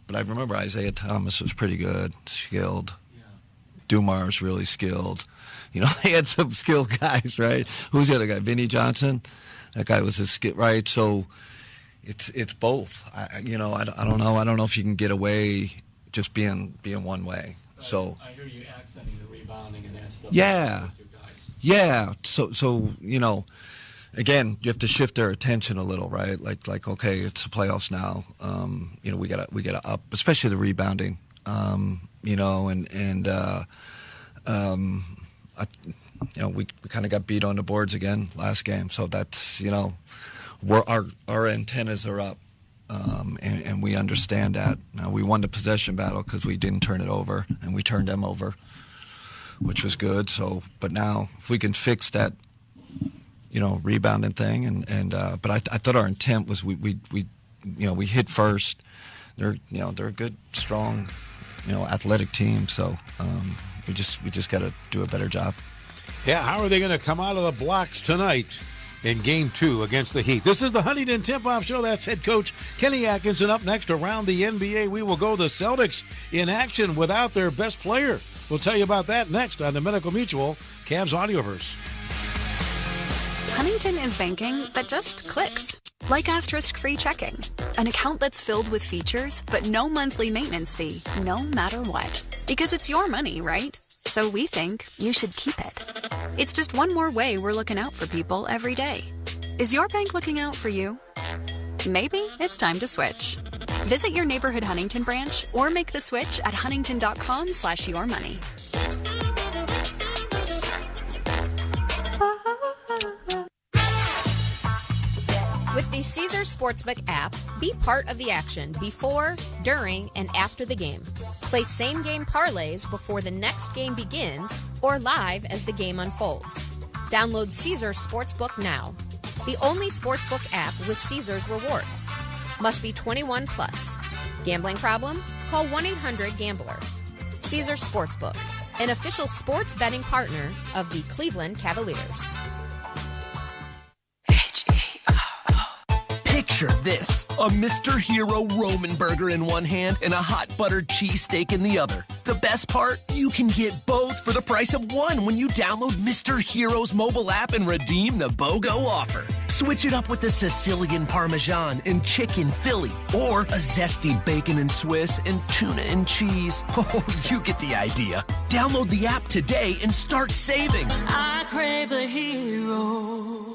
but I remember Isaiah Thomas was pretty good, skilled. Dumar's really skilled. They had some skilled guys, right? Who's the other guy? Vinny Johnson? That guy was a skilled, right? So it's both. I don't know. I don't know if you can get away just being one way. So I hear you accenting the rebounding and that stuff. Yeah. So again, you have to shift their attention a little, right? Like okay, it's the playoffs now. We gotta up, especially the rebounding. We kind of got beat on the boards again last game, so that's our antennas are up, and we understand that. Now, we won the possession battle because we didn't turn it over, and we turned them over, which was good. So, but now if we can fix that, rebounding thing, but I thought our intent was we hit first. They're a good, strong, athletic team. So we just got to do a better job. Yeah, how are they going to come out of the blocks tonight in Game 2 against the Heat? This is the Huntington Tip-Off Show. That's head coach Kenny Atkinson. Up next, around the NBA, we will go the Celtics in action without their best player. We'll tell you about that next on the Medical Mutual Cavs Audioverse. Huntington is banking that just clicks. Like asterisk-free checking. An account that's filled with features, but no monthly maintenance fee, no matter what. Because it's your money, right? So we think you should keep it. It's just one more way we're looking out for people every day. Is your bank looking out for you? Maybe it's time to switch. Visit your neighborhood Huntington branch or make the switch at huntington.com/yourmoney. With the Caesars Sportsbook app, be part of the action before, during, and after the game. Play same-game parlays before the next game begins or live as the game unfolds. Download Caesars Sportsbook now. The only sportsbook app with Caesars rewards. Must be 21 plus. Gambling problem? Call 1-800-GAMBLER. Caesars Sportsbook, an official sports betting partner of the Cleveland Cavaliers. Picture this, a Mr. Hero Roman burger in one hand and a hot buttered cheesesteak in the other. The best part? You can get both for the price of one when you download Mr. Hero's mobile app and redeem the BOGO offer. Switch it up with the Sicilian Parmesan and chicken Philly, or a zesty bacon and Swiss and tuna and cheese. Oh, you get the idea. Download the app today and start saving. I crave a hero.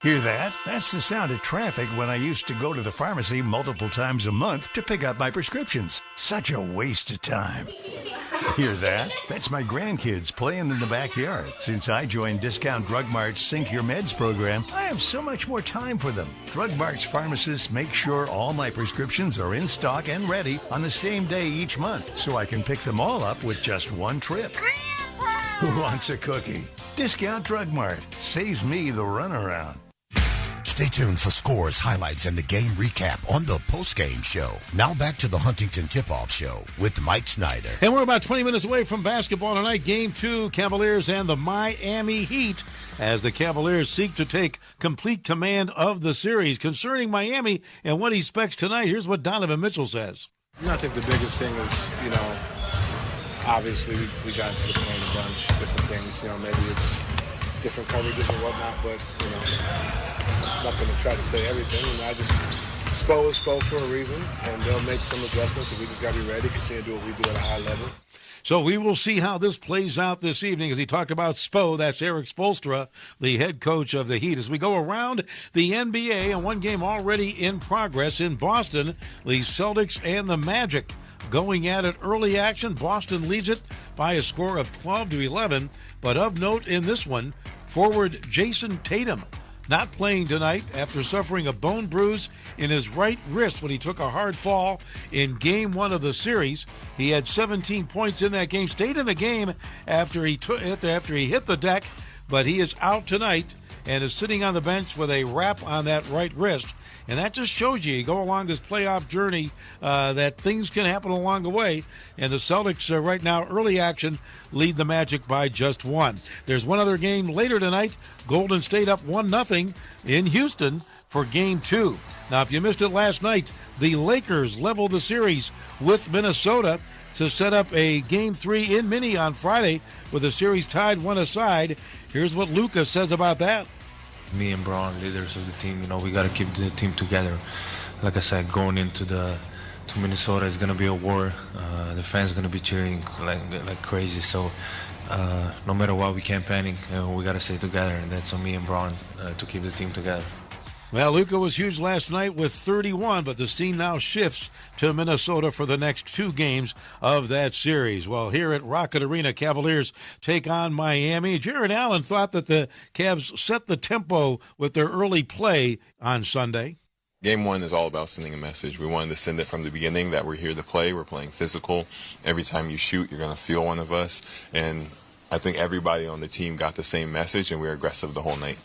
Hear that? That's the sound of traffic when I used to go to the pharmacy multiple times a month to pick up my prescriptions. Such a waste of time. Hear that? That's my grandkids playing in the backyard. Since I joined Discount Drug Mart's Sync Your Meds program, I have so much more time for them. Drug Mart's pharmacists make sure all my prescriptions are in stock and ready on the same day each month, so I can pick them all up with just one trip. Grandpa! Who wants a cookie? Discount Drug Mart saves me the runaround. Stay tuned for scores, highlights, and the game recap on the postgame show. Now back to the Huntington Tip-Off Show with Mike Snyder. And we're about 20 minutes away from basketball tonight. Game 2, Cavaliers and the Miami Heat, as the Cavaliers seek to take complete command of the series. Concerning Miami and what he expects tonight, here's what Donovan Mitchell says. I think the biggest thing is, obviously we got into the point a bunch, different things. Maybe it's different coverages and whatnot, but, I'm not going to try to say everything. Spo is Spo for a reason, and they'll make some adjustments, and we just got to be ready, continue to do what we do at a high level. So we will see how this plays out this evening as he talked about Spo. That's Eric Spoelstra, the head coach of the Heat. As we go around the NBA, and one game already in progress in Boston, the Celtics and the Magic going at it. Early action. Boston leads it by a score of 12-11. But of note in this one, forward Jason Tatum not playing tonight after suffering a bone bruise in his right wrist when he took a hard fall in Game 1 of the series. He had 17 points in that game, stayed in the game after he hit the deck, but he is out tonight and is sitting on the bench with a wrap on that right wrist. And that just shows you go along this playoff journey that things can happen along the way. And the Celtics right now, early action, lead the Magic by just one. There's one other game later tonight. Golden State up 1-0 in Houston. for Game 2. Now, if you missed it last night, the Lakers leveled the series with Minnesota to set up a Game 3 in Minnie on Friday with the series tied one aside. Here's what Luka says about that. Me and Braun, leaders of the team, we got to keep the team together. Like I said, going into Minnesota is going to be a war. The fans are going to be cheering like crazy. So no matter what, we can't panic. We got to stay together, and that's on me and Braun to keep the team together. Well, Luka was huge last night with 31, but the scene now shifts to Minnesota for the next 2 games of that series. Well, here at Rocket Arena, Cavaliers take on Miami. Jared Allen thought that the Cavs set the tempo with their early play on Sunday. Game 1 is all about sending a message. We wanted to send it from the beginning that we're here to play. We're playing physical. Every time you shoot, you're going to feel one of us. And I think everybody on the team got the same message, and we were aggressive the whole night.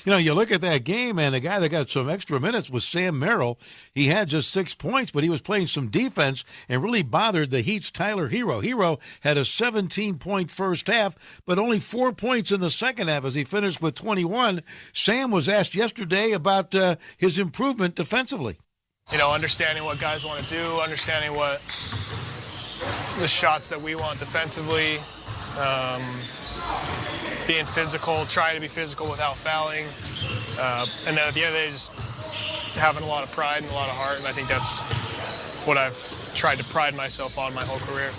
You look at that game, and the guy that got some extra minutes was Sam Merrill. He had just 6 points, but he was playing some defense and really bothered the Heat's Tyler Hero. Hero had a 17-point first half, but only 4 points in the second half as he finished with 21. Sam was asked yesterday about his improvement defensively. Understanding what guys want to do, understanding what the shots that we want defensively, being physical, trying to be physical without fouling. And then at the end of the day, just having a lot of pride and a lot of heart. And I think that's what I've tried to pride myself on my whole career.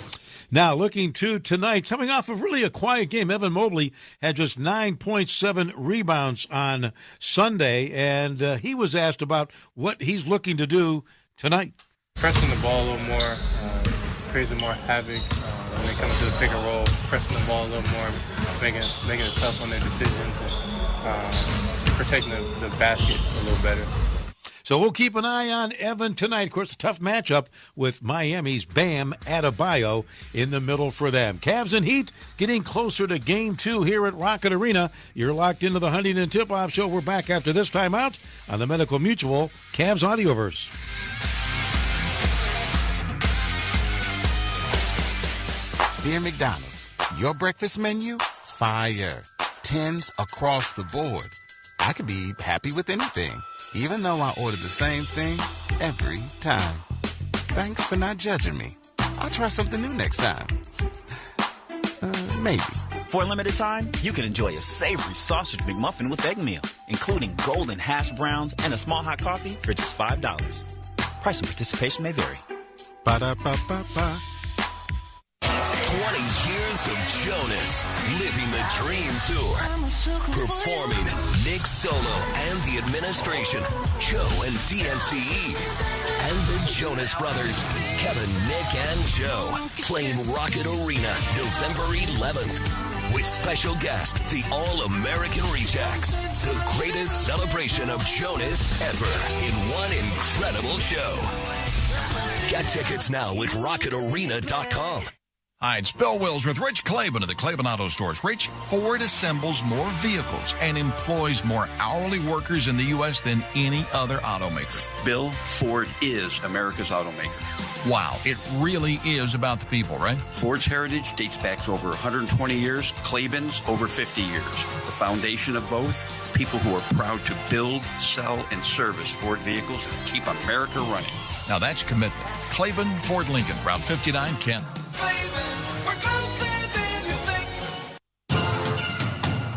Now, looking to tonight, coming off of really a quiet game, Evan Mobley had just 9.7 rebounds on Sunday, and he was asked about what he's looking to do tonight. Pressing the ball a little more, creating more havoc. When they come to the pick and roll, pressing the ball a little more, making it tough on their decisions, and just protecting the basket a little better. So we'll keep an eye on Evan tonight. Of course, a tough matchup with Miami's Bam Adebayo in the middle for them. Cavs and Heat getting closer to Game 2 here at Rocket Arena. You're locked into the Huntington Tip-Off Show. We're back after this timeout on the Medical Mutual Cavs Audioverse. Dear McDonald's, your breakfast menu? Fire. 10s across the board. I could be happy with anything, even though I order the same thing every time. Thanks for not judging me. I'll try something new next time. Maybe. For a limited time, you can enjoy a savory sausage McMuffin with egg meal, including golden hash browns and a small hot coffee for just $5. Price and participation may vary. Ba-da-ba-ba-ba. 20 years of Jonas, living the dream tour, performing Nick Solo and the administration, Joe and DNCE, and the Jonas Brothers, Kevin, Nick, and Joe, playing Rocket Arena November 11th. With special guest, the All-American Rejects, the greatest celebration of Jonas ever in one incredible show. Get tickets now at rocketarena.com. Hi, it's Bill Wills with Rich Claiborne of the Claiborne Auto Stores. Rich, Ford assembles more vehicles and employs more hourly workers in the U.S. than any other automaker. Bill, Ford is America's automaker. Wow, it really is about the people, right? Ford's heritage dates back to over 120 years, Claiborne's over 50 years. The foundation of both, people who are proud to build, sell, and service Ford vehicles and keep America running. Now that's commitment. Claiborne Ford Lincoln, Route 59, Kent.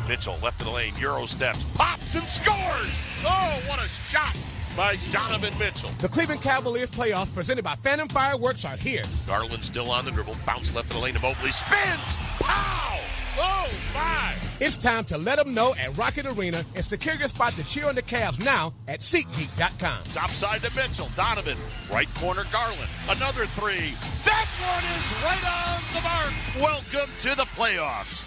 Mitchell, left of the lane, Euro steps, pops and scores! Oh, what a shot by Donovan Mitchell. The Cleveland Cavaliers playoffs presented by Phantom Fireworks are here. Garland still on the dribble, bounce left of the lane to Mobley, spins! Pow! Oh, my! It's time to let them know at Rocket Arena and secure your spot to cheer on the Cavs now at SeatGeek.com. Top side to Mitchell, Donovan, right corner Garland, another three. That one is right on the mark. Welcome to the playoffs.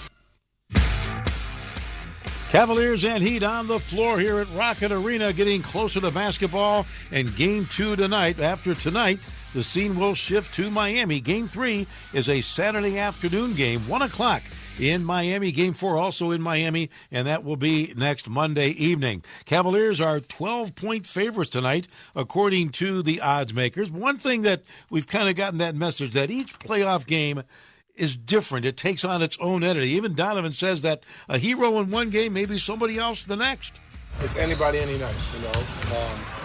Cavaliers and Heat on the floor here at Rocket Arena, getting closer to basketball and Game 2 tonight. After tonight, the scene will shift to Miami. Game 3 is a Saturday afternoon game, 1 o'clock in Miami. Game 4 also in Miami, and that will be next Monday evening. Cavaliers are 12-point favorites tonight, according to the odds makers. One thing that we've kind of gotten that message that each playoff game is different. It takes on its own entity. Even Donovan says that a hero in one game may be somebody else the next. It's anybody, any night, you know.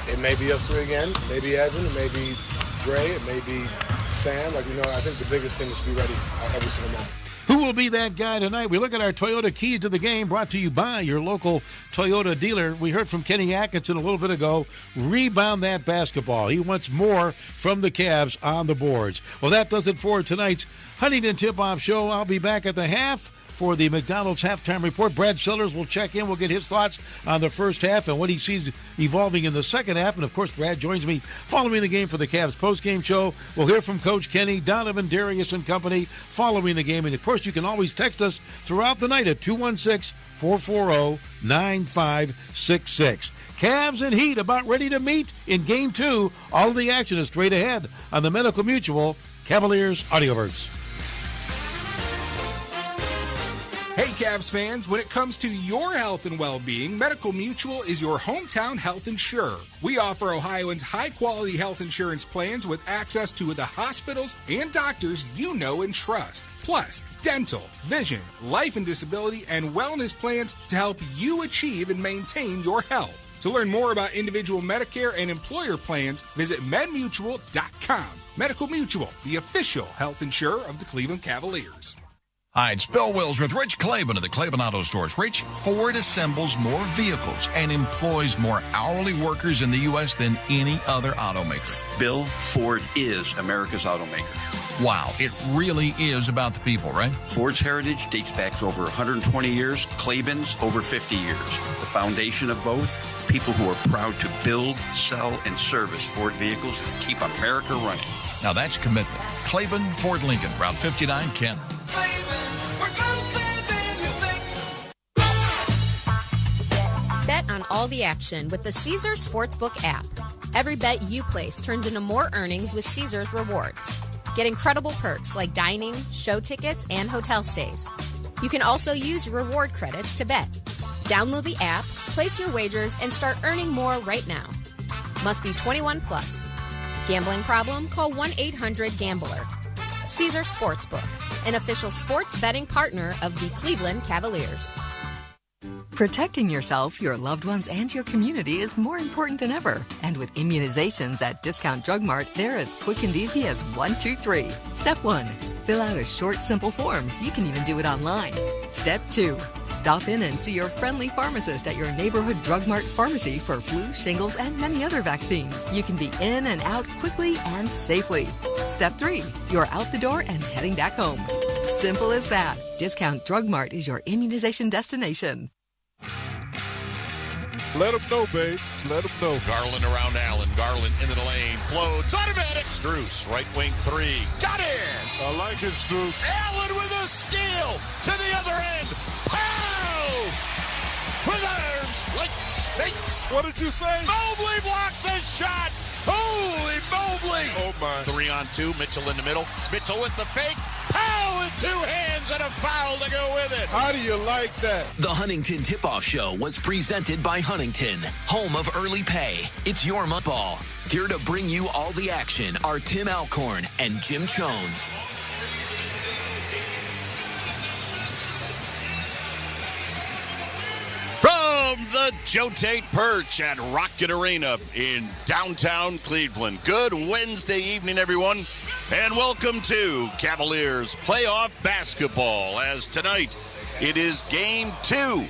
It may be us three again, maybe Evan, it may be Dre, it may be Sam. Like, you know, I think the biggest thing is to be ready every single moment. Who will be that guy tonight? We look at our Toyota keys to the game, brought to you by your local Toyota dealer. We heard from Kenny Atkinson a little bit ago. Rebound that basketball. He wants more from the Cavs on the boards. Well, that does it for tonight's Huntington Tip-Off Show. I'll be back at the half for the McDonald's halftime report. Brad Sellers will check in. We'll get his thoughts on the first half and what he sees evolving in the second half. And, of course, Brad joins me following the game for the Cavs postgame show. We'll hear from Coach Kenny, Donovan, Darius, and company following the game. And, of course, you can always text us throughout the night at 216-440-9566. Cavs and Heat about ready to meet in Game 2. All of the action is straight ahead on the Medical Mutual Cavaliers Audioverse. Hey Cavs fans, when it comes to your health and well-being, Medical Mutual is your hometown health insurer. We offer Ohioans high-quality health insurance plans with access to the hospitals and doctors you know and trust. Plus, dental, vision, life and disability, and wellness plans to help you achieve and maintain your health. To learn more about individual Medicare and employer plans, visit medmutual.com. Medical Mutual, the official health insurer of the Cleveland Cavaliers. Hi, it's Bill Wills with Rich Claiborne of the Claiborne Auto Stores. Rich, Ford assembles more vehicles and employs more hourly workers in the U.S. than any other automaker. Bill, Ford is America's automaker. Wow, it really is about the people, right? Ford's heritage dates back to over 120 years, Claiborne's over 50 years. The foundation of both, people who are proud to build, sell, and service Ford vehicles and keep America running. Now that's commitment. Claiborne, Ford Lincoln, Route 59, Kent. Bet on all the action with the Caesars Sportsbook app. Every bet you place turns into more earnings with Caesars Rewards. Get incredible perks like dining, show tickets, and hotel stays. You can also use your reward credits to bet. Download the app, place your wagers, and start earning more right now. Must be 21 plus. Gambling problem? Call 1-800-GAMBLER. Caesars Sportsbook, an official sports betting partner of the Cleveland Cavaliers. Protecting yourself, your loved ones, and your community is more important than ever. And with immunizations at Discount Drug Mart, they're as quick and easy as 1, 2, 3. Step 1. Fill out a short, simple form. You can even do it online. Step 2. Stop in and see your friendly pharmacist at your neighborhood Drug Mart pharmacy for flu, shingles, and many other vaccines. You can be in and out quickly and safely. Step 3. You're out the door and heading back home. Simple as that. Discount Drug Mart is your immunization destination. Let them know, babe. Let them know. Garland around Allen. Garland into the lane. Floats. Automatic. Strus. Right wing three. Got in. I like it, Strus. Allen with a steal. To the other end. Pow! With arms like snakes. What did you say? Mobley blocked the shot. Holy Mobley. Oh, my. 3-on-2. Mitchell in the middle. Mitchell with the fake. Pow! In two hands and a foul to go with it. How do you like that? The Huntington Tip-Off Show was presented by Huntington, home of early pay. It's your month ball. Here to bring you all the action are Tim Alcorn and Jim Jones. From the Joe Tate Perch at Rocket Arena in downtown Cleveland. Good Wednesday evening, everyone, and welcome to Cavaliers playoff basketball, as tonight it is Game 2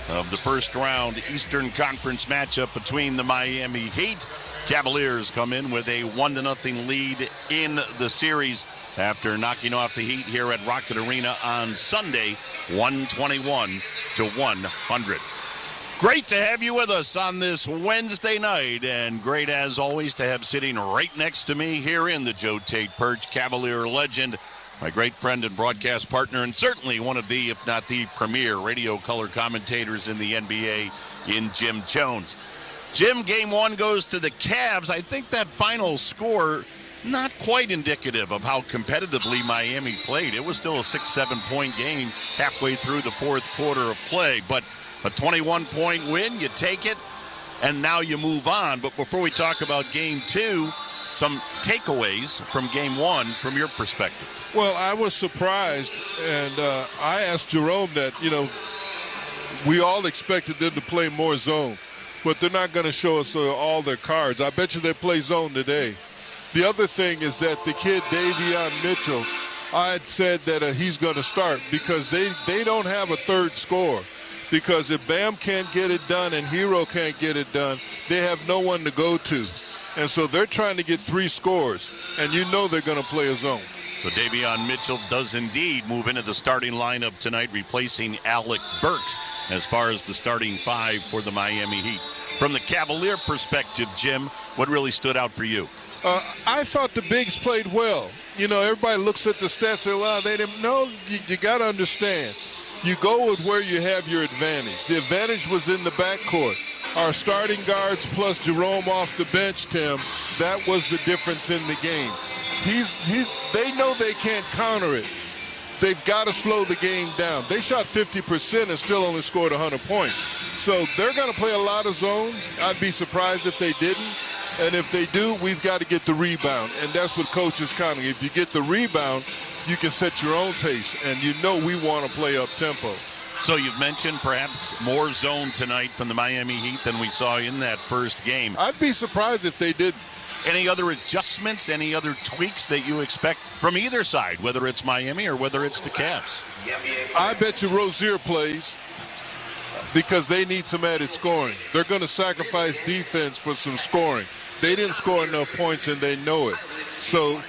of the first round Eastern Conference matchup between the Miami Heat. Cavaliers come in with a 1-0 lead in the series after knocking off the Heat here at Rocket Arena on Sunday, 121-100. Great to have you with us on this Wednesday night, and great as always to have sitting right next to me here in the Joe Tate Perch, Cavalier legend, my great friend and broadcast partner, and certainly one of the, if not the premier radio color commentators in the NBA, in Jim Jones. Jim, Game 1 goes to the Cavs. I think that final score, not quite indicative of how competitively Miami played. It was still a 6-7 point game halfway through the fourth quarter of play, but a 21-point win, you take it, and now you move on. But before we talk about Game 2, some takeaways from Game 1 from your perspective. Well, I was surprised, and I asked Jerome that, we all expected them to play more zone. but they're not going to show us all their cards. I bet you they play zone today. The other thing is that the kid, Davion Mitchell, I had said that he's going to start because they don't have a third scorer. Because if Bam can't get it done and Hero can't get it done, they have no one to go to. And so they're trying to get 3 scores, and you know they're going to play a zone. So Davion Mitchell does indeed move into the starting lineup tonight, replacing Alec Burks as far as the starting 5 for the Miami Heat. From the Cavalier perspective, Jim, what really stood out for you? I thought the bigs played well. You know, everybody looks at the stats and say, well, they didn't. No, you got to understand. You go with where you have your advantage. The advantage was in the backcourt. Our starting guards plus Jerome off the bench, Tim, that was the difference in the game. They know they can't counter it. They've got to slow the game down. They shot 50% and still only scored 100 points. So they're going to play a lot of zone. I'd be surprised if they didn't. And if they do, we've got to get the rebound. And that's what coach is counting. If you get the rebound, you can set your own pace. And you know we want to play up tempo. So you've mentioned perhaps more zone tonight from the Miami Heat than we saw in that first game. I'd be surprised if they didn't. Any other adjustments, any other tweaks that you expect from either side, whether it's Miami or whether it's the Cavs? I bet you Rozier plays because they need some added scoring. They're going to sacrifice defense for some scoring. They didn't score enough points, and they know it. So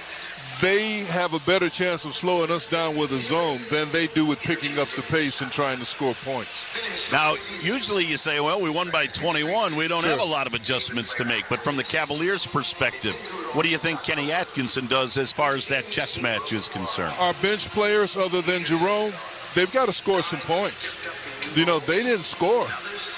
they have a better chance of slowing us down with a zone than they do with picking up the pace and trying to score points. Now, usually you say, well, we won by 21. We don't have a lot of adjustments to make. But from the Cavaliers' perspective, what do you think Kenny Atkinson does as far as that chess match is concerned? Our bench players, other than Jerome, they've got to score some points. You know, they didn't score,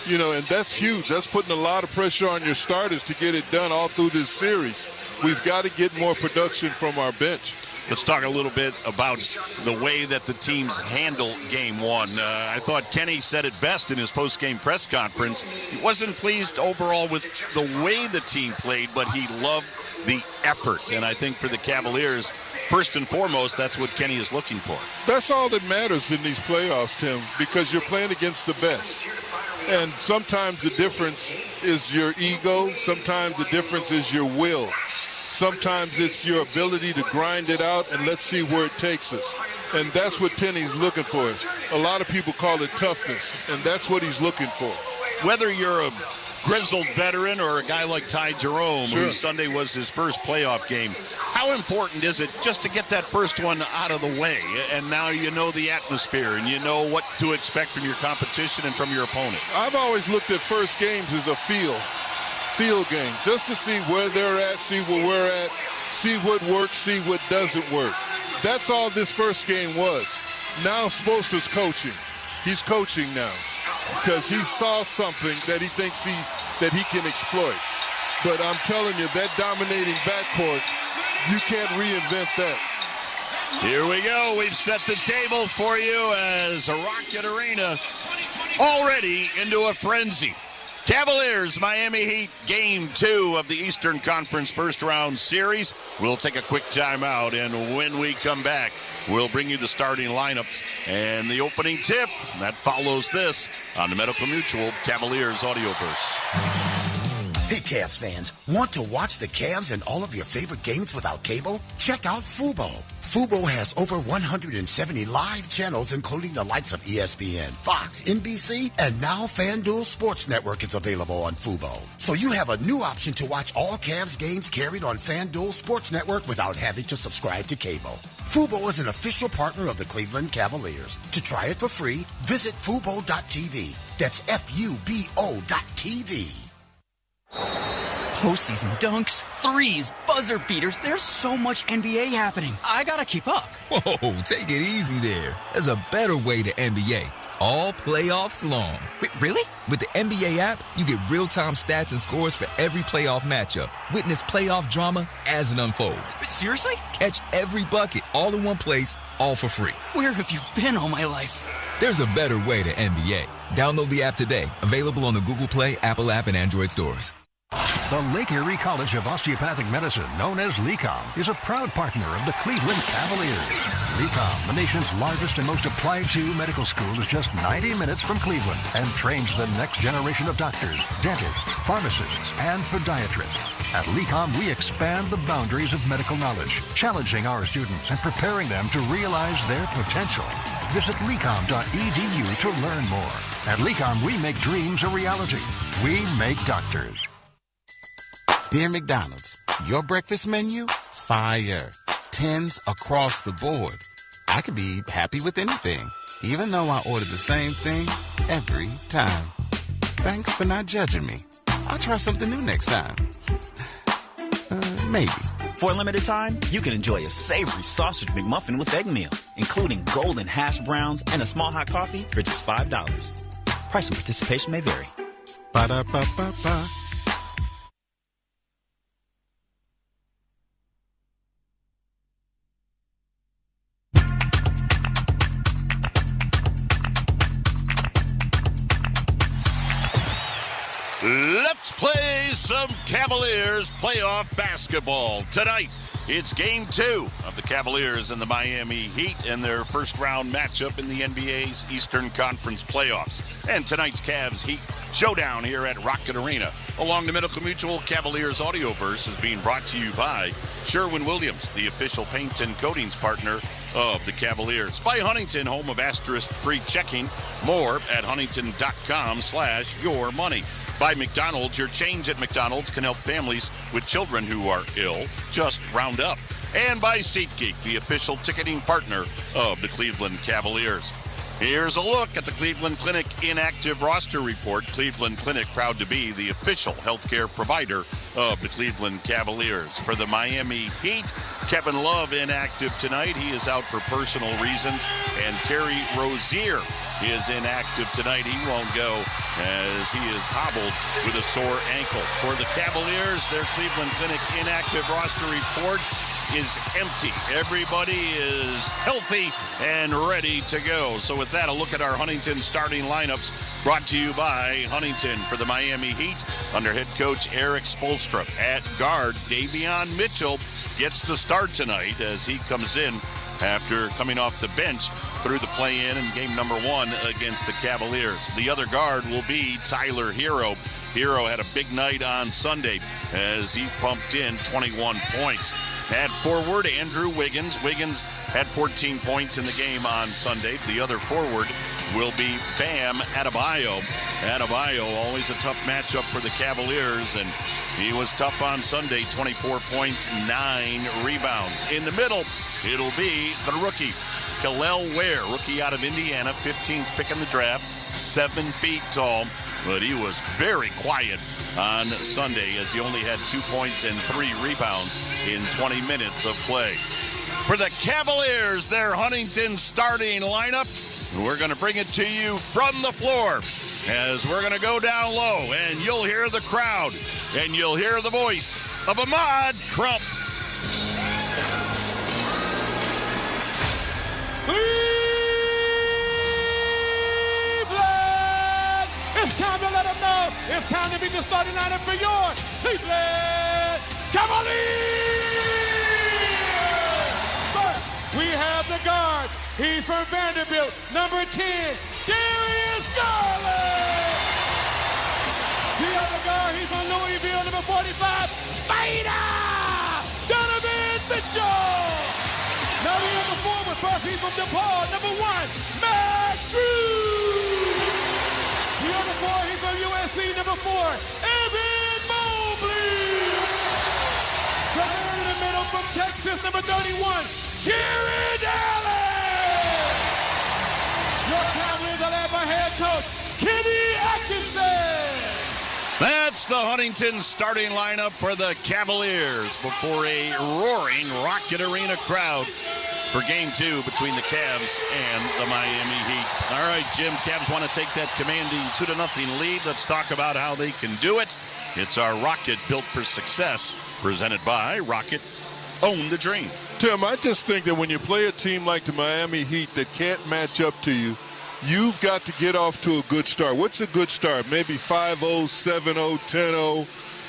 you know, and that's huge. That's putting a lot of pressure on your starters to get it done all through this series. We've got to get more production from our bench. Let's talk a little bit about the way that the teams handle Game 1. I thought Kenny said it best in his post-game press conference. He wasn't pleased overall with the way the team played, but he loved the effort. And I think for the Cavaliers, first and foremost, that's what Kenny is looking for. That's all that matters in these playoffs, Tim, because you're playing against the best. And sometimes the difference is your ego. Sometimes the difference is your will. Sometimes it's your ability to grind it out and let's see where it takes us. And that's what Kenny's looking for. A lot of people call it toughness, and that's what he's looking for. Whether you're a grizzled veteran or a guy like Ty Jerome, who Sunday was his first playoff game, how important is it just to get that first one out of the way? And now you know the atmosphere and you know what to expect from your competition and from your opponent. I've always looked at first games as a field game, just to see where they're at, see where we're at, see what works, see what doesn't work. That's all this first game was. Now Spoelstra's coaching. He's coaching now because he saw something that he thinks that he can exploit. But I'm telling you, that dominating backcourt, you can't reinvent that. Here we go. We've set the table for you as Rocket Arena already into a frenzy. Cavaliers, Miami Heat, Game 2 of the Eastern Conference First Round Series. We'll take a quick timeout, and when we come back, we'll bring you the starting lineups and the opening tip. That follows this on the Medical Mutual Cavaliers Audioverse. Hey, Cavs fans, want to watch the Cavs and all of your favorite games without cable? Check out Fubo. Fubo has over 170 live channels, including the likes of ESPN, Fox, NBC, and now FanDuel Sports Network is available on Fubo. So you have a new option to watch all Cavs games carried on FanDuel Sports Network without having to subscribe to cable. Fubo is an official partner of the Cleveland Cavaliers. To try it for free, visit Fubo.tv. That's FUBO.tv. Postseason dunks, threes, buzzer beaters. There's so much NBA happening. I gotta keep up. Whoa, take it easy there. There's a better way to NBA. All playoffs long. Wait, really? With the NBA app, you get real-time stats and scores for every playoff matchup. Witness playoff drama as it unfolds. Seriously? Catch every bucket all in one place, all for free. Where have you been all my life? There's a better way to NBA. Download the app today. Available on the Google Play, Apple app, and Android stores. The Lake Erie College of Osteopathic Medicine, known as LECOM, is a proud partner of the Cleveland Cavaliers. LECOM, the nation's largest and most applied-to medical school, is just 90 minutes from Cleveland and trains the next generation of doctors, dentists, pharmacists, and podiatrists. At LECOM, we expand the boundaries of medical knowledge, challenging our students and preparing them to realize their potential. Visit lecom.edu to learn more. At LECOM, we make dreams a reality. We make doctors. Dear McDonald's, your breakfast menu? Fire. 10s across the board. I could be happy with anything, even though I ordered the same thing every time. Thanks for not judging me. I'll try something new next time. Maybe. For a limited time, you can enjoy a savory sausage McMuffin with egg meal, including golden hash browns and a small hot coffee for just $5. Price and participation may vary. Ba-da-ba-ba-ba. Let's play some Cavaliers playoff basketball. Tonight, it's Game 2 of the Cavaliers and the Miami Heat in their first-round matchup in the NBA's Eastern Conference playoffs. And tonight's Cavs-Heat showdown here at Rocket Arena along the Medical Mutual Cavaliers Audioverse is being brought to you by Sherwin-Williams, the official paint and coatings partner of the Cavaliers. By Huntington, home of asterisk-free checking. More at huntington.com/yourmoney. By McDonald's, your change at McDonald's can help families with children who are ill just round up. And by SeatGeek, the official ticketing partner of the Cleveland Cavaliers. Here's a look at the Cleveland Clinic inactive roster report. Cleveland Clinic proud to be the official healthcare provider of the Cleveland Cavaliers. For the Miami Heat, Kevin Love inactive tonight. He is out for personal reasons. And Terry Rozier is inactive tonight. He won't go as he is hobbled with a sore ankle. For the Cavaliers, their Cleveland Clinic inactive roster report is empty. Everybody is healthy and ready to go. So with that, a look at our Huntington starting lineups brought to you by Huntington. For the Miami Heat, under head coach Eric Spoelstra. At guard, Davion Mitchell gets the start tonight as he comes in after coming off the bench through the play-in in game number 1 against the Cavaliers. The other guard will be Tyler Hero. Hero had a big night on Sunday as he pumped in 21 points. At forward, Andrew Wiggins. Wiggins had 14 points in the game on Sunday. The other forward will be Bam Adebayo. Adebayo, always a tough matchup for the Cavaliers, and he was tough on Sunday. 24 points, 9 rebounds. In the middle, it'll be the rookie, Kel'el Ware, rookie out of Indiana, 15th pick in the draft, 7 feet tall, but he was very quiet on Sunday as he only had 2 points and 3 rebounds in 20 minutes of play. For the Cavaliers, their Huntington starting lineup, we're going to bring it to you from the floor as we're going to go down low, and you'll hear the crowd, and you'll hear the voice of Ahmad Crump. Cleveland! It's time to let them know. It's time to be the starting lineup for your Cleveland Cavaliers! First, we have the guards. He's from Vanderbilt, number 10, Darius Garland. The other guard, he's from Louisville, number 45, Spider Donovan Mitchell. Now we have the forward, first he's from DePaul, number 1, Matt Cruz. The other four, he's from USC, number 4, Evan Mobley. The third in the middle from Texas, number 31, Jared Allen. Your Cavaliers are led by head coach Kenny Atkinson. That's the Huntington starting lineup for the Cavaliers before a roaring Rocket Arena crowd for Game 2 between the Cavs and the Miami Heat. All right, Jim, Cavs want to take that commanding 2-0 lead. Let's talk about how they can do it. It's our Rocket Built for Success, presented by Rocket. Own the dream. Tim, I just think that when you play a team like the Miami Heat that can't match up to you, you've got to get off to a good start. What's a good start? Maybe 5-0, 7-0, 10-0.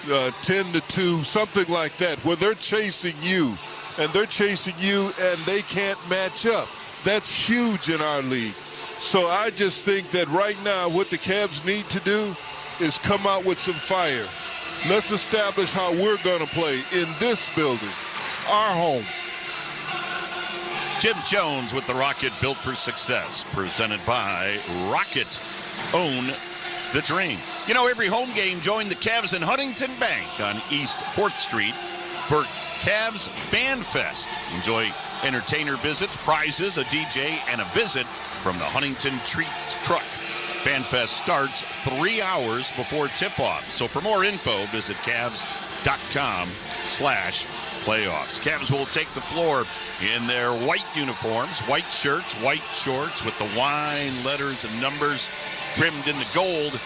10-2, something like that, where they're chasing you, and they can't match up. That's huge in our league. So I just think that right now what the Cavs need to do is come out with some fire. Let's establish how we're going to play in this building, our home. Jim Jones with the Rocket Built for Success, presented by Rocket. Own the dream. You know, every home game, join the Cavs in Huntington Bank on East 4th Street for Cavs Fan Fest. Enjoy entertainer visits, prizes, a DJ, and a visit from the Huntington Treat Truck. Fan Fest starts 3 hours before tip-off. So for more info, visit Cavs.com/playoffs. Cavs will take the floor in their white uniforms, white shirts, white shorts with the wine letters and numbers trimmed in the gold.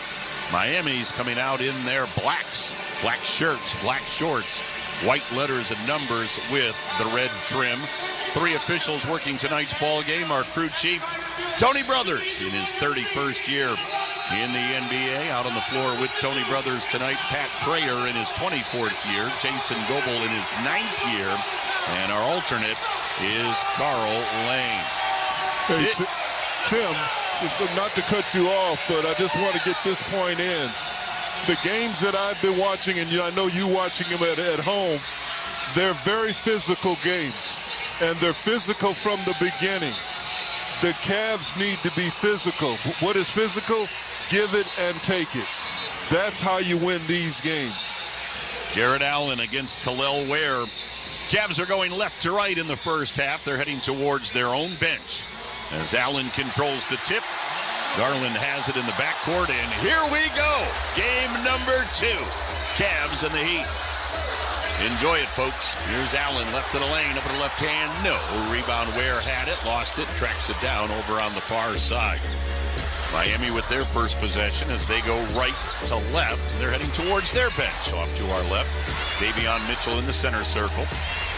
Miami's coming out in their blacks, black shirts, black shorts, white letters and numbers with the red trim. 3 officials working tonight's ball game. Our crew chief, Tony Brothers, in his 31st year in the NBA. Out on the floor with Tony Brothers tonight, Pat Frayer in his 24th year, Jason Goebel in his 9th year, and our alternate is Carl Lane. Hey, Tim, not to cut you off, but I just want to get this point in. The games that I've been watching, and I know you watching them at home, they're very physical games. And they're physical from the beginning. The Cavs need to be physical. What is physical? Give it and take it. That's how you win these games. Garrett Allen against Khalil Ware. Cavs are going left to right in the first half. They're heading towards their own bench. As Allen controls the tip, Garland has it in the backcourt, and here we go. Game number 2. Cavs and the Heat. Enjoy it, folks. Here's Allen, left to the lane, up to the left hand. No. Rebound, Ware had it, lost it, tracks it down over on the far side. Miami with their first possession as they go right to left. They're heading towards their bench. Off to our left, Davion Mitchell in the center circle.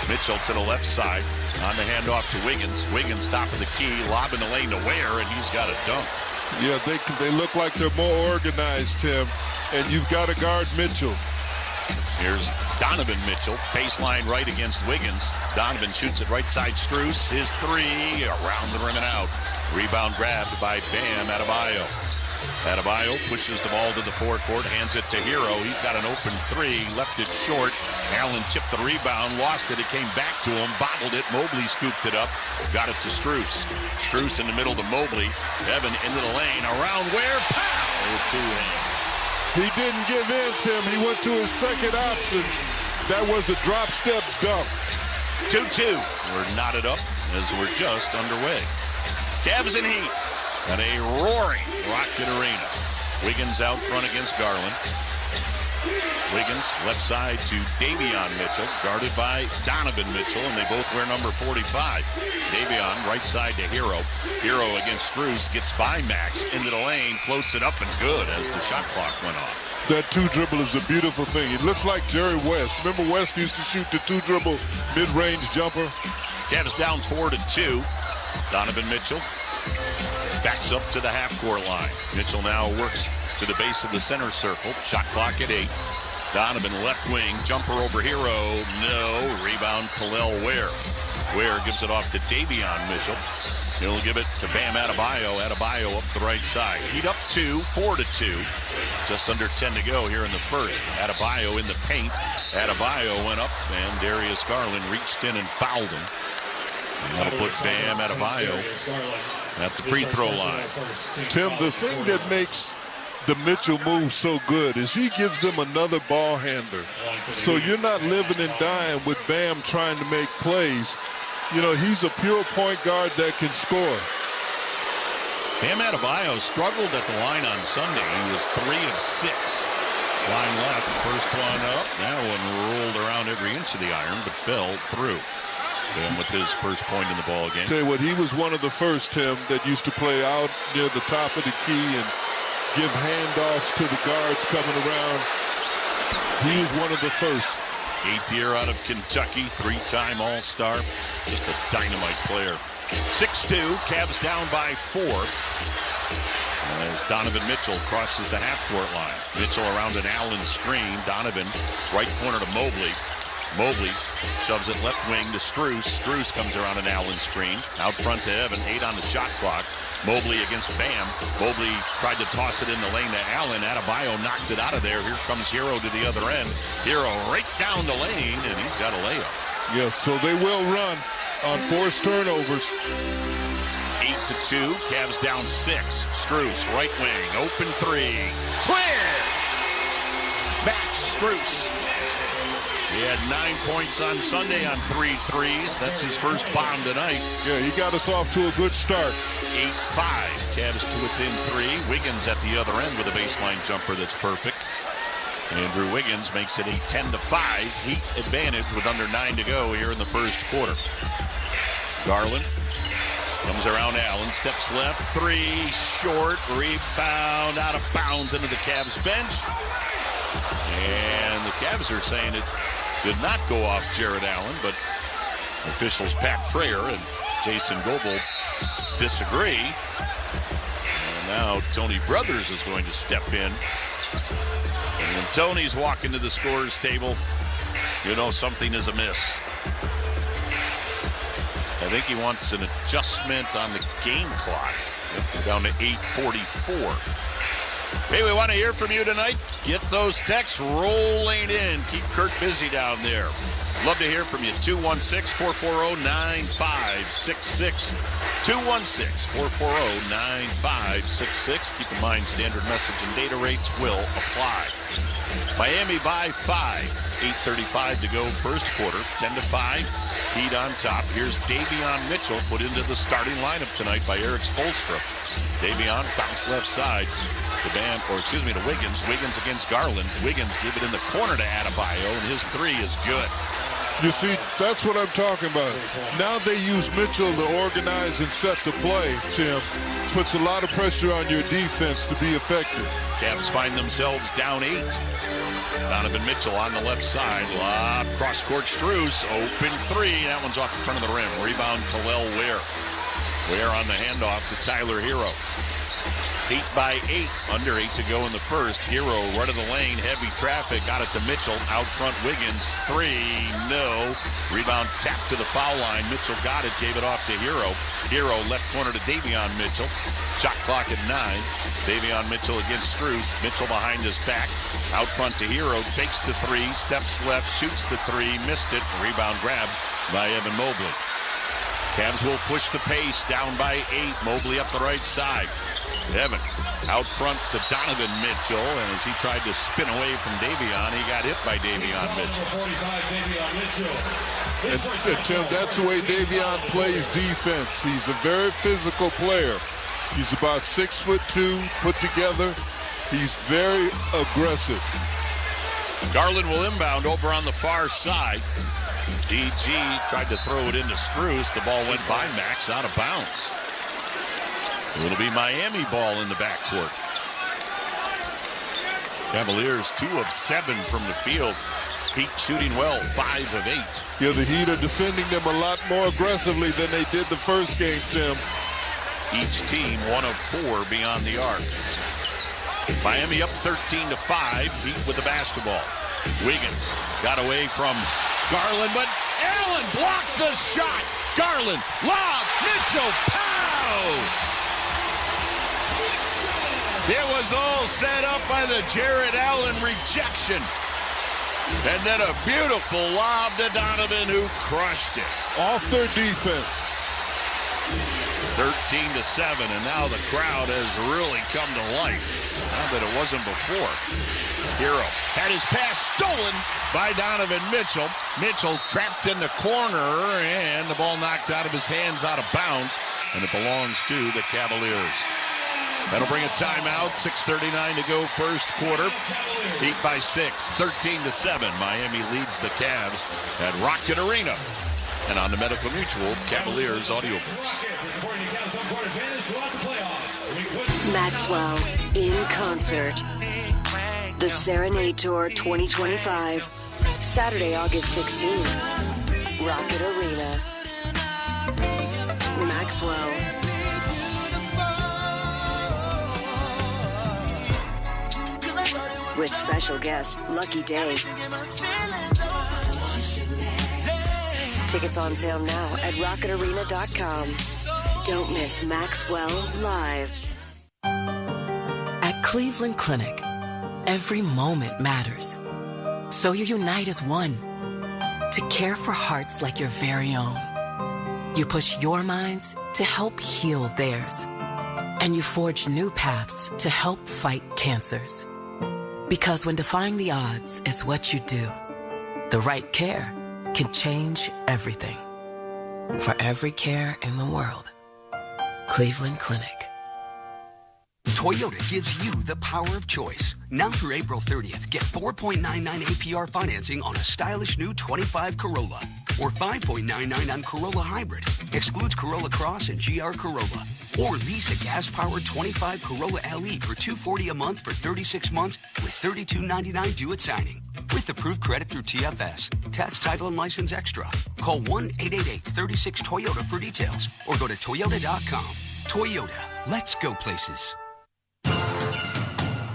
Mitchell to the left side. On the handoff to Wiggins. Wiggins top of the key, lob in the lane to Ware, and he's got a dunk. Yeah, they look like they're more organized, Tim, and you've got to guard Mitchell. Here's Donovan Mitchell, baseline right against Wiggins. Donovan shoots it right side. Strus, his 3, around the rim and out. Rebound grabbed by Bam Adebayo. Adebayo pushes the ball to the forecourt, hands it to Hero. He's got an open 3, left it short. Allen tipped the rebound, lost it. It came back to him, bobbled it. Mobley scooped it up, got it to Strus. Strus in the middle to Mobley. Evan into the lane, around Ware, pow! 2 hands. He didn't give in, Tim. He went to his second option. That was a drop step dunk. 2-2. We're knotted up as we're just underway. Cavs and Heat at a roaring Rocket Arena. Wiggins out front against Garland. Wiggins left side to Davion Mitchell, guarded by Donovan Mitchell, and they both wear number 45. Davion right side to Hero. Hero against Strus, gets by Max into the lane, floats it up and good as the shot clock went off. That 2-dribble is a beautiful thing. It looks like Jerry West. Remember West used to shoot the 2-dribble mid-range jumper? Cavs down 4-2. Donovan Mitchell backs up to the half-court line. Mitchell now works to the base of the center circle. Shot clock at 8. Donovan left wing, jumper over Hero. No. Rebound, Khalil Ware. Ware gives it off to Davion Mitchell. He'll give it to Bam Adebayo. Adebayo up the right side. Heat up 4-2. Just under 10 to go here in the first. Adebayo in the paint. Adebayo went up, and Darius Garland reached in and fouled him. And that'll put Bam Adebayo at the free throw line. Tim, the thing that makes the Mitchell move so good is he gives them another ball handler. So you're not living and dying with Bam trying to make plays. You know, he's a pure point guard that can score. Bam Adebayo struggled at the line on Sunday. He was 3 of 6. Line left, first one up. That one rolled around every inch of the iron, but fell through. Bam with his first point in the ball game. Tell you what, he was one of the first, Tim, that used to play out near the top of the key and give handoffs to the guards coming around. He was one of the first. 8th year out of Kentucky, 3-time All-Star. Just a dynamite player. 6-2, Cavs down by 4. As Donovan Mitchell crosses the half-court line. Mitchell around an Allen screen. Donovan, right corner to Mobley. Mobley shoves it left wing to Strus. Strus comes around an Allen screen. Out front to Evan. 8 on the shot clock. Mobley against Bam. Mobley tried to toss it in the lane to Allen. Adebayo knocked it out of there. Here comes Hero to the other end. Hero right down the lane, and he's got a layup. Yeah, so they will run on forced turnovers. 8-2. Cavs down 6. Strus, right wing, open 3. Twins! Max Strus. He had 9 points on Sunday on 3 threes. That's his first bomb tonight. Yeah, he got us off to a good start. 8-5. Cavs to within 3. Wiggins at the other end with a baseline jumper that's perfect. Andrew Wiggins makes it a 10-5 Heat advantage with under 9 to go here in the first quarter. Garland comes around Allen, steps left, 3, short, rebound, out of bounds into the Cavs bench. And the Cavs are saying it did not go off Jared Allen, but officials Pat Frayer and Jason Goebel disagree. And now Tony Brothers is going to step in. And when Tony's walking to the scorer's table, you know something is amiss. I think he wants an adjustment on the game clock. We're down to 8:44. Hey, we want to hear from you tonight. Get those texts rolling in. Keep Kurt busy down there. Love to hear from you. 216-440-9566. 216-440-9566. Keep in mind, standard message and data rates will apply. Miami by 5. 8:35 to go first quarter. 10-5. Heat on top. Here's Davion Mitchell put into the starting lineup tonight by Eric Spoelstra. Davion bounce left side to Wiggins. Wiggins against Garland. Wiggins gave it in the corner to Adebayo, and his 3 is good. You see, that's what I'm talking about. Now they use Mitchell to organize and set the play, Tim. Puts a lot of pressure on your defense to be effective. Cavs find themselves down 8. Donovan Mitchell on the left side. Lob, cross-court Strus. Open 3. That one's off the front of the rim. Rebound, Kel'el Ware. Ware on the handoff to Tyler Hero. 8 by 8. Under 8 to go in the first. Hero right of the lane. Heavy traffic. Got it to Mitchell. Out front Wiggins. 3. No. Rebound tapped to the foul line. Mitchell got it. Gave it off to Hero. Hero left corner to Davion Mitchell. Shot clock at 9. Davion Mitchell against Strus. Mitchell behind his back. Out front to Hero. Fakes to 3. Steps left. Shoots to 3. Missed it. Rebound grab by Evan Mobley. Cavs will push the pace. Down by 8. Mobley up the right side. Evan out front to Donovan Mitchell, and as he tried to spin away from Davion, he got hit by Davion Mitchell. And Tim, that's the way Davion plays defense. He's a very physical player. He's about 6'2", put together. He's very aggressive. Garland will inbound over on the far side. DG tried to throw it into Strus. The ball went by Max, out of bounds. So it'll be Miami ball in the backcourt. Cavaliers 2 of 7 from the field. Heat shooting well, 5 of 8. Yeah, the Heat are defending them a lot more aggressively than they did the first game, Tim. Each team 1 of 4 beyond the arc. Miami up 13-5. Heat with the basketball. Wiggins got away from Garland, but Allen blocked the shot. Garland, lob, Mitchell, pow! It was all set up by the Jared Allen rejection. And then a beautiful lob to Donovan, who crushed it. Off their defense. 13-7, and now the crowd has really come to life. Now that it wasn't before. Hero had his pass stolen by Donovan Mitchell. Mitchell trapped in the corner, and the ball knocked out of his hands, out of bounds, and it belongs to the Cavaliers. That'll bring a timeout. 6:39 to go first quarter. Heat by 6, 13-7. Miami leads the Cavs at Rocket Arena. And on the Medical Mutual Cavaliers audio books. Maxwell in concert. The Serenade Tour 2025. Saturday, August 16th. Rocket Arena. Maxwell. with special guest Lucky Day. Tickets on sale now at rocketarena.com. Don't miss Maxwell Live. At Cleveland Clinic, every moment matters. So you unite as one to care for hearts like your very own. You push your minds to help heal theirs. And you forge new paths to help fight cancers. Because when defying the odds is what you do, the right care can change everything. For every care in the world, Cleveland Clinic. Toyota gives you the power of choice. Now through April 30th, get 4.99 APR financing on a stylish new 25 Corolla or 5.99 on Corolla Hybrid. Excludes Corolla Cross and GR Corolla. Or lease a gas-powered 25 Corolla LE for $240 a month for 36 months with $32.99 due at signing. With approved credit through TFS. Tax, title, and license extra. Call 1-888-36-TOYOTA for details or go to Toyota.com. Toyota. Let's go places.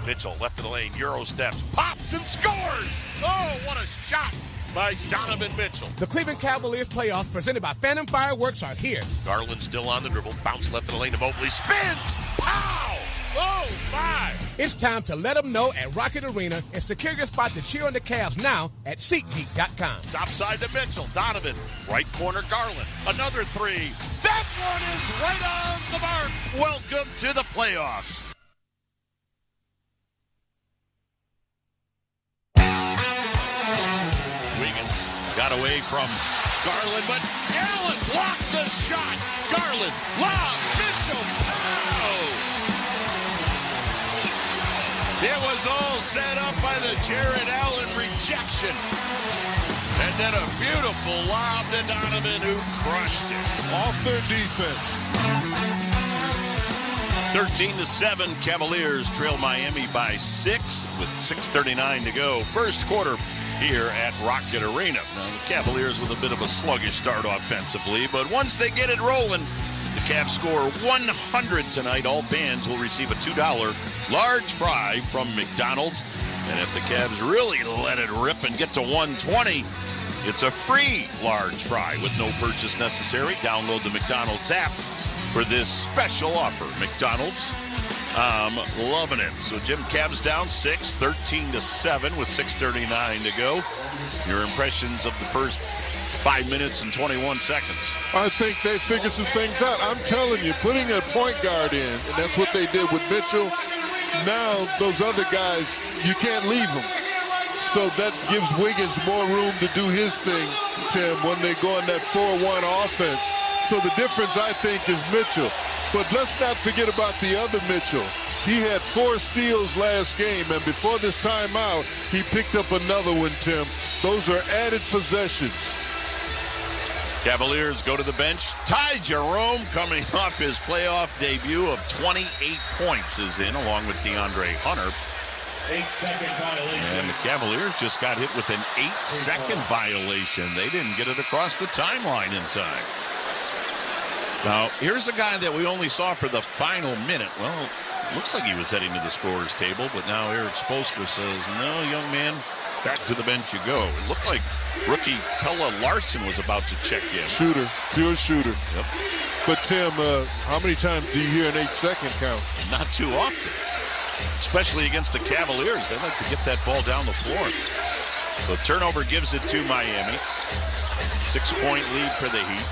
Mitchell, left of the lane, Euro steps, pops and scores! Oh, what a shot by Donovan Mitchell. The Cleveland Cavaliers playoffs presented by Phantom Fireworks are here. Garland still on the dribble, bounce left of the lane to Mobley, spins! Pow! Oh, my! It's time to let them know at Rocket Arena and secure your spot to cheer on the Cavs now at SeatGeek.com. Top side to Mitchell, Donovan, right corner Garland, another three. That one is right on the mark. Welcome to the playoffs. Got away from Garland, but Allen blocked the shot. Garland, lob, Mitchell. Oh! It was all set up by the Jared Allen rejection. And then a beautiful lob to Donovan, who crushed it. Off their defense. 13-7, Cavaliers trail Miami by 6 with 6:39 to go. First quarter here at Rocket Arena. Now, the Cavaliers with a bit of a sluggish start offensively, but once they get it rolling, the Cavs score 100 tonight. All fans will receive a $2 large fry from McDonald's. And if the Cavs really let it rip and get to 120, it's a free large fry with no purchase necessary. Download the McDonald's app for this special offer. McDonald's, I'm loving it. So Jim, Cavs down 6, 13-7 with 6:39 to go. Your impressions of the first 5 minutes and 21 seconds. I think they figured some things out. I'm telling you, putting a point guard in, and that's what they did with Mitchell. Now those other guys, you can't leave them. So that gives Wiggins more room to do his thing, Tim, when they go on that 4-1 offense. So the difference, I think, is Mitchell. But let's not forget about the other Mitchell. He had 4 steals last game, and before this timeout, he picked up another one, Tim. Those are added possessions. Cavaliers go to the bench. Ty Jerome, coming off his playoff debut of 28 points, is in, along with DeAndre Hunter. 8-second violation. And the Cavaliers just got hit with an 8-second violation. They didn't get it across the timeline in time. Now, here's a guy that we only saw for the final minute. Well, looks like he was heading to the scorer's table, but now Eric Spoelstra says, no, young man, back to the bench you go. It looked like rookie Pella Larson was about to check in. Shooter, pure shooter. Yep. But, Tim, how many times do you hear an 8-second count? Not too often, especially against the Cavaliers. They like to get that ball down the floor. So turnover gives it to Miami. 6-point lead for the Heat.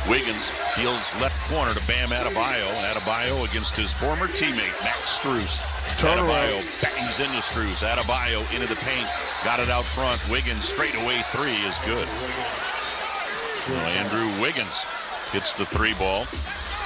Wiggins deals left corner to Bam Adebayo. Adebayo against his former teammate, Max Strus. Adebayo bangs into Strus. Adebayo into the paint. Got it out front. Wiggins straightaway 3 is good. Well, Andrew Wiggins hits the 3 ball.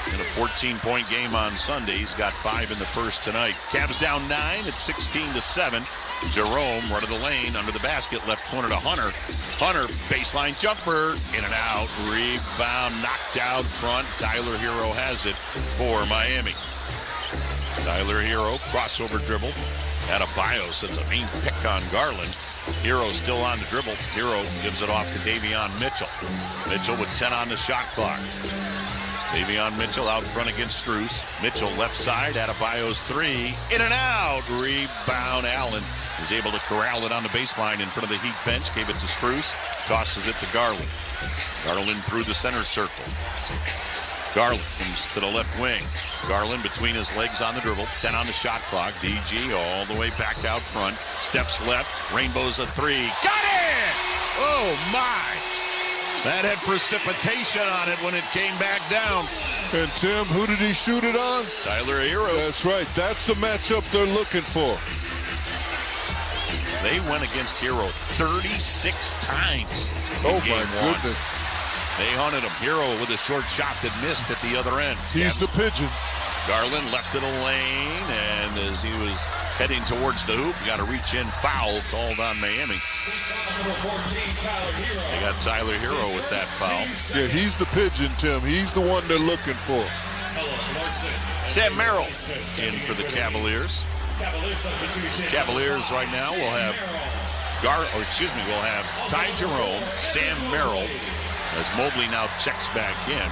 In a 14-point game on Sunday. He's got 5 in the first tonight. Cavs down 9 at 16-7. Jerome, right of the lane, under the basket, left corner to Hunter. Hunter, baseline jumper, in and out, rebound, knocked out front. Tyler Hero has it for Miami. Tyler Hero, crossover dribble. Adebayo sends a mean pick on Garland. Hero still on the dribble. Hero gives it off to Davion Mitchell. Mitchell with 10 on the shot clock. Davion Mitchell out front against Strus. Mitchell left side, Adebayo's three. In and out. Rebound. Allen is able to corral it on the baseline in front of the Heat bench. Gave it to Strus. Tosses it to Garland. Garland through the center circle. Garland comes to the left wing. Garland between his legs on the dribble. 10 on the shot clock. DG all the way back out front. Steps left. Rainbows a three. Got it! Oh, my. That had precipitation on it when it came back down. And, Tim, who did he shoot it on? Tyler Hero. That's right. That's the matchup they're looking for. They went against Hero 36 times. Oh, my goodness. They hunted him. Hero with a short shot that missed at the other end. He's the pigeon. Garland left of the lane, and as he was heading towards the hoop, got a reach-in foul called on Miami. They got Tyler Hero with that foul. Yeah, he's the pigeon, Tim. He's the one they're looking for. Sam Merrill in for the Cavaliers. Cavaliers right now will have we'll have Ty Jerome, Sam Merrill, as Mobley now checks back in.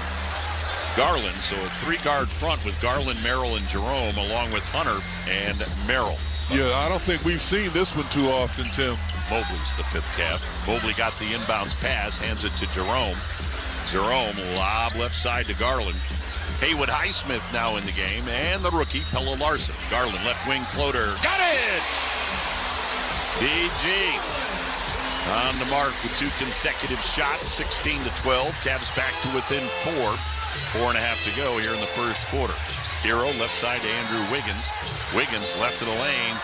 Garland, so a three-guard front with Garland, Merrill, and Jerome, along with Hunter and Merrill. Yeah, I don't think we've seen this one too often, Tim. Mobley's the fifth Cav. Mobley got the inbounds pass, hands it to Jerome. Jerome, lob left side to Garland. Haywood Highsmith now in the game, and the rookie, Pella Larson. Garland, left wing floater. Got it! DG on the mark with two consecutive shots, 16-12. Cavs back to within 4. 4.5 to go here in the first quarter. Hero left side to Andrew Wiggins. Wiggins left of the lane.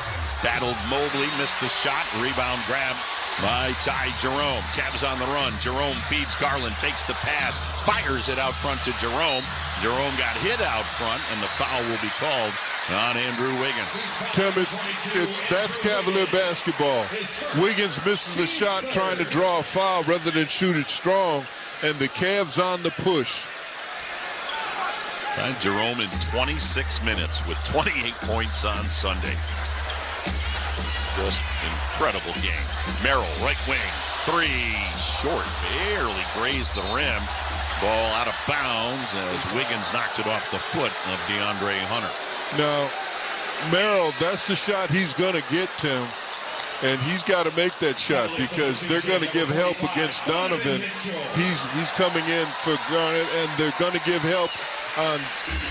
Battled Mobley, missed the shot. Rebound grab by Ty Jerome. Cavs on the run. Jerome feeds Garland, fakes the pass, fires it out front to Jerome. Jerome got hit out front, and the foul will be called on Andrew Wiggins. Tim, that's Cavalier basketball. Wiggins misses a shot trying to draw a foul rather than shoot it strong, and the Cavs on the push. Ty Jerome in 26 minutes with 28 points on Sunday. Just incredible game. Merrill, right wing, three, short, barely grazed the rim. Ball out of bounds as Wiggins knocked it off the foot of DeAndre Hunter. Now, Merrill, that's the shot he's going to get, Tim. And he's got to make that shot because they're going to give help against Donovan. He's coming in for Garnett, and they're going to give help on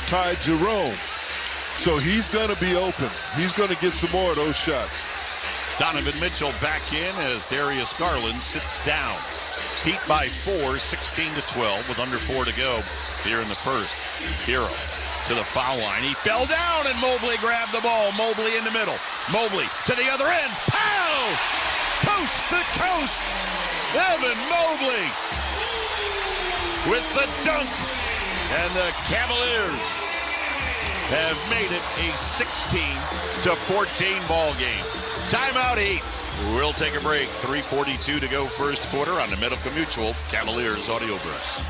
Ty Jerome. So he's going to be open. He's going to get some more of those shots. Donovan Mitchell back in as Darius Garland sits down. Heat by 4, 16-12 with under 4 to go here in the first. Hero to the foul line. He fell down and Mobley grabbed the ball. Mobley in the middle. Mobley to the other end. Pow! Coast to coast. Evan Mobley with the dunk. And the Cavaliers have made it a 16-14 ball game. Timeout Heat. We'll take a break. 3:42 to go first quarter on the Medical Mutual Cavaliers audio burst.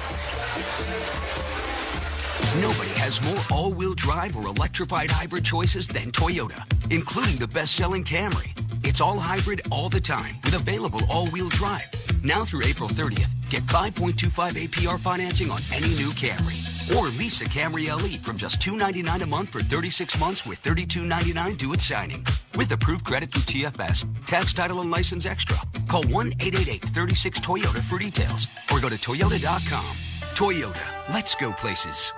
Nobody has more all-wheel drive or electrified hybrid choices than Toyota, including the best-selling Camry. It's all hybrid all the time with available all-wheel drive. Now through April 30th, get 5.25 APR financing on any new Camry. Or lease a Camry LE from just $299 a month for 36 months with $32.99 due at signing. With approved credit through TFS, tax, title, and license extra. Call 1-888-36-TOYOTA for details or go to Toyota.com. Toyota, let's go places.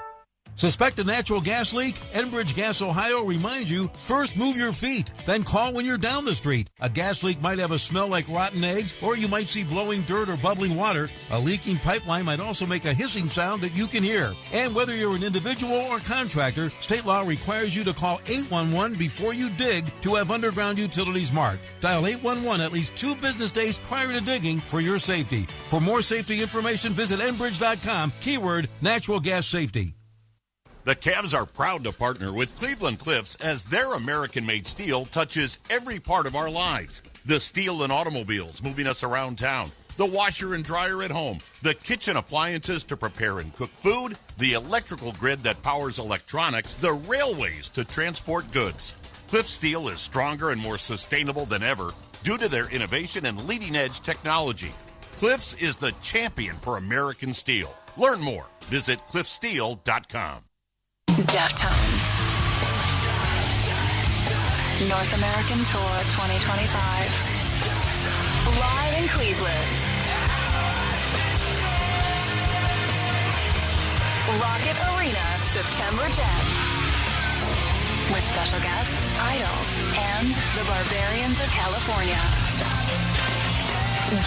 Suspect a natural gas leak? Enbridge Gas Ohio reminds you, first move your feet, then call when you're down the street. A gas leak might have a smell like rotten eggs, or you might see blowing dirt or bubbling water. A leaking pipeline might also make a hissing sound that you can hear. And whether you're an individual or contractor, state law requires you to call 811 before you dig to have underground utilities marked. Dial 811 at least 2 business days prior to digging for your safety. For more safety information, visit enbridge.com, keyword natural gas safety. The Cavs are proud to partner with Cleveland Cliffs as their American-made steel touches every part of our lives. The steel in automobiles moving us around town, the washer and dryer at home, the kitchen appliances to prepare and cook food, the electrical grid that powers electronics, the railways to transport goods. Cliff Steel is stronger and more sustainable than ever due to their innovation and leading-edge technology. Cliffs is the champion for American steel. Learn more Visit cliffsteel.com. Deftones. North American Tour 2025. Live in Cleveland. Rocket Arena, September 10th. With special guests, Idols, and the Barbarians of California.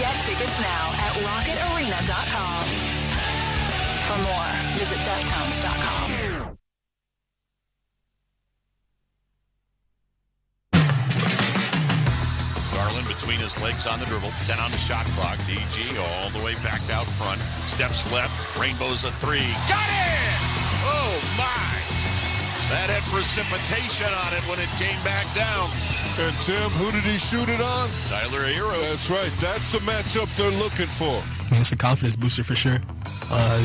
Get tickets now at rocketarena.com. For more, visit deftones.com. Garland between his legs on the dribble, 10 on the shot clock. DG all the way back out front. Steps left, rainbows a three. Got it! Oh, my! That had precipitation on it when it came back down. And Tim, who did he shoot it on? Tyler Hero. That's right. That's the matchup they're looking for. I mean, it's a confidence booster for sure.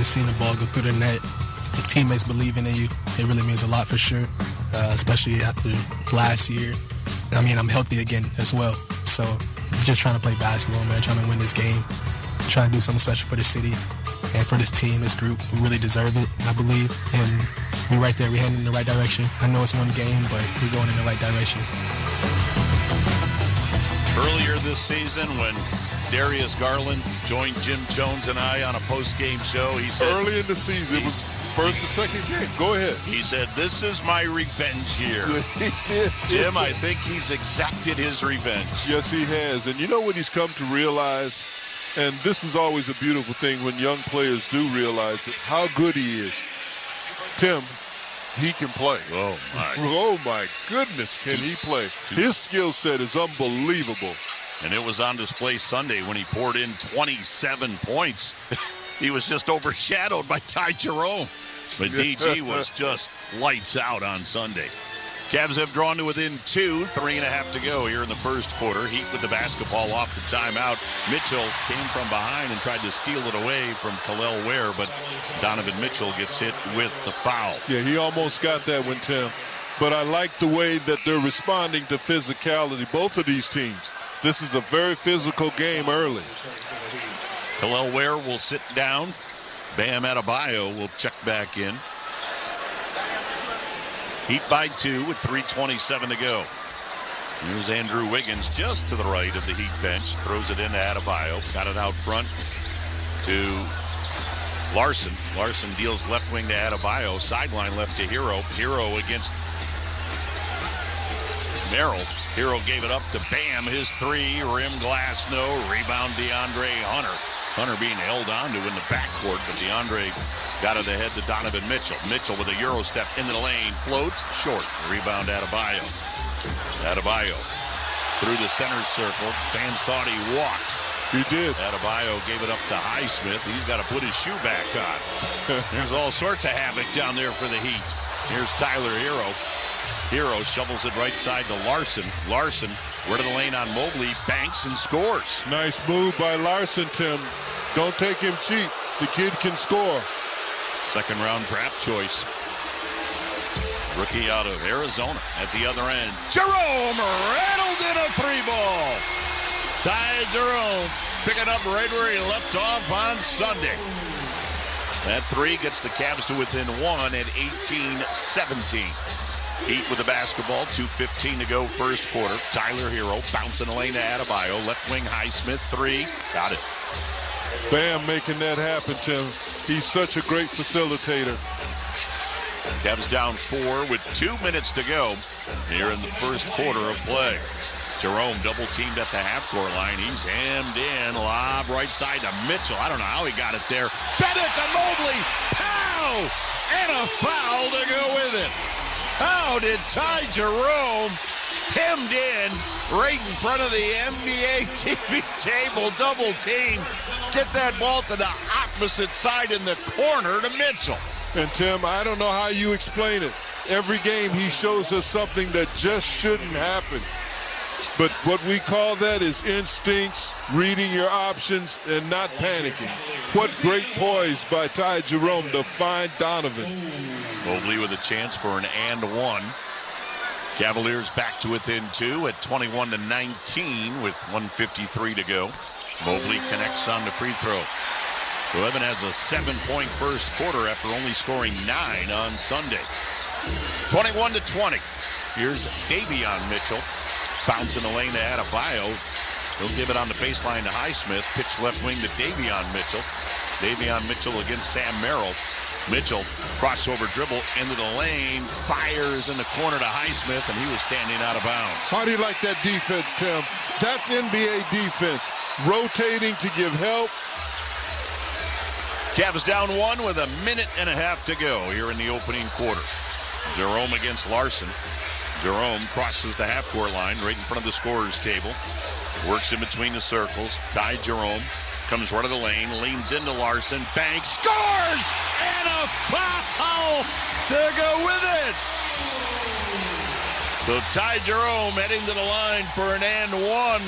Seeing the ball go through the net, the teammates believing in you, it really means a lot for sure, especially after last year. I mean, I'm healthy again as well. So just trying to play basketball, man, trying to win this game, trying to do something special for the city and for this team, this group. We really deserve it, I believe. And we're right there. We're heading in the right direction. I know it's one game, but we're going in the right direction. Earlier this season, when Darius Garland joined Jim Jones and I on a post-game show, he said... Early in the season, it was first or second game. Go ahead. He said, this is my revenge year. He did. Jim, I think he's exacted his revenge. Yes, he has. And you know what he's come to realize? And this is always a beautiful thing when young players do realize it, how good he is. Tim, he can play. Oh, my. Oh, my goodness, can he play. His skill set is unbelievable. And it was on display Sunday when he poured in 27 points. He was just overshadowed by Ty Jerome. But DG was just lights out on Sunday. Cavs have drawn to within 2, 3.5 to go here in the first quarter. Heat with the basketball off the timeout. Mitchell came from behind and tried to steal it away from Khalil Ware, but Donovan Mitchell gets hit with the foul. Yeah, he almost got that one, Tim. But I like the way that they're responding to physicality, both of these teams. This is a very physical game early. Khalil Ware will sit down. Bam Adebayo will check back in. Heat by 2 with 3:27 to go. Here's Andrew Wiggins just to the right of the Heat bench. Throws it into Adebayo. Got it out front to Larson. Larson deals left wing to Adebayo. Sideline left to Hero. Hero against Merrill. Hero gave it up to Bam. His three. Rim glass, no. Rebound DeAndre Hunter. Hunter being held onto in the backcourt, but DeAndre got it ahead to Donovan Mitchell. Mitchell with a Euro step into the lane. Floats short. Rebound Adebayo. Adebayo through the center circle. Fans thought he walked. He did. Adebayo gave it up to Highsmith. He's got to put his shoe back on. There's all sorts of havoc down there for the Heat. Here's Tyler Hero. Hero shovels it right side to Larson. Larson, rid of the lane on Mobley, banks and scores. Nice move by Larson, Tim. Don't take him cheap. The kid can score. Second round draft choice. Rookie out of Arizona at the other end. Jerome rattled in a three ball. Ty Jerome picking up right where he left off on Sunday. That three gets the Cavs to within 1 at 18-17. Heat with the basketball, 2:15 to go first quarter. Tyler Hero bouncing the lane to Adebayo. Left wing Highsmith, three. Got it. Bam making that happen, Tim. He's such a great facilitator. Cavs down 4 with 2 minutes to go here in the first quarter of play. Jerome double teamed at the half-court line. He's hemmed in. Lob right side to Mitchell. I don't know how he got it there. Fed it to Mobley. Pow! And a foul to go with it. How did Ty Jerome, hemmed in right in front of the NBA TV table, double team, get that ball to the opposite side in the corner to Mitchell? And Tim, I don't know how you explain it. Every game he shows us something that just shouldn't happen. But what we call that is instincts, reading your options, and not panicking. What great poise by Ty Jerome to find Donovan. Mobley with a chance for an and one. Cavaliers back to within 2 at 21-19 with 1:53 to go. Mobley connects on the free throw. So Evan has a 7-point first quarter after only scoring 9 on Sunday. 21-20. Here's Davion Mitchell. Bounce in the lane to Adebayo. He'll give it on the baseline to Highsmith. Pitch left wing to Davion Mitchell. Davion Mitchell against Sam Merrill. Mitchell, crossover dribble into the lane, fires in the corner to Highsmith, and he was standing out of bounds. How do you like that defense, Tim? That's NBA defense. Rotating to give help. Cavs down 1 with a minute and a half to go here in the opening quarter. Jerome against Larson. Jerome crosses the half-court line right in front of the scorer's table. Works in between the circles. Ty Jerome comes right of the lane, leans into Larson, banks, scores! And a foul to go with it! So Ty Jerome heading to the line for an and one.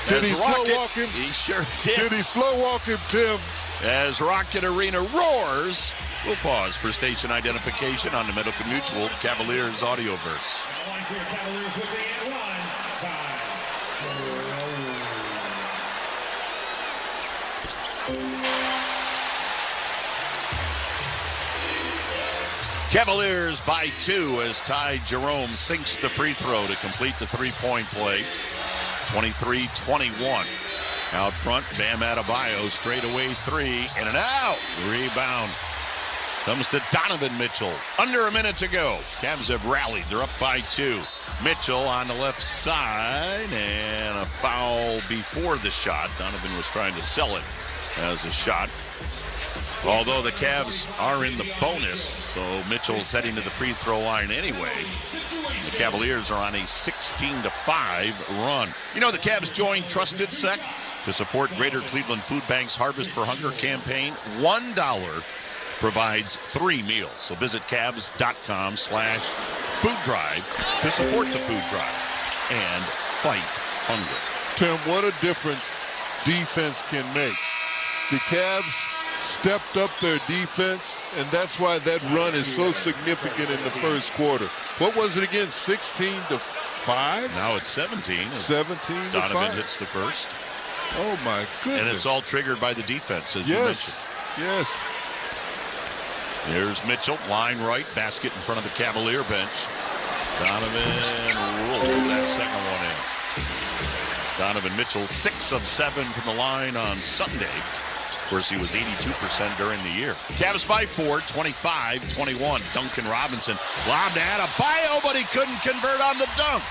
Did he slow walk him? He sure did. Did he slow walk him, Tim? As Rocket Arena roars, we'll pause for station identification on the Medical Mutual Cavaliers audioverse. Cavaliers with the and one. Cavaliers by 2 as Ty Jerome sinks the free throw to complete the three-point play. 23-21. Out front, Bam Adebayo, straightaway 3, in and out. Rebound comes to Donovan Mitchell. Under a minute to go. Cavs have rallied. They're up by 2. Mitchell on the left side, and a foul before the shot. Donovan was trying to sell it as a shot. Although the Cavs are in the bonus, so Mitchell's heading to the free throw line anyway. The Cavaliers are on a 16-5 run. You know, the Cavs joined Trusted Sec to support Greater Cleveland Food Bank's Harvest for Hunger campaign. $1 provides 3 meals. So visit Cavs.com/food drive to support the food drive and fight hunger. Tim, what a difference defense can make. The Cavs stepped up their defense, and that's why that run is so significant in the first quarter. What was it again, 16-5? Now it's 17. 17-5. Donovan hits the first. Oh, my goodness. And it's all triggered by the defense, as you mentioned. Yes. There's Mitchell, line right, basket in front of the Cavalier bench. Donovan rolled that second one in. Donovan Mitchell, 6 of 7 from the line on Sunday. Of course, he was 82% during the year. Cavs by 4, 25-21. Duncan Robinson lobbed to Adebayo, but he couldn't convert on the dunk.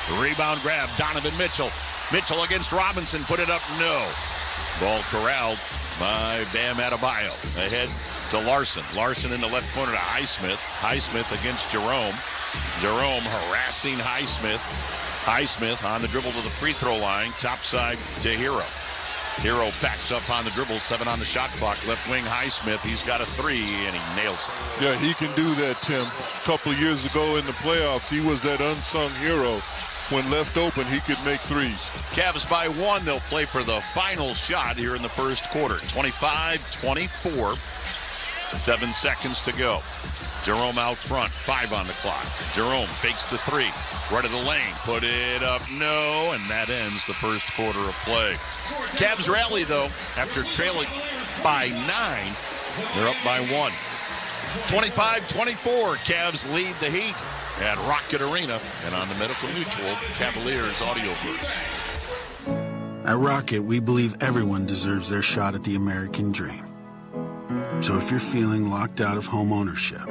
The rebound grab, Donovan Mitchell. Mitchell against Robinson, put it up, no. Ball corralled by Bam Adebayo. Ahead to Larson. Larson in the left corner to Highsmith. Highsmith against Jerome. Jerome harassing Highsmith. Highsmith on the dribble to the free throw line. Top side to Hero. Hero backs up on the dribble, 7 on the shot clock. Left wing Highsmith, he's got a 3, and he nails it. Yeah, he can do that, Tim. A couple of years ago in the playoffs, he was that unsung hero. When left open, he could make threes. Cavs by 1, they'll play for the final shot here in the first quarter. 25-24, 7 seconds to go. Jerome out front, 5 on the clock. Jerome fakes the 3, right of the lane, put it up, no, and that ends the first quarter of play. Cavs rally, though, after trailing by 9. They're up by 1. 25-24, Cavs lead the Heat at Rocket Arena and on the Medical Mutual Cavaliers audioverse. At Rocket, we believe everyone deserves their shot at the American dream. So if you're feeling locked out of home ownership,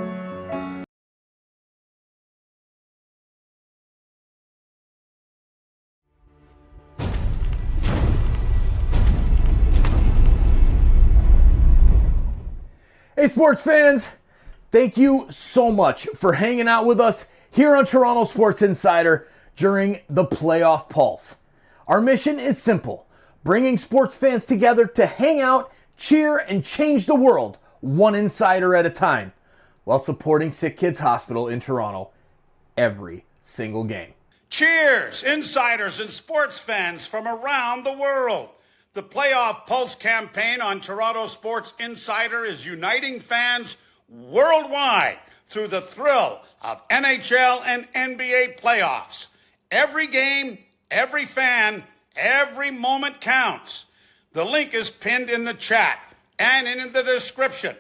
Hey sports fans, thank you so much for hanging out with us here on Toronto Sports Insider during the Playoff Pulse. Our mission is simple, bringing sports fans together to hang out, cheer, and change the world one insider at a time while supporting SickKids Hospital in Toronto every single game. Cheers, insiders and sports fans from around the world. The Playoff Pulse campaign on Toronto Sports Insider is uniting fans worldwide through the thrill of NHL and NBA playoffs. Every game, every fan, every moment counts. The link is pinned in the chat. and in the description.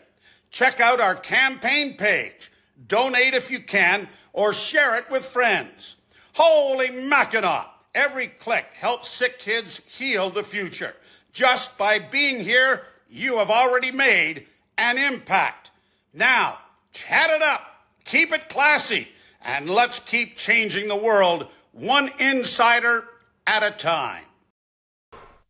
Check out our campaign page. Donate if you can, or share it with friends. Holy Mackinac! Every click helps SickKids heal the future. Just by being here, you have already made an impact. Now, chat it up, keep it classy, and let's keep changing the world one insider at a time.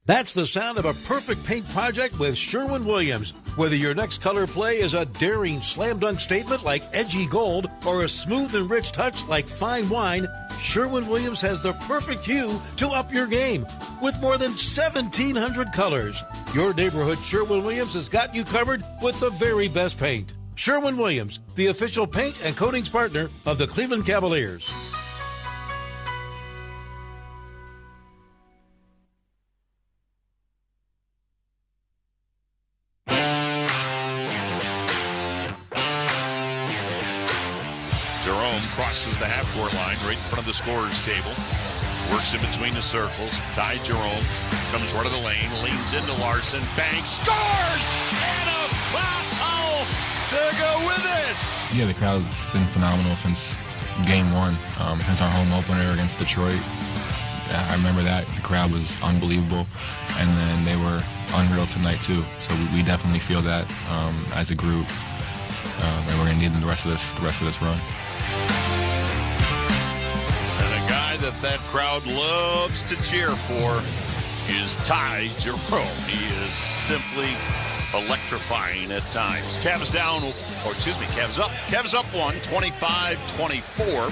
That's the sound of a perfect paint project with Sherwin-Williams. Whether your next color play is a daring slam dunk statement like edgy gold or a smooth and rich touch like fine wine, Sherwin-Williams has the perfect hue to up your game. With more than 1,700 colors, your neighborhood Sherwin-Williams has got you covered with the very best paint. Sherwin-Williams, the official paint and coatings partner of the Cleveland Cavaliers. Crosses the half-court line right in front of the scorer's table. Works in between the circles. Ty Jerome comes right of the lane, leans into Larson, banks, scores! And a foul to go with it! Yeah, the crowd's been phenomenal since game one, since our home opener against Detroit. I remember that. The crowd was unbelievable, and then they were unreal tonight too. So we definitely feel that as a group, and we're going to need them the rest of this run. That crowd loves to cheer for is Ty Jerome. He is simply electrifying at times. Cavs up. Cavs up one, 25-24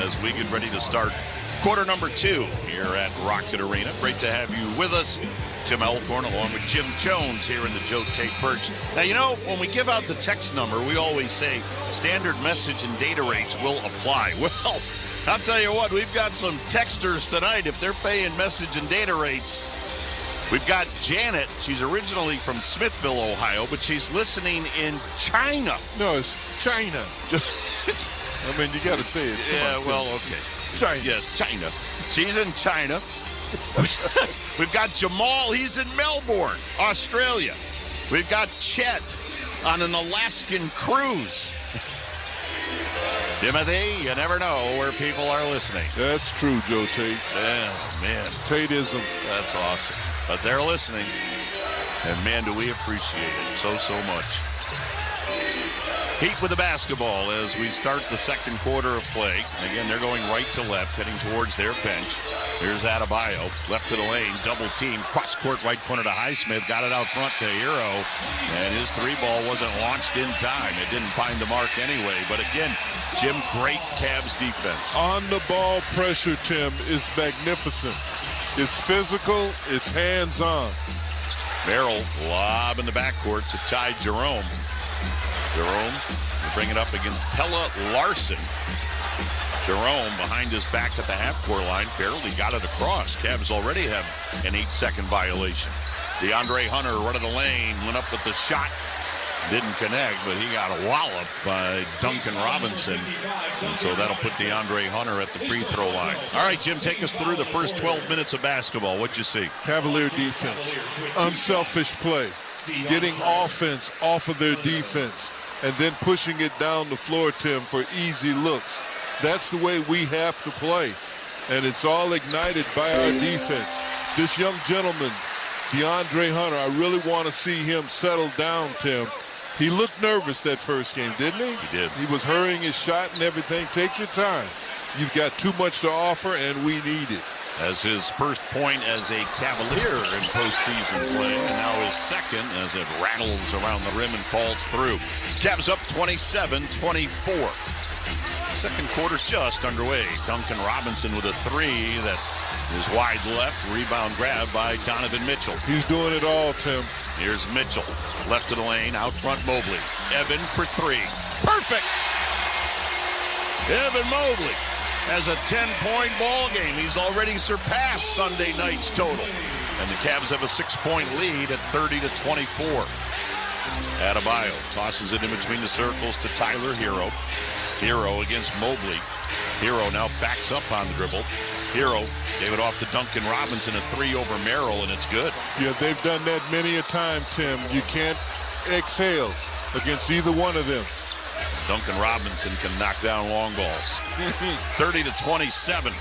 as we get ready to start quarter number 2 here at Rocket Arena. Great to have you with us. Tim Elkhorn along with Jim Jones here in the Joe Tate Perch. Now, you know, when we give out the text number, we always say standard message and data rates will apply. Well, I'll tell you what, we've got some texters tonight. If they're paying message and data rates, we've got Janet. She's originally from Smithville, Ohio, but she's listening in China. No, it's China. I mean, you got to say it. Yeah, well, okay. China. Yes, China. She's in China. We've got Jamal. He's in Melbourne, Australia. We've got Chet on an Alaskan cruise. Timothy, you never know where people are listening. That's true, Joe Tate. Yeah, man. Tateism. That's awesome. But they're listening. And, man, do we appreciate it so much. Heat with the basketball as we start the second quarter of play. Again, they're going right to left, heading towards their bench. Here's Adebayo, left to the lane, double team, cross court right corner to Highsmith, got it out front to Hero, and his three ball wasn't launched in time. It didn't find the mark anyway. But again, Jim, great Cavs defense. On the ball pressure, Tim, is magnificent. It's physical, it's hands-on. Merrill lob in the backcourt to Ty Jerome. Jerome will bring it up against Pella Larson. Jerome behind his back at the half-court line, barely got it across. Cavs already have an 8-second violation. DeAndre Hunter run of the lane, went up with the shot. Didn't connect, but he got a wallop by Duncan Robinson. And so that'll put DeAndre Hunter at the free throw line. All right, Jim, take us through the first 12 minutes of basketball. What'd you see? Cavalier defense, unselfish play, getting offense off of their defense, and then pushing it down the floor, Tim, for easy looks. That's the way we have to play, and it's all ignited by our defense. This young gentleman, DeAndre Hunter, I really want to see him settle down, Tim. He looked nervous that first game, didn't he? He did. He was hurrying his shot and everything. Take your time. You've got too much to offer, and we need it. As his first point as a Cavalier in postseason play, and now his second as it rattles around the rim and falls through. Cavs up 27-24. Second quarter just underway. Duncan Robinson with a three that is wide left. Rebound grab by Donovan Mitchell. He's doing it all, Tim. Here's Mitchell. Left to the lane. Out front Mobley. Evan for three. Perfect! Evan Mobley has a 10-point ball game. He's already surpassed Sunday night's total. And the Cavs have a 6-point lead at 30-24. Adebayo tosses it in between the circles to Tyler Hero. Hero against Mobley. Hero now backs up on the dribble. Hero gave it off to Duncan Robinson, a 3 over Merrill, and it's good. Yeah, they've done that many a time, Tim. You can't exhale against either one of them. Duncan Robinson can knock down long balls. 30-27.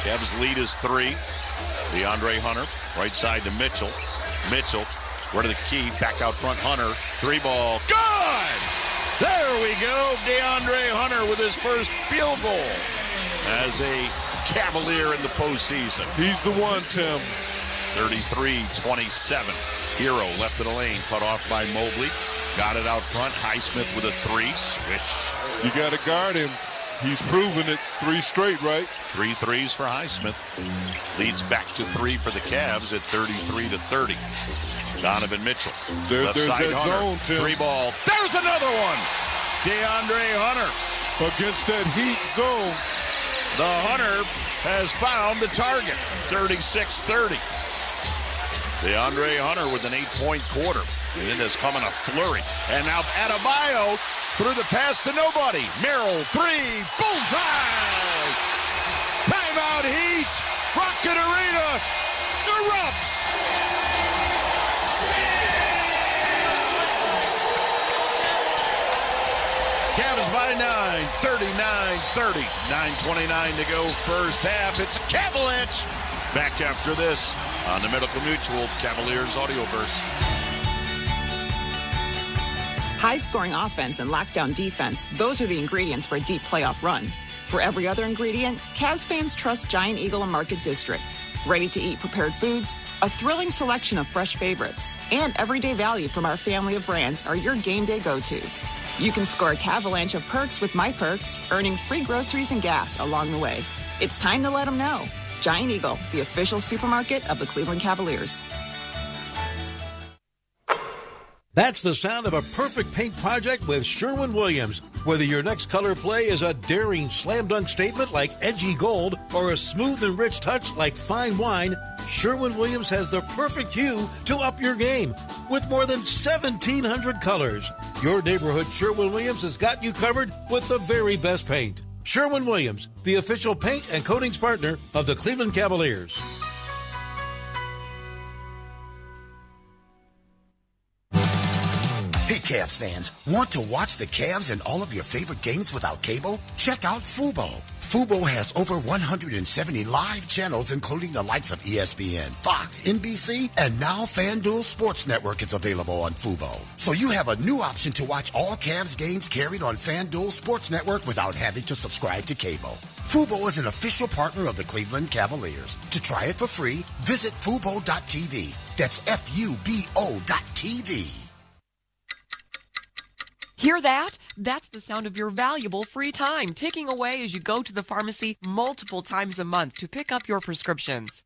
Cavs lead is 3. DeAndre Hunter, right side to Mitchell. Mitchell, where to the key, back out front, Hunter. 3-ball, good! There we go, DeAndre Hunter with his first field goal as a Cavalier in the postseason. He's the one, Tim. 33-27. Hero left of the lane, cut off by Mobley. Got it out front. Highsmith with a 3. Switch. You got to guard him. He's proven it. 3 straight, right? 3 threes for Highsmith. Leads back to 3 for the Cavs at 33-30. Donovan Mitchell. There's side that Hunter. zone, Tim. 3-ball. There's another one. DeAndre Hunter. Against that heat zone. The Hunter has found the target. 36-30. DeAndre Hunter with an 8-point quarter. And it has come in a flurry. And now Adebayo through the pass to nobody. Merrill, 3, bullseye! Timeout Heat. Rocket Arena erupts. Cavs by 9, 39-30. 9:29 to go first half. It's a Cavalanche. Back after this on the Medical Mutual Cavaliers Audioverse. High-scoring offense and lockdown defense, those are the ingredients for a deep playoff run. For every other ingredient, Cavs fans trust Giant Eagle and Market District. Ready-to-eat prepared foods, a thrilling selection of fresh favorites, and everyday value from our family of brands are your game day go-tos. You can score a Cavalanche of perks with My Perks, earning free groceries and gas along the way. It's time to let them know. Giant Eagle, the official supermarket of the Cleveland Cavaliers. That's the sound of a perfect paint project with Sherwin-Williams. Whether your next color play is a daring slam dunk statement like edgy gold or a smooth and rich touch like fine wine, Sherwin-Williams has the perfect hue to up your game. With more than 1,700 colors, your neighborhood Sherwin-Williams has got you covered with the very best paint. Sherwin-Williams, the official paint and coatings partner of the Cleveland Cavaliers. Hey, Cavs fans, want to watch the Cavs and all of your favorite games without cable? Check out Fubo. Fubo has over 170 live channels, including the likes of ESPN, Fox, NBC, and now FanDuel Sports Network is available on Fubo. So you have a new option to watch all Cavs games carried on FanDuel Sports Network without having to subscribe to cable. Fubo is an official partner of the Cleveland Cavaliers. To try it for free, visit Fubo.tv. That's FUBO.tv. Hear that? That's the sound of your valuable free time ticking away as you go to the pharmacy multiple times a month to pick up your prescriptions.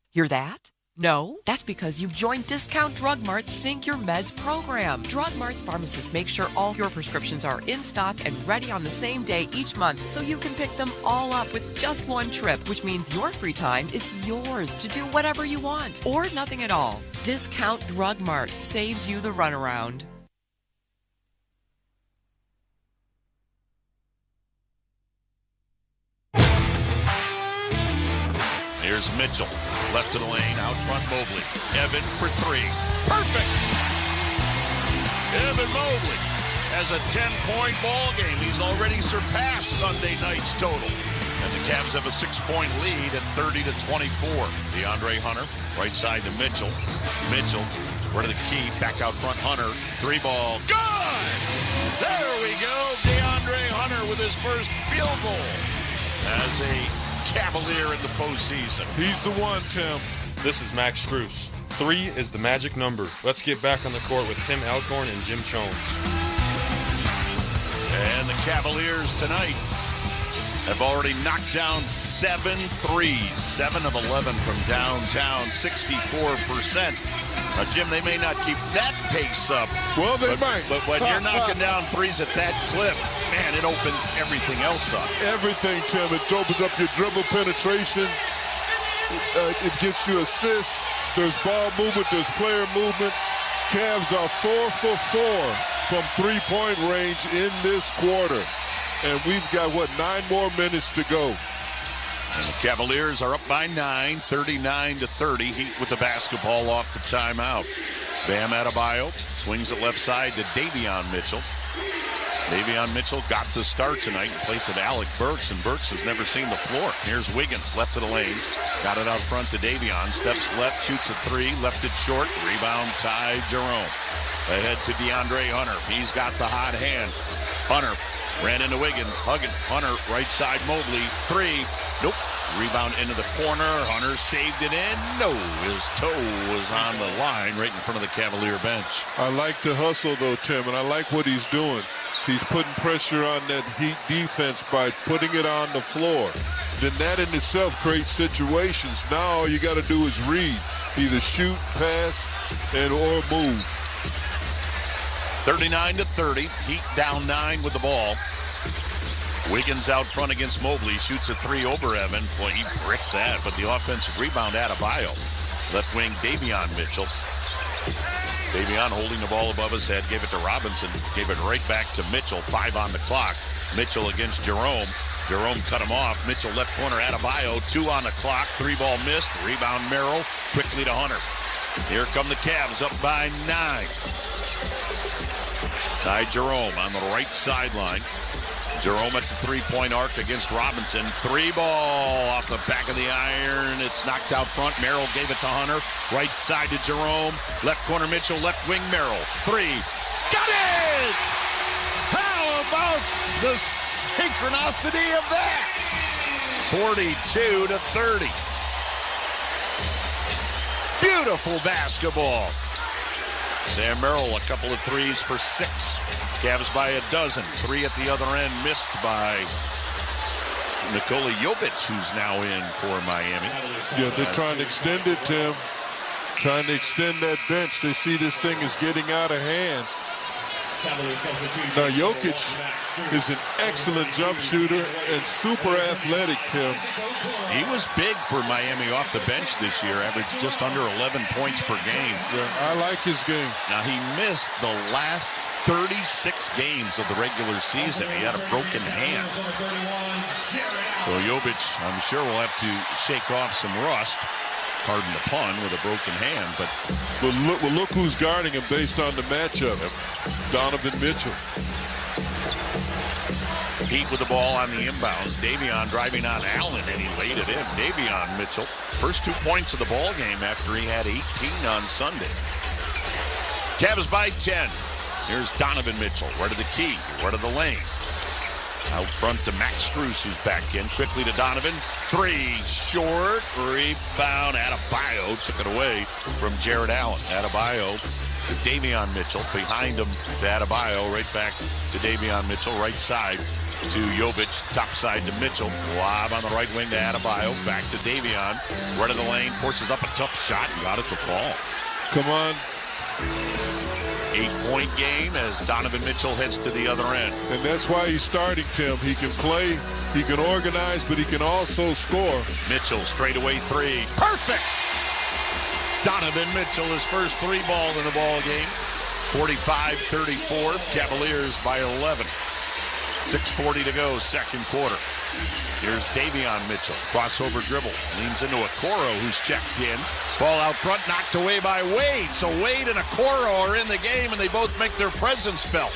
Hear that? No? That's because you've joined Discount Drug Mart's Sync Your Meds program. Drug Mart's pharmacists make sure all your prescriptions are in stock and ready on the same day each month so you can pick them all up with just one trip, which means your free time is yours to do whatever you want or nothing at all. Discount Drug Mart saves you the runaround. Here's Mitchell, left of the lane, out front Mobley. Evan for 3. Perfect! Evan Mobley has a 10-point ball game. He's already surpassed Sunday night's total. And the Cavs have a 6-point lead at 30-24. DeAndre Hunter, right side to Mitchell. Mitchell, where to the key, back out front Hunter. 3-ball, good! There we go, DeAndre Hunter with his first field goal as a Cavalier in the postseason. He's the one, Tim. This is Max Strus. 3 is the magic number. Let's get back on the court with Tim Alcorn and Jim Jones. And the Cavaliers tonight have already knocked down 7 threes. 7 of 11 from downtown, 64%. Now, Jim, they may not keep that pace up. Well, they might. But when you're knocking down threes at that clip, man, it opens everything else up. Everything, Tim. It opens up your dribble penetration. It gets you assists. There's ball movement. There's player movement. Cavs are 4 for 4 from three-point range in this quarter. and we've got, 9 more minutes to go. And the Cavaliers are up by 9, 39-30. Heat with the basketball off the timeout. Bam Adebayo swings it left side to Davion Mitchell. Davion Mitchell got the start tonight in place of Alec Burks, and Burks has never seen the floor. Here's Wiggins, left of the lane. Got it out front to Davion. Steps left, shoots a 3, left it short. Rebound, Ty Jerome. Ahead to DeAndre Hunter. He's got the hot hand. Hunter ran into Wiggins. Hugging Hunter, right side Mobley. 3. Nope. Rebound into the corner. Hunter saved it in. No, his toe was on the line right in front of the Cavalier bench. I like the hustle, though, Tim, and I like what he's doing. He's putting pressure on that Heat defense by putting it on the floor. Then that in itself creates situations. Now all you got to do is read. Either shoot, pass, or move. 39-30. Heat down 9 with the ball. Wiggins out front against Mobley. Shoots a 3 over Evan. Boy, he bricked that, but the offensive rebound Adebayo. Left wing Davion Mitchell. Davion holding the ball above his head, gave it to Robinson, gave it right back to Mitchell. 5 on the clock. Mitchell against Jerome. Jerome cut him off. Mitchell left corner, Adebayo. 2 on the clock. 3-ball missed. Rebound Merrill. Quickly to Hunter. Here come the Cavs up by 9. Ty Jerome on the right sideline. Jerome at the 3-point arc against Robinson. 3-ball off the back of the iron. It's knocked out front. Merrill gave it to Hunter. Right side to Jerome. Left corner Mitchell. Left wing Merrill. 3. Got it! How about the synchronicity of that? 42-30. Beautiful basketball. Sam Merrill, a couple of 3s for 6. Cavs by a dozen. 3 at the other end, missed by Nikola Jovic, who's now in for Miami. Yeah, they're trying to extend it, Tim. Trying to extend that bench. They see this thing is getting out of hand. Now, Jokic is an excellent jump shooter and super athletic, Tim. He was big for Miami off the bench this year, averaged just under 11 points per game. Yeah, I like his game. Now, he missed the last 36 games of the regular season. He had a broken hand. So Jovic, I'm sure, will have to shake off some rust. Pardon the pun, with a broken hand. But look who's guarding him based on the matchup. Donovan Mitchell. Heat with the ball on the inbounds. Davion driving on Allen, and he laid it in. Davion Mitchell, first 2 points of the ball game after he had 18 on Sunday. Cavs by 10. Here's Donovan Mitchell. Right of the key, right of the lane. Out front to Max Strus, who's back in. Quickly to Donovan. 3, short. Rebound. Adebayo took it away from Jared Allen. Adebayo to Davion Mitchell. Behind him to Adebayo. Right back to Davion Mitchell. Right side to Jovic. Top side to Mitchell. Lob on the right wing to Adebayo. Back to Davion. Right of the lane. Forces up a tough shot and got it to fall. Come on. 8-point game as Donovan Mitchell heads to the other end. And that's why he's starting, Tim. He can play, he can organize, but he can also score. Mitchell, straightaway 3. Perfect! Donovan Mitchell, his first 3-ball in the ball game. 45-34, Cavaliers by 11. 6:40 to go, second quarter. Here's Davion Mitchell, crossover dribble, leans into Okoro, who's checked in. Ball out front, knocked away by Wade. So Wade and Okoro are in the game, and they both make their presence felt.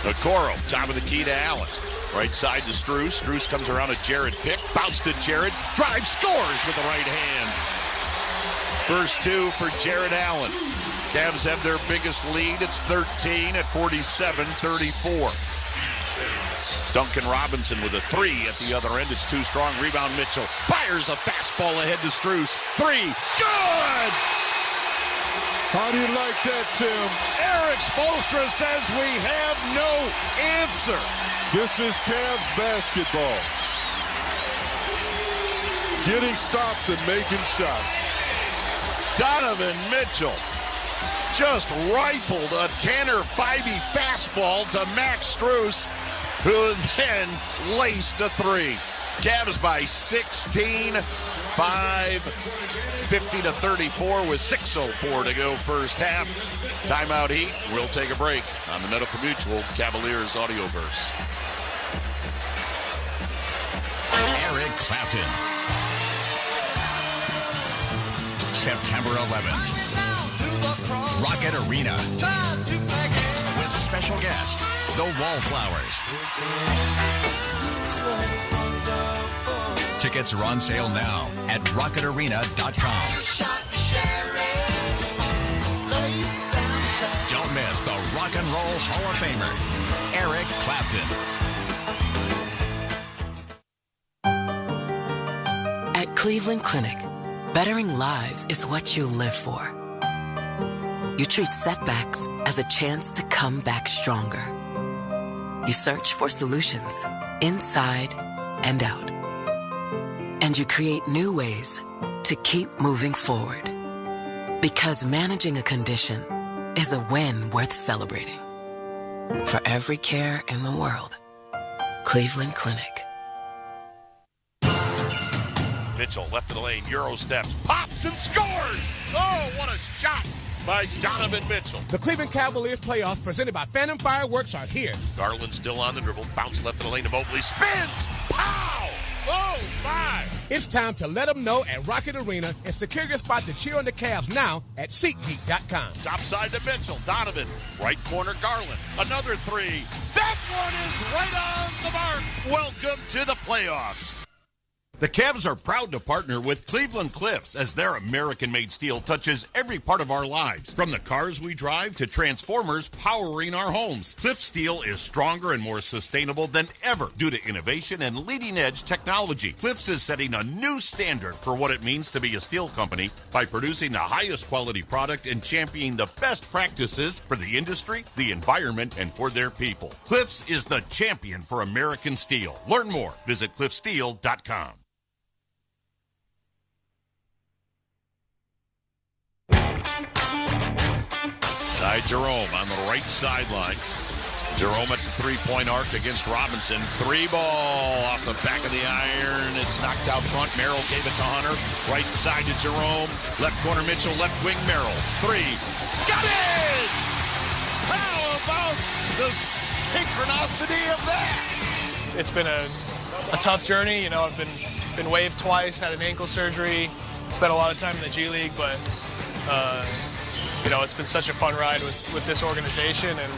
Okoro, top of the key to Allen. Right side to Strus. Strus comes around to Jared Pick. Bounce to Jared. Drive, scores with the right hand. First 2 for Jared Allen. Cavs have their biggest lead. It's 13 at 47-34. Duncan Robinson with a 3 at the other end. It's too strong. Rebound Mitchell. Fires a fastball ahead to Strus. 3. Good! How do you like that, Tim? Eric Spoelstra says we have no answer. This is Cavs basketball. Getting stops and making shots. Donovan Mitchell just rifled a Tanner Bybee fastball to Max Strus, who then laced a 3. Cavs by 16, 50-34 with 6:04 to go first half. Timeout Heat. We'll take a break on the Medical Mutual Cavaliers Audioverse. Eric Clapton. September 11th, Rocket Arena with special guest, the Wallflowers. Tickets are on sale now at rocketarena.com. Don't miss the Rock and Roll Hall of Famer, Eric Clapton. At Cleveland Clinic, bettering lives is what you live for. You treat setbacks as a chance to come back stronger. You search for solutions inside and out. And you create new ways to keep moving forward. Because managing a condition is a win worth celebrating. For every care in the world, Cleveland Clinic. Mitchell, left of the lane, Euro steps, pops and scores! Oh, what a shot by Donovan Mitchell. The Cleveland Cavaliers playoffs presented by Phantom Fireworks are here. Garland still on the dribble, bounce left of the lane to Mobley, spins! Pow! Oh, my! It's time to let them know at Rocket Arena and secure your spot to cheer on the Cavs now at SeatGeek.com. Top side to Mitchell, Donovan, right corner Garland, another three. That one is right on the mark. Welcome to the playoffs. The Cavs are proud to partner with Cleveland Cliffs as their American-made steel touches every part of our lives. From the cars we drive to transformers powering our homes, Cliff Steel is stronger and more sustainable than ever due to innovation and leading-edge technology. Cliffs is setting a new standard for what it means to be a steel company by producing the highest quality product and championing the best practices for the industry, the environment, and for their people. Cliffs is the champion for American steel. Learn more. Visit cliffsteel.com. Jerome on the right sideline. Jerome at the three-point arc against Robinson. Three ball off the back of the iron. It's knocked out front. Merrill gave it to Hunter. Right side to Jerome. Left corner Mitchell. Left wing Merrill. Three. Got it! How about the synchronicity of that? It's been a tough journey. You know, I've been waived twice, had an ankle surgery, spent a lot of time in the G League, but you know, it's been such a fun ride with this organization, and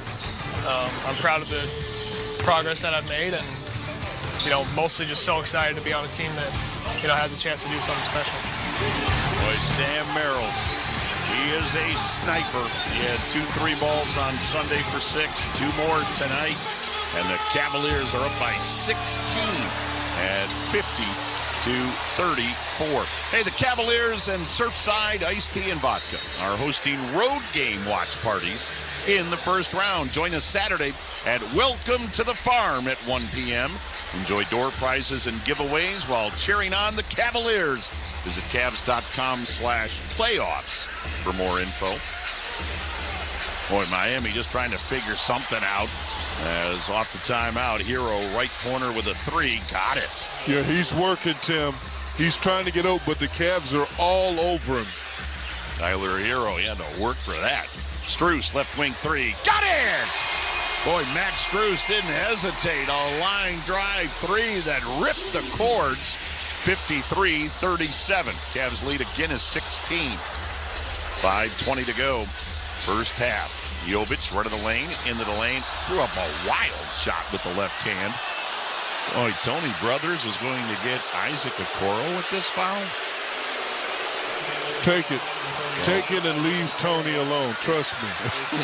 I'm proud of the progress that I've made, and, you know, mostly just so excited to be on a team that, you know, has a chance to do something special. Boy, Sam Merrill, he is a sniper. He had 2 3-balls on Sunday for 6, 2 more tonight, and the Cavaliers are up by 16 at 50-34. Hey, the Cavaliers and Surfside Iced Tea and Vodka are hosting road game watch parties in the first round. Join us Saturday at Welcome to the Farm at 1 p.m. Enjoy door prizes and giveaways while cheering on the Cavaliers. Visit Cavs.com/playoffs for more info. Boy, Miami just trying to figure something out. As off the timeout, Hero right corner with a 3. Got it. Yeah, he's working, Tim. He's trying to get out, but the Cavs are all over him. Tyler Hero, he had to work for that. Strus, left wing 3. Got it! Boy, Max Strus didn't hesitate. A line drive 3 that ripped the cords. 53-37. Cavs lead again is 16. 5:20 to go. First half. Jovic, right of the lane, into the lane, threw up a wild shot with the left hand. Boy, Tony Brothers is going to get Isaac Okoro with this foul. Take it. Take it and leave Tony alone. Trust me.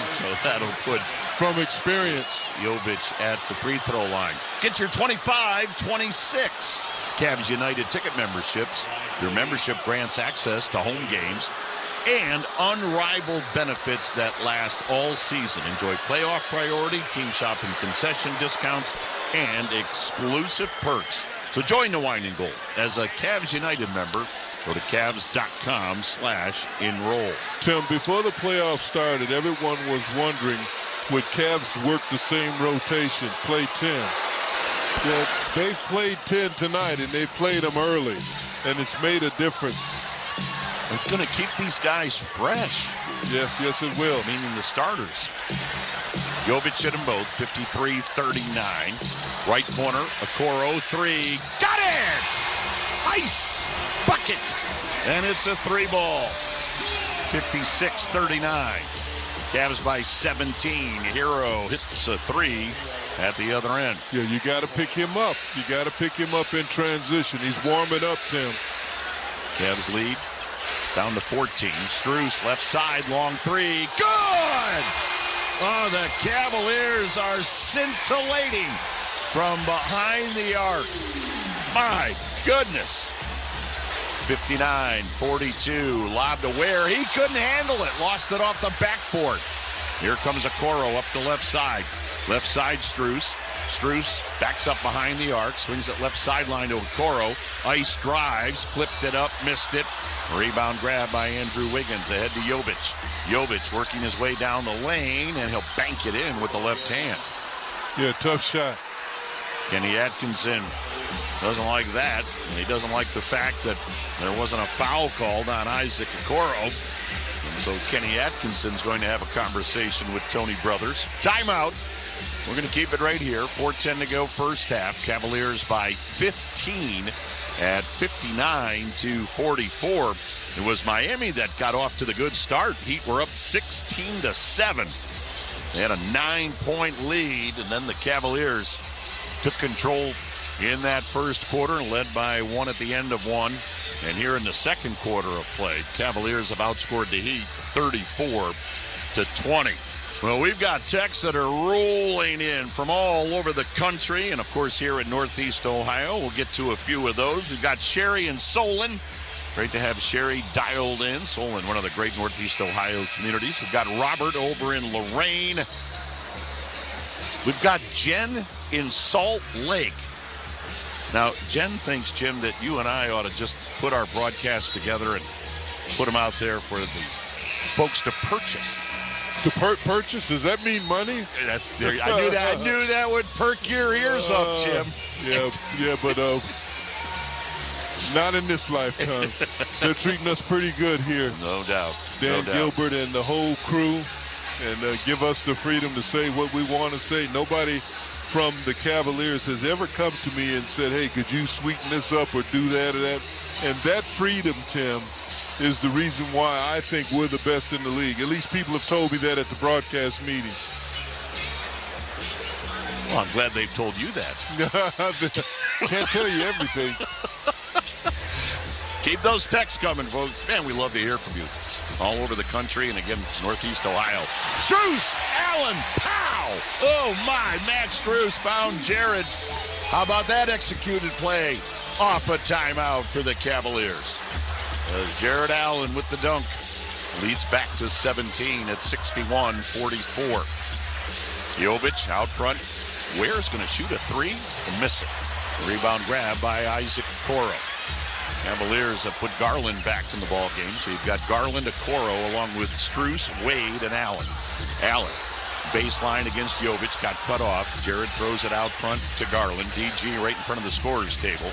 So that'll put, from experience, Jovic at the free throw line. Get your 25-26. Cavs United ticket memberships. Your membership grants access to home games and unrivaled benefits that last all season. Enjoy playoff priority, team shop and concession discounts, and exclusive perks. So join the Wine and Gold as a Cavs United member. Go to Cavs.com/enroll. Tim, before the playoffs started, everyone was wondering, would Cavs work the same rotation, play 10? Yeah, they've played 10 tonight, and they played them early, and it's made a difference. It's going to keep these guys fresh. Yes, it will. Meaning the starters. Jovic hit them both, 53-39. Right corner, Okoro 3. Got And ice bucket. And it's a 3-ball. 56-39. Cavs by 17. Hero hits a 3 at the other end. Yeah, you got to pick him up. You got to pick him up in transition. He's warming up, Tim. Cavs lead down to 14. Strus left side, long 3. Good! Oh, the Cavaliers are scintillating from behind the arc. My goodness. 59-42. Lobbed to Ware. He couldn't handle it. Lost it off the backboard. Here comes Okoro up the left side. Left side, Strus. Strus backs up behind the arc. Swings it left sideline to Okoro. Ice drives. Flipped it up. Missed it. Rebound grab by Andrew Wiggins. Ahead to Jovic. Jovic working his way down the lane, and he'll bank it in with the left hand. Yeah, tough shot. Kenny Atkinson doesn't like that. And he doesn't like the fact that there wasn't a foul called on Isaac Okoro. And so Kenny Atkinson's going to have a conversation with Tony Brothers. Timeout. We're going to keep it right here. 4:10 to go first half. Cavaliers by 15 at 59-44. It was Miami that got off to the good start. Heat were up 16-7. They had a 9-point lead, and then the Cavaliers took control in that first quarter, led by 1 at the end of 1. And here in the second quarter of play, Cavaliers have outscored the Heat 34-20. Well, we've got texts that are rolling in from all over the country, and of course here in Northeast Ohio. We'll get to a few of those. We've got Sherry and Solon. Great to have Sherry dialed in. Solon, one of the great Northeast Ohio communities. We've got Robert over in Lorain. We've got Jen in Salt Lake. Now, Jen thinks, Jim, that you and I ought to just put our broadcasts together and put them out there for the folks to purchase. To purchase? Does that mean money? I knew that would perk your ears up, Jim. Yeah, but not in this lifetime. They're treating us pretty good here. No doubt. Dan Gilbert and the whole crew, and give us the freedom to say what we want to say. Nobody from the Cavaliers has ever come to me and said, hey, could you sweeten this up or do that or that? And that freedom, Tim, is the reason why I think we're the best in the league. At least people have told me that at the broadcast meetings. Well, I'm glad they've told you that. Can't tell you everything. Keep those texts coming, folks. Man, we love to hear from you all over the country and, again, Northeast Ohio. Strus, Allen, pow! Oh, my. Matt Strus found Jared. How about that executed play off a timeout for the Cavaliers? As Jared Allen with the dunk leads back to 17 at 61-44. Jovic out front. Ware's going to shoot a 3 and miss it. Rebound grab by Isaac Okoro. Cavaliers have put Garland back in the ball game, so you've got Garland, Okoro, along with Strus, Wade, and Allen. Allen, baseline against Jovic, got cut off. Jared throws it out front to Garland. DG right in front of the scorer's table.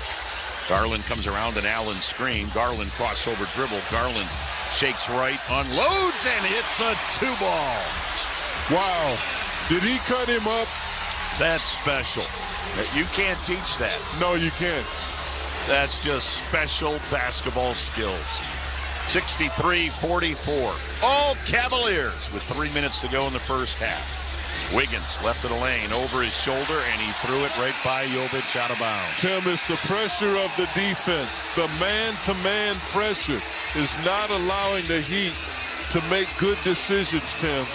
Garland comes around, an Allen screen. Garland crossover dribble. Garland shakes right, unloads, and hits a 2-ball. Wow. Did he cut him up? That's special. You can't teach that. No, you can't. That's just special basketball skills. 63-44. All Cavaliers with 3 minutes to go in the first half. Wiggins left of the lane over his shoulder, and he threw it right by Jovic out of bounds. Tim, it's the pressure of the defense. The man-to-man pressure is not allowing the Heat to make good decisions, Tim.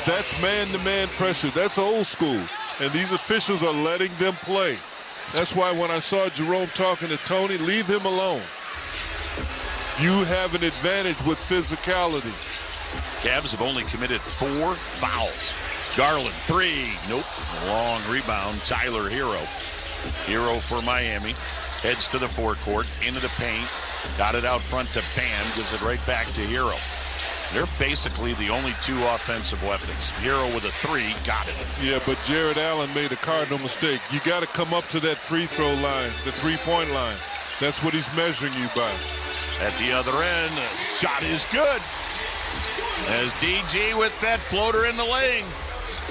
That's man-to-man pressure. That's old school. And these officials are letting them play. That's why when I saw Jerome talking to Tony, leave him alone. You have an advantage with physicality. Cavs have only committed 4 fouls. Garland, 3. Nope. Long rebound. Tyler Hero. Hero for Miami. Heads to the forecourt. Into the paint. Got it out front to Bam. Gives it right back to Hero. They're basically the only 2 offensive weapons. Hero with a 3. Got it. Yeah, but Jared Allen made a cardinal mistake. You got to come up to that free throw line, the 3-point line. That's what he's measuring you by. At the other end, shot is good. As DG with that floater in the lane.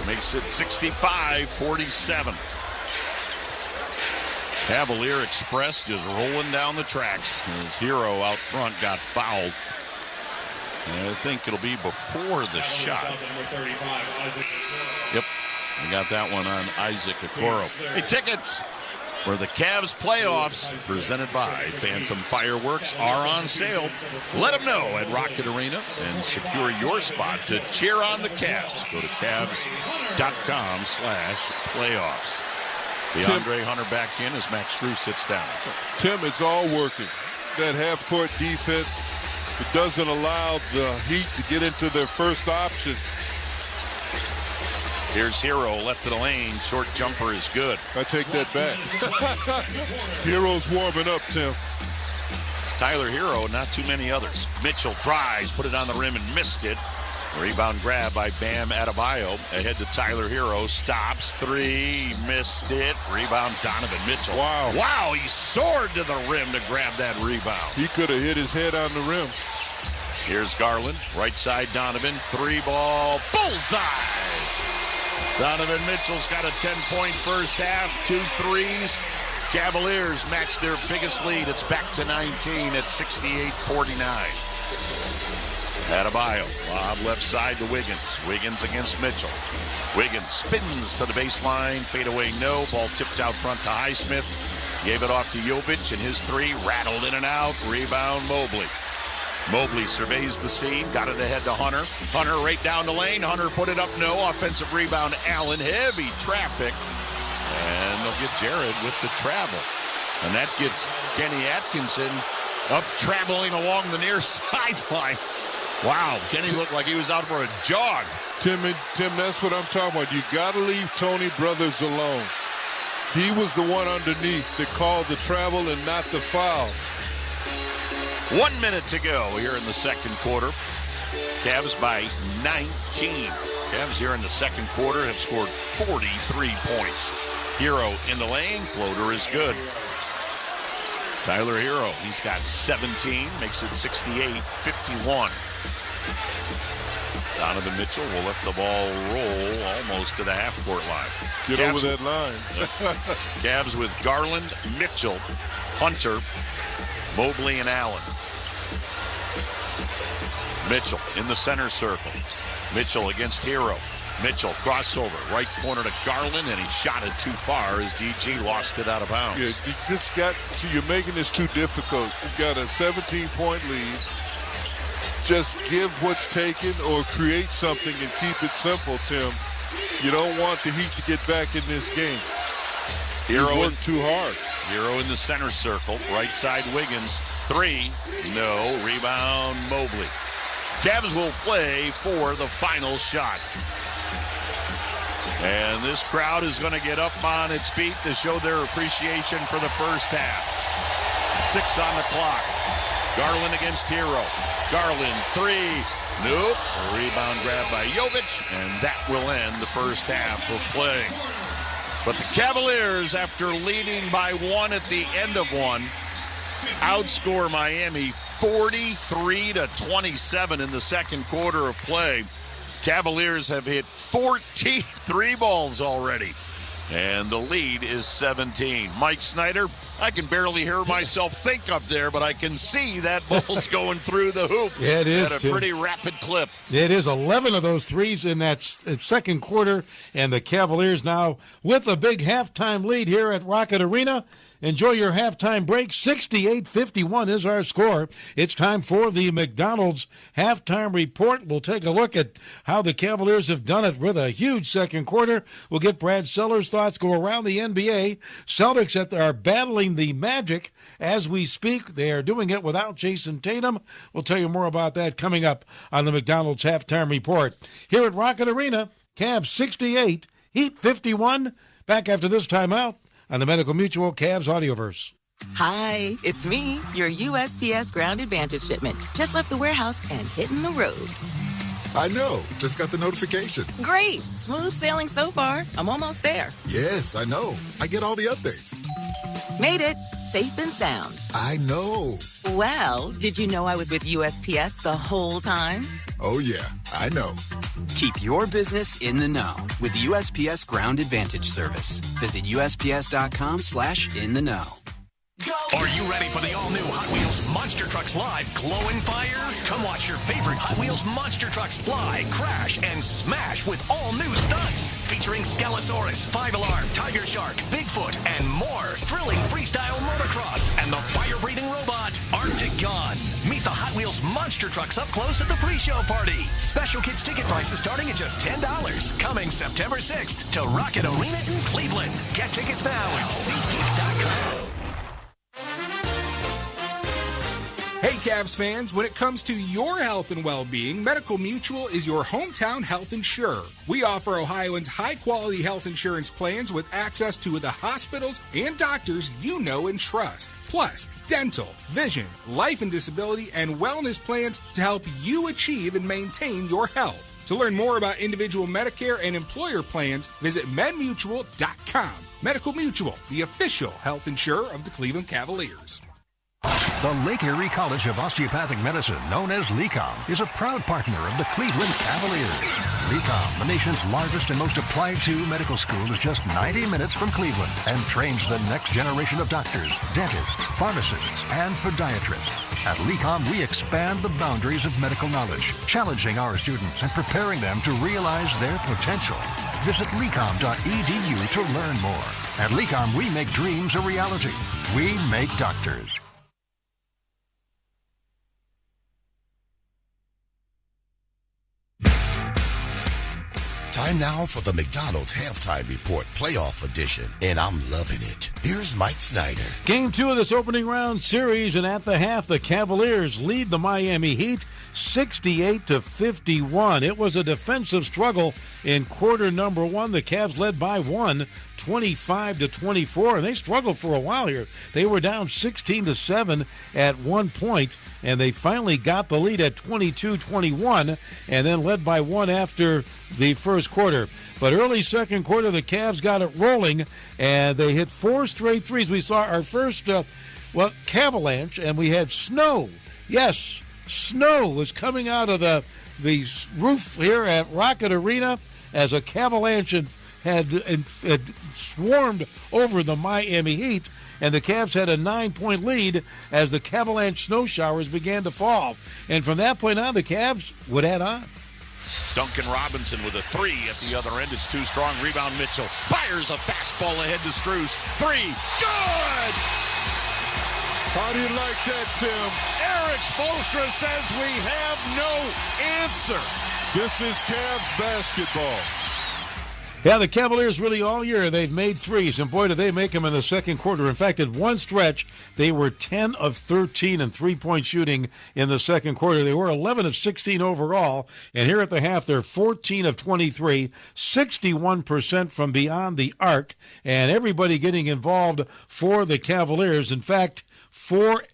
Makes it 65-47. Cavalier Express just rolling down the tracks. His hero out front got fouled. And I think it'll be before the shot. Yep, we got that one on Isaac Okoro. Hey, tickets for the Cavs playoffs presented by Phantom Fireworks are on sale. Let them know at Rocket Arena and secure your spot to cheer on the Cavs. Go to Cavs.com/playoffs. DeAndre Hunter back in as Max Strus sits down. Tim, it's all working. That half-court defense, it doesn't allow the Heat to get into their first option. Here's Hero left of the lane. Short jumper is good. I take that back. Hero's warming up, Tim. It's Tyler Hero, not too many others. Mitchell tries, put it on the rim and missed it. Rebound grab by Bam Adebayo. Ahead to Tyler Hero. Stops. Three. Missed it. Rebound Donovan Mitchell. Wow, he soared to the rim to grab that rebound. He could have hit his head on the rim. Here's Garland. Right side Donovan. Three ball. Bullseye. Donovan Mitchell's got a 10-point first half. 2 threes. Cavaliers match their biggest lead. It's back to 19 at 68-49. Adebayo, lob left side to Wiggins. Wiggins against Mitchell. Wiggins spins to the baseline. Fadeaway no. Ball tipped out front to Highsmith. Gave it off to Jovic, and his three rattled in and out. Rebound Mobley. Mobley surveys the scene. Got it ahead to Hunter. Hunter right down the lane. Hunter put it up. No. Offensive rebound. Allen. Heavy traffic. And they'll get Jared with the travel. And that gets Kenny Atkinson up traveling along the near sideline. Wow, Kenny looked like he was out for a jog. Tim, that's what I'm talking about. You got to leave Tony Brothers alone. He was the one underneath that called the travel and not the foul. 1 minute to go here in the second quarter. Cavs by 19. Cavs here in the second quarter have scored 43 points. Hero in the lane. Floater is good. Tyler Hero, he's got 17, makes it 68-51. Donovan Mitchell will let the ball roll almost to the half-court line. Get Cavs over that line. Cavs with Garland, Mitchell, Hunter, Mobley, and Allen. Mitchell in the center circle. Mitchell against Hero. Mitchell crossover, right corner to Garland, and he shot it too far as DG lost it out of bounds. Yeah, you just got, see, you're making this too difficult. You've got a 17-point lead. Just give what's taken or create something and keep it simple, Tim. You don't want the Heat to get back in this game. Hero worked too hard. Hero in the center circle, right side Wiggins. Three, no, rebound Mobley. Cavs will play for the final shot. And this crowd is going to get up on its feet to show their appreciation for the first half. 6 on the clock. Garland against Hero. Garland, three. Nope. A rebound grab by Jovic, and that will end the first half of play. But the Cavaliers, after leading by 1 at the end of one, outscore Miami 43-27 in the second quarter of play. Cavaliers have hit 14 three balls already, and the lead is 17. Mike Snyder, I can barely hear myself think up there, but I can see that ball's going through the hoop. Yeah, it is, at a pretty rapid clip. It is 11 of those threes in that second quarter, and the Cavaliers now with a big halftime lead here at Rocket Arena. Enjoy your halftime break. 68-51 is our score. It's time for the McDonald's halftime report. We'll take a look at how the Cavaliers have done it with a huge second quarter. We'll get Brad Sellers' thoughts, go around the NBA. Celtics are battling the Magic as we speak. They are doing it without Jason Tatum. We'll tell you more about that coming up on the McDonald's halftime report. Here at Rocket Arena, Cavs 68, Heat 51. Back after this timeout on the Medical Mutual Cavs Audioverse. Hi, it's me, your USPS Ground Advantage shipment. Just left the warehouse and hitting the road. I know. Just got the notification. Great. Smooth sailing so far. I'm almost there. Yes, I know. I get all the updates. Made it. Safe and sound. I know. Well, did you know I was with USPS the whole time? Oh, yeah, I know. Keep your business in the know with the USPS Ground Advantage service. Visit USPS.com/in-the-know. Are you ready for the all-new Hot Wheels Monster Trucks Live Glow and Fire? Come watch your favorite Hot Wheels Monster Trucks fly, crash, and smash with all new stunts. Featuring Scalosaurus, 5-Alarm, Tiger Shark, Bigfoot, and more. Thrilling freestyle motocross and the fire-breathing robot, Arctic Gun. Meet the Hot Wheels Monster Trucks up close at the pre-show party. Special kids ticket prices starting at just $10. Coming September 6th to Rocket Arena in Cleveland. Get tickets now at SeatGeek.com. Hey Cavs fans, when it comes to your health and well-being, Medical Mutual is your hometown health insurer. We offer Ohioans high-quality health insurance plans with access to the hospitals and doctors you know and trust. Plus, dental, vision, life and disability, and wellness plans to help you achieve and maintain your health. To learn more about individual Medicare and employer plans, visit medmutual.com. Medical Mutual, the official health insurer of the Cleveland Cavaliers. The Lake Erie College of Osteopathic Medicine, known as LECOM, is a proud partner of the Cleveland Cavaliers. LECOM, the nation's largest and most applied to medical school, is just 90 minutes from Cleveland and trains the next generation of doctors, dentists, pharmacists, and podiatrists. At LECOM, we expand the boundaries of medical knowledge, challenging our students and preparing them to realize their potential. Visit lecom.edu to learn more. At LECOM, we make dreams a reality. We make doctors. Time now for the McDonald's Halftime Report Playoff Edition, and I'm loving it. Here's Mike Snyder. Game 2 of this opening round series, and at the half, the Cavaliers lead the Miami Heat 68-51. It was a defensive struggle in quarter number 1. The Cavs led by 1, 25-24, and they struggled for a while here. They were down 16-7 at one point, and they finally got the lead at 22-21, and then led by 1 after the first quarter. But early second quarter, the Cavs got it rolling, and they hit 4 straight threes. We saw our first, Cavalanche, and we had snow. Yes, snow was coming out of the roof here at Rocket Arena as a Cavalanche had swarmed over the Miami Heat, and the Cavs had a 9-point lead as the Cavalanche snow showers began to fall. And from that point on, the Cavs would add on. Duncan Robinson with a 3 at the other end. It's too strong. Rebound Mitchell. Fires a fastball ahead to Strus. 3. Good! How do you like that, Tim? Eric Spoelstra says we have no answer. This is Cavs basketball. Yeah, the Cavaliers really all year, they've made threes, and boy, did they make them in the second quarter. In fact, at one stretch, they were 10 of 13 in three-point shooting in the second quarter. They were 11 of 16 overall, and here at the half, they're 14 of 23, 61% from beyond the arc, and everybody getting involved for the Cavaliers. In fact,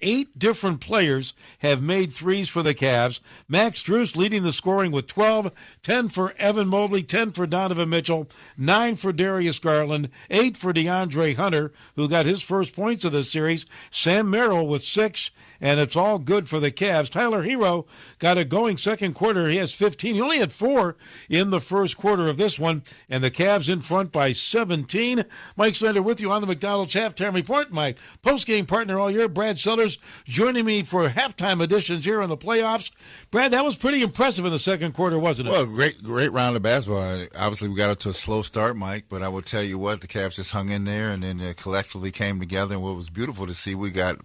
8 different players have made threes for the Cavs. Max Strus leading the scoring with 12, 10 for Evan Mobley, 10 for Donovan Mitchell, 9 for Darius Garland, 8 for DeAndre Hunter, who got his first points of the series, Sam Merrill with 6, and it's all good for the Cavs. Tyler Hero got it going second quarter. He has 15. He only had 4 in the first quarter of this one, and the Cavs in front by 17. Mike Snyder with you on the McDonald's Halftime Report. My post-game partner all year, Brad Sellers, joining me for halftime editions here in the playoffs. Brad, that was pretty impressive in the second quarter, wasn't it? Well, great round of basketball. Obviously, we got up to a slow start, Mike, but I will tell you what, the Cavs just hung in there and then collectively came together. And what was beautiful to see, we got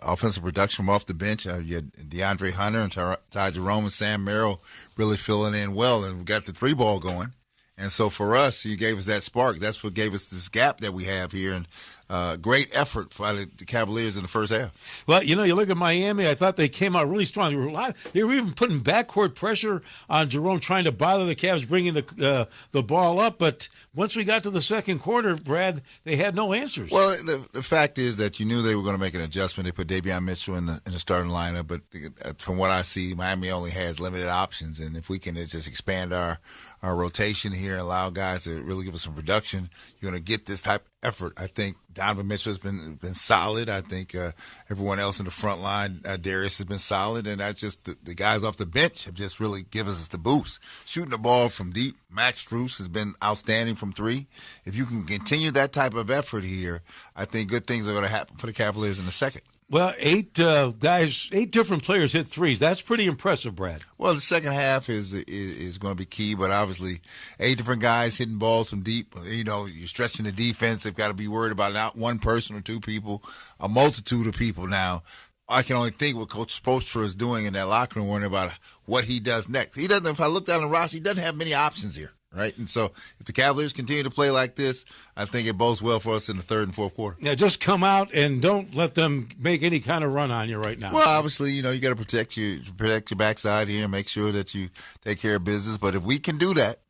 offensive production from off the bench. You had DeAndre Hunter and Ty Jerome and Sam Merrill really filling in well, and we got the 3-ball going. And so for us, you gave us that spark. That's what gave us this gap that we have here. And great effort by the Cavaliers in the first half. Well, you look at Miami, I thought they came out really strong. They were even putting backcourt pressure on Jerome, trying to bother the Cavs, bringing the ball up. But once we got to the second quarter, Brad, they had no answers. Well, the fact is that you knew they were going to make an adjustment. They put Davion Mitchell in the starting lineup. But from what I see, Miami only has limited options. And if we can just expand our our rotation here, allow guys to really give us some production, you're going to get this type of effort. I think Donovan Mitchell has been solid. I think everyone else in the front line, Darius, has been solid. And I just the guys off the bench have just really given us the boost. Shooting the ball from deep, Max Strus has been outstanding from three. If you can continue that type of effort here, I think good things are going to happen for the Cavaliers in the second. Well, 8 different players hit threes. That's pretty impressive, Brad. Well, the second half is going to be key, but obviously 8 different guys hitting balls from deep. You know, you're stretching the defense. They've got to be worried about not one person or 2 people, a multitude of people now. I can only think what Coach Spoelstra is doing in that locker room, worrying about what he does next. He doesn't. If I look down the roster, he doesn't have many options here. Right, and so if the Cavaliers continue to play like this, I think it bodes well for us in the third and fourth quarter. Yeah, just come out and don't let them make any kind of run on you right now. Well, obviously, you know, you got to protect your backside here and make sure that you take care of business. But if we can do that,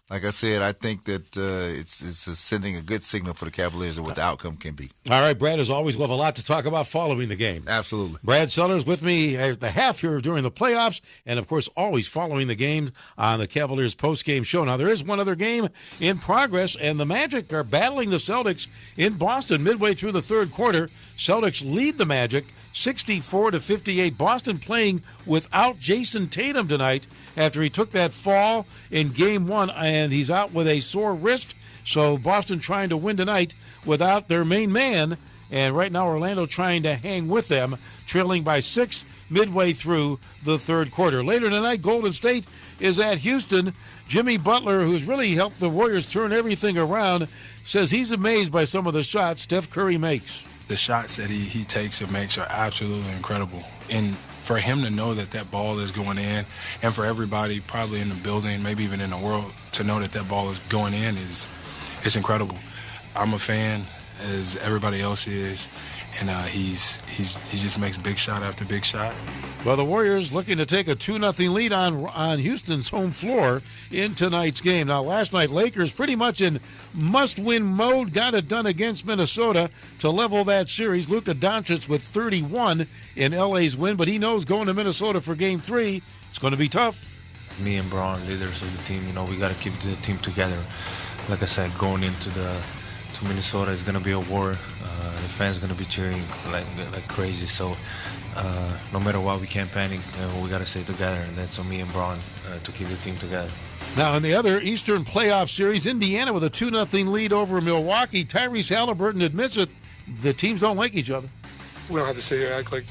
like I said, I think that it's sending a good signal for the Cavaliers of what the outcome can be. All right, Brad, as always, we'll have a lot to talk about following the game. Absolutely. Brad Sellers with me at the half here during the playoffs, and, of course, always following the game on the Cavaliers post-game show. Now, there is one other game in progress, and the Magic are battling the Celtics in Boston midway through the third quarter. Celtics lead the Magic 64-58. Boston playing without Jason Tatum tonight after he took that fall in Game 1, and he's out with a sore wrist. So Boston trying to win tonight without their main man, and right now Orlando trying to hang with them, trailing by 6 midway through the third quarter. Later tonight, Golden State is at Houston. Jimmy Butler, who's really helped the Warriors turn everything around, says he's amazed by some of the shots Steph Curry makes. The shots that he takes and makes are absolutely incredible. And for him to know that that ball is going in, and for everybody probably in the building, maybe even in the world, to know that that ball is going in it's incredible. I'm a fan, as everybody else is, and he just makes big shot after big shot. Well, the Warriors looking to take a 2-0 lead on Houston's home floor in tonight's game. Now, last night, Lakers pretty much in must-win mode, got it done against Minnesota to level that series. Luka Doncic with 31 in LA's win, but he knows going to Minnesota for Game 3, it's going to be tough. Me and Braun, leaders of the team, we got to keep the team together. Like I said, going into Minnesota is going to be a war. The fans are going to be cheering like crazy. So no matter what, we can't panic. We got to stay together, and that's on me and Braun to keep the team together. Now, in the other Eastern playoff series, Indiana with a 2-0 lead over Milwaukee. Tyrese Halliburton admits it. The teams don't like each other. We don't have to sit here and act like,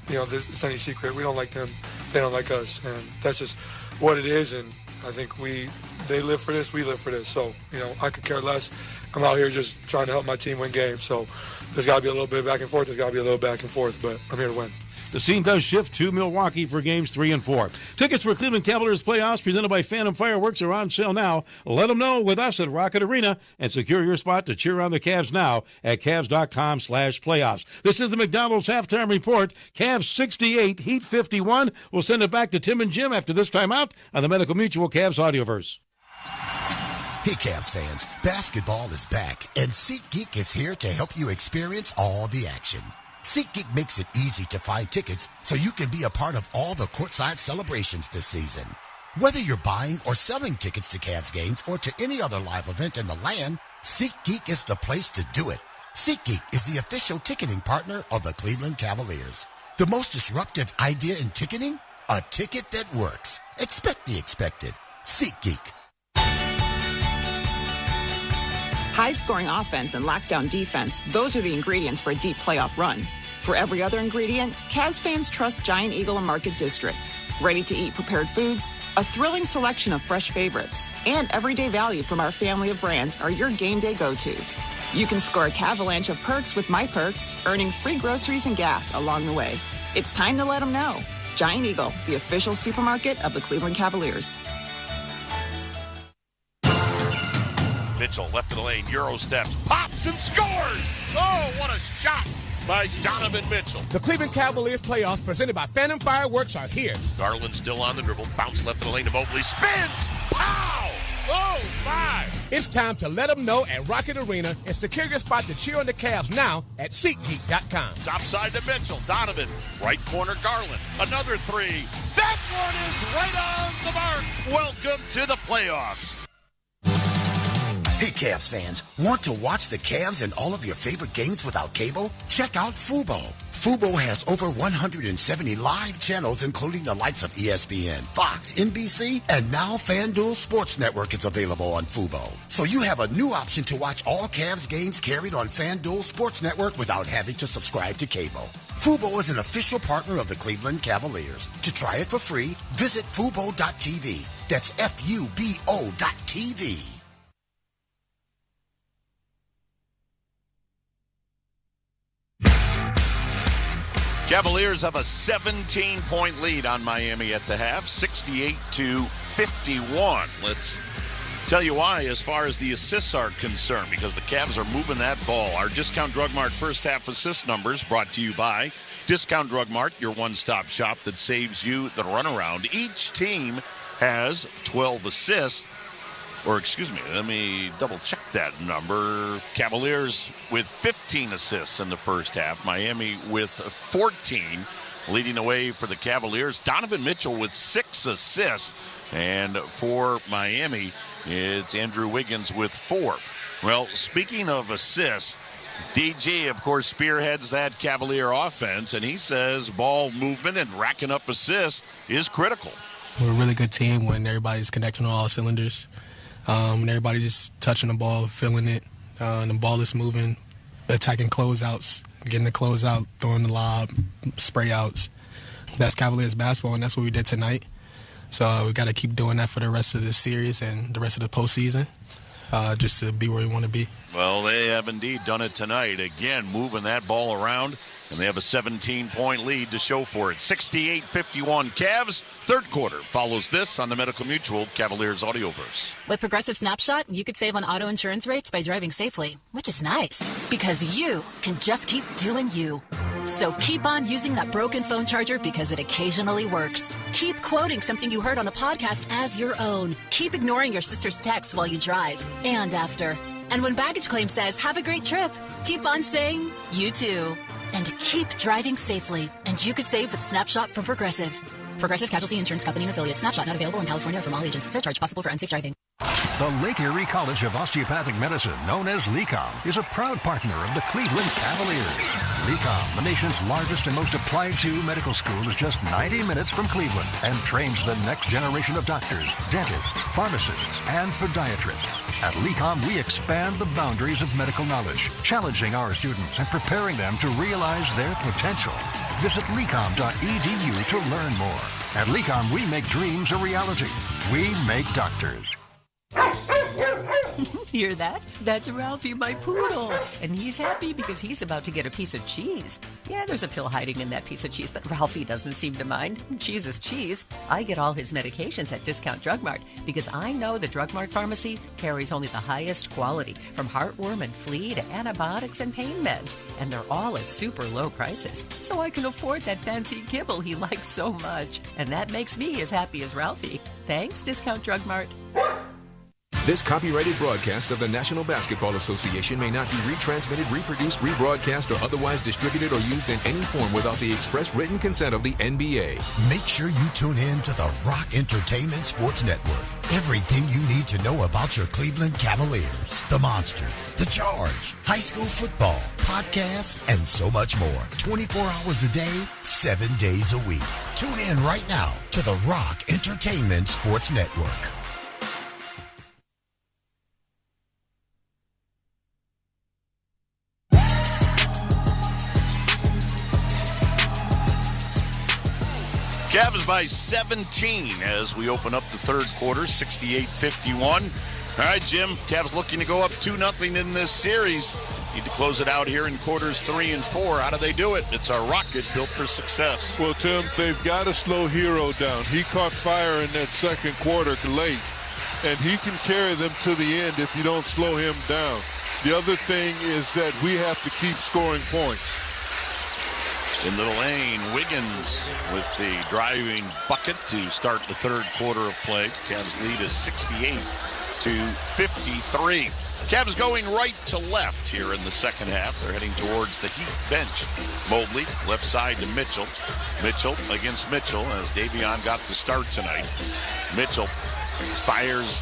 it's any secret. We don't like them. They don't like us. And that's just what it is. And I think they live for this, we live for this. So, I could care less. I'm out here just trying to help my team win games. So there's got to be a little bit back and forth. There's got to be a little back and forth, but I'm here to win. The scene does shift to Milwaukee for Games 3 and 4. Tickets for Cleveland Cavaliers playoffs presented by Phantom Fireworks are on sale now. Let them know with us at Rocket Arena and secure your spot to cheer on the Cavs now at Cavs.com/playoffs. This is the McDonald's Halftime Report. Cavs 68, Heat 51. We'll send it back to Tim and Jim after this timeout on the Medical Mutual Cavs Audioverse. Hey, Cavs fans, basketball is back, and SeatGeek is here to help you experience all the action. SeatGeek makes it easy to find tickets so you can be a part of all the courtside celebrations this season. Whether you're buying or selling tickets to Cavs games or to any other live event in the land, SeatGeek is the place to do it. SeatGeek is the official ticketing partner of the Cleveland Cavaliers. The most disruptive idea in ticketing? A ticket that works. Expect the expected. SeatGeek. High-scoring offense and lockdown defense, those are the ingredients for a deep playoff run. For every other ingredient, Cavs fans trust Giant Eagle and Market District. Ready-to-eat prepared foods, a thrilling selection of fresh favorites, and everyday value from our family of brands are your game day go-tos. You can score a Cavalanche of perks with My Perks, earning free groceries and gas along the way. It's time to let them know. Giant Eagle, the official supermarket of the Cleveland Cavaliers. Mitchell, left of the lane, Euro steps, pops and scores! Oh, what a shot by Donovan Mitchell. The Cleveland Cavaliers playoffs presented by Phantom Fireworks are here. Garland still on the dribble, bounce left of the lane to Mobley, spins! Pow! Oh, my! It's time to let them know at Rocket Arena and secure your spot to cheer on the Cavs now at SeatGeek.com. Top side to Mitchell. Donovan. Right corner Garland. Another three. That one is right on the mark. Welcome to the playoffs. Hey, Cavs fans, want to watch the Cavs and all of your favorite games without cable? Check out Fubo. Fubo has over 170 live channels, including the likes of ESPN, Fox, NBC, and now FanDuel Sports Network is available on Fubo. So you have a new option to watch all Cavs games carried on FanDuel Sports Network without having to subscribe to cable. Fubo is an official partner of the Cleveland Cavaliers. To try it for free, visit Fubo.tv. That's FUBO.tv. Cavaliers have a 17-point lead on Miami at the half, 68-51. Let's tell you why as far as the assists are concerned, because the Cavs are moving that ball. Our Discount Drug Mart first half assist numbers brought to you by Discount Drug Mart, your one-stop shop that saves you the runaround. Each team has 12 assists. Or, excuse me, let me double-check that number. Cavaliers with 15 assists in the first half. Miami with 14, leading the way for the Cavaliers. Donovan Mitchell with 6 assists. And for Miami, it's Andrew Wiggins with 4. Well, speaking of assists, DG, of course, spearheads that Cavalier offense, and he says ball movement and racking up assists is critical. We're a really good team when everybody's connecting on all cylinders. And everybody just touching the ball, feeling it. And the ball is moving, attacking closeouts, getting the closeout, throwing the lob, spray outs. That's Cavaliers basketball, and that's what we did tonight. So we got to keep doing that for the rest of this series and the rest of the postseason, just to be where we want to be. Well, they have indeed done it tonight. Again, moving that ball around, and they have a 17-point lead to show for it. 68-51 Cavs. Third quarter follows this on the Medical Mutual Cavaliers Audioverse. With Progressive Snapshot, you could save on auto insurance rates by driving safely, which is nice because you can just keep doing you. So keep on using that broken phone charger because it occasionally works. Keep quoting something you heard on a podcast as your own. Keep ignoring your sister's texts while you drive and after. And when baggage claim says, have a great trip, keep on saying, you too. And keep driving safely. And you could save with Snapshot from Progressive. Progressive Casualty Insurance Company and Affiliates. Snapshot not available in California from all agents. Surcharge possible for unsafe driving. The Lake Erie College of Osteopathic Medicine, known as LECOM, is a proud partner of the Cleveland Cavaliers. LECOM, the nation's largest and most applied-to medical school, is just 90 minutes from Cleveland and trains the next generation of doctors, dentists, pharmacists, and podiatrists. At LECOM, we expand the boundaries of medical knowledge, challenging our students and preparing them to realize their potential. Visit lecom.edu to learn more. At LECOM, we make dreams a reality. We make doctors. Hear that? That's Ralphie, my poodle. And he's happy because he's about to get a piece of cheese. Yeah, there's a pill hiding in that piece of cheese, but Ralphie doesn't seem to mind. Cheese is cheese. I get all his medications at Discount Drug Mart because I know the Drug Mart pharmacy carries only the highest quality, from heartworm and flea to antibiotics and pain meds. And they're all at super low prices. So I can afford that fancy kibble he likes so much. And that makes me as happy as Ralphie. Thanks, Discount Drug Mart. This copyrighted broadcast of the National Basketball Association may not be retransmitted, reproduced, rebroadcast, or otherwise distributed or used in any form without the express written consent of the NBA. Make sure you tune in to the Rock Entertainment Sports Network. Everything you need to know about your Cleveland Cavaliers, the Monsters, the Charge, high school football, podcasts, and so much more. 24 hours a day, 7 days a week. Tune in right now to the Rock Entertainment Sports Network. Cavs by 17 as we open up the third quarter, 68-51. All right, Jim, Cavs looking to go up 2-0 in this series. Need to close it out here in quarters 3 and 4. How do they do it? It's a rocket built for success. Well, Tim, they've got to slow Hero down. He caught fire in that second quarter late, and he can carry them to the end if you don't slow him down. The other thing is that we have to keep scoring points. Into the lane, Wiggins with the driving bucket to start the third quarter of play. Cavs lead is to 53. Cavs going right to left here in the second half. They're heading towards the Heat bench. Mobley, left side to Mitchell. Mitchell against Mitchell as Davion got the start tonight. Mitchell fires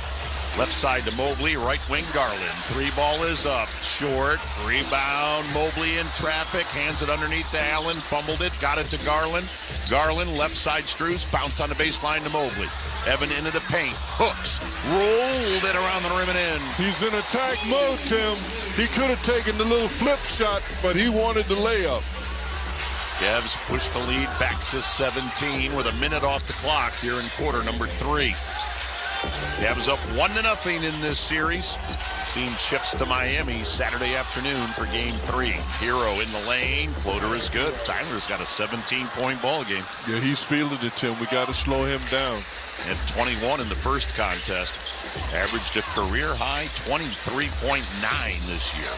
left side to Mobley, right wing Garland. Three ball is up, short, rebound, Mobley in traffic, hands it underneath to Allen, fumbled it, got it to Garland. Garland, left side Strus, bounce on the baseline to Mobley. Evan into the paint, hooks, rolled it around the rim and in. He's in attack mode, Tim. He could have taken the little flip shot, but he wanted the layup. Cavs push the lead back to 17 with a minute off the clock here in quarter number 3. Cavs up 1-0 in this series. Scene shifts to Miami Saturday afternoon for Game 3. Hero in the lane. Floater is good. Tyler's got a 17-point ball game. Yeah, he's feeling it, Tim. We got to slow him down. At 21 in the first contest. Averaged a career-high 23.9 this year.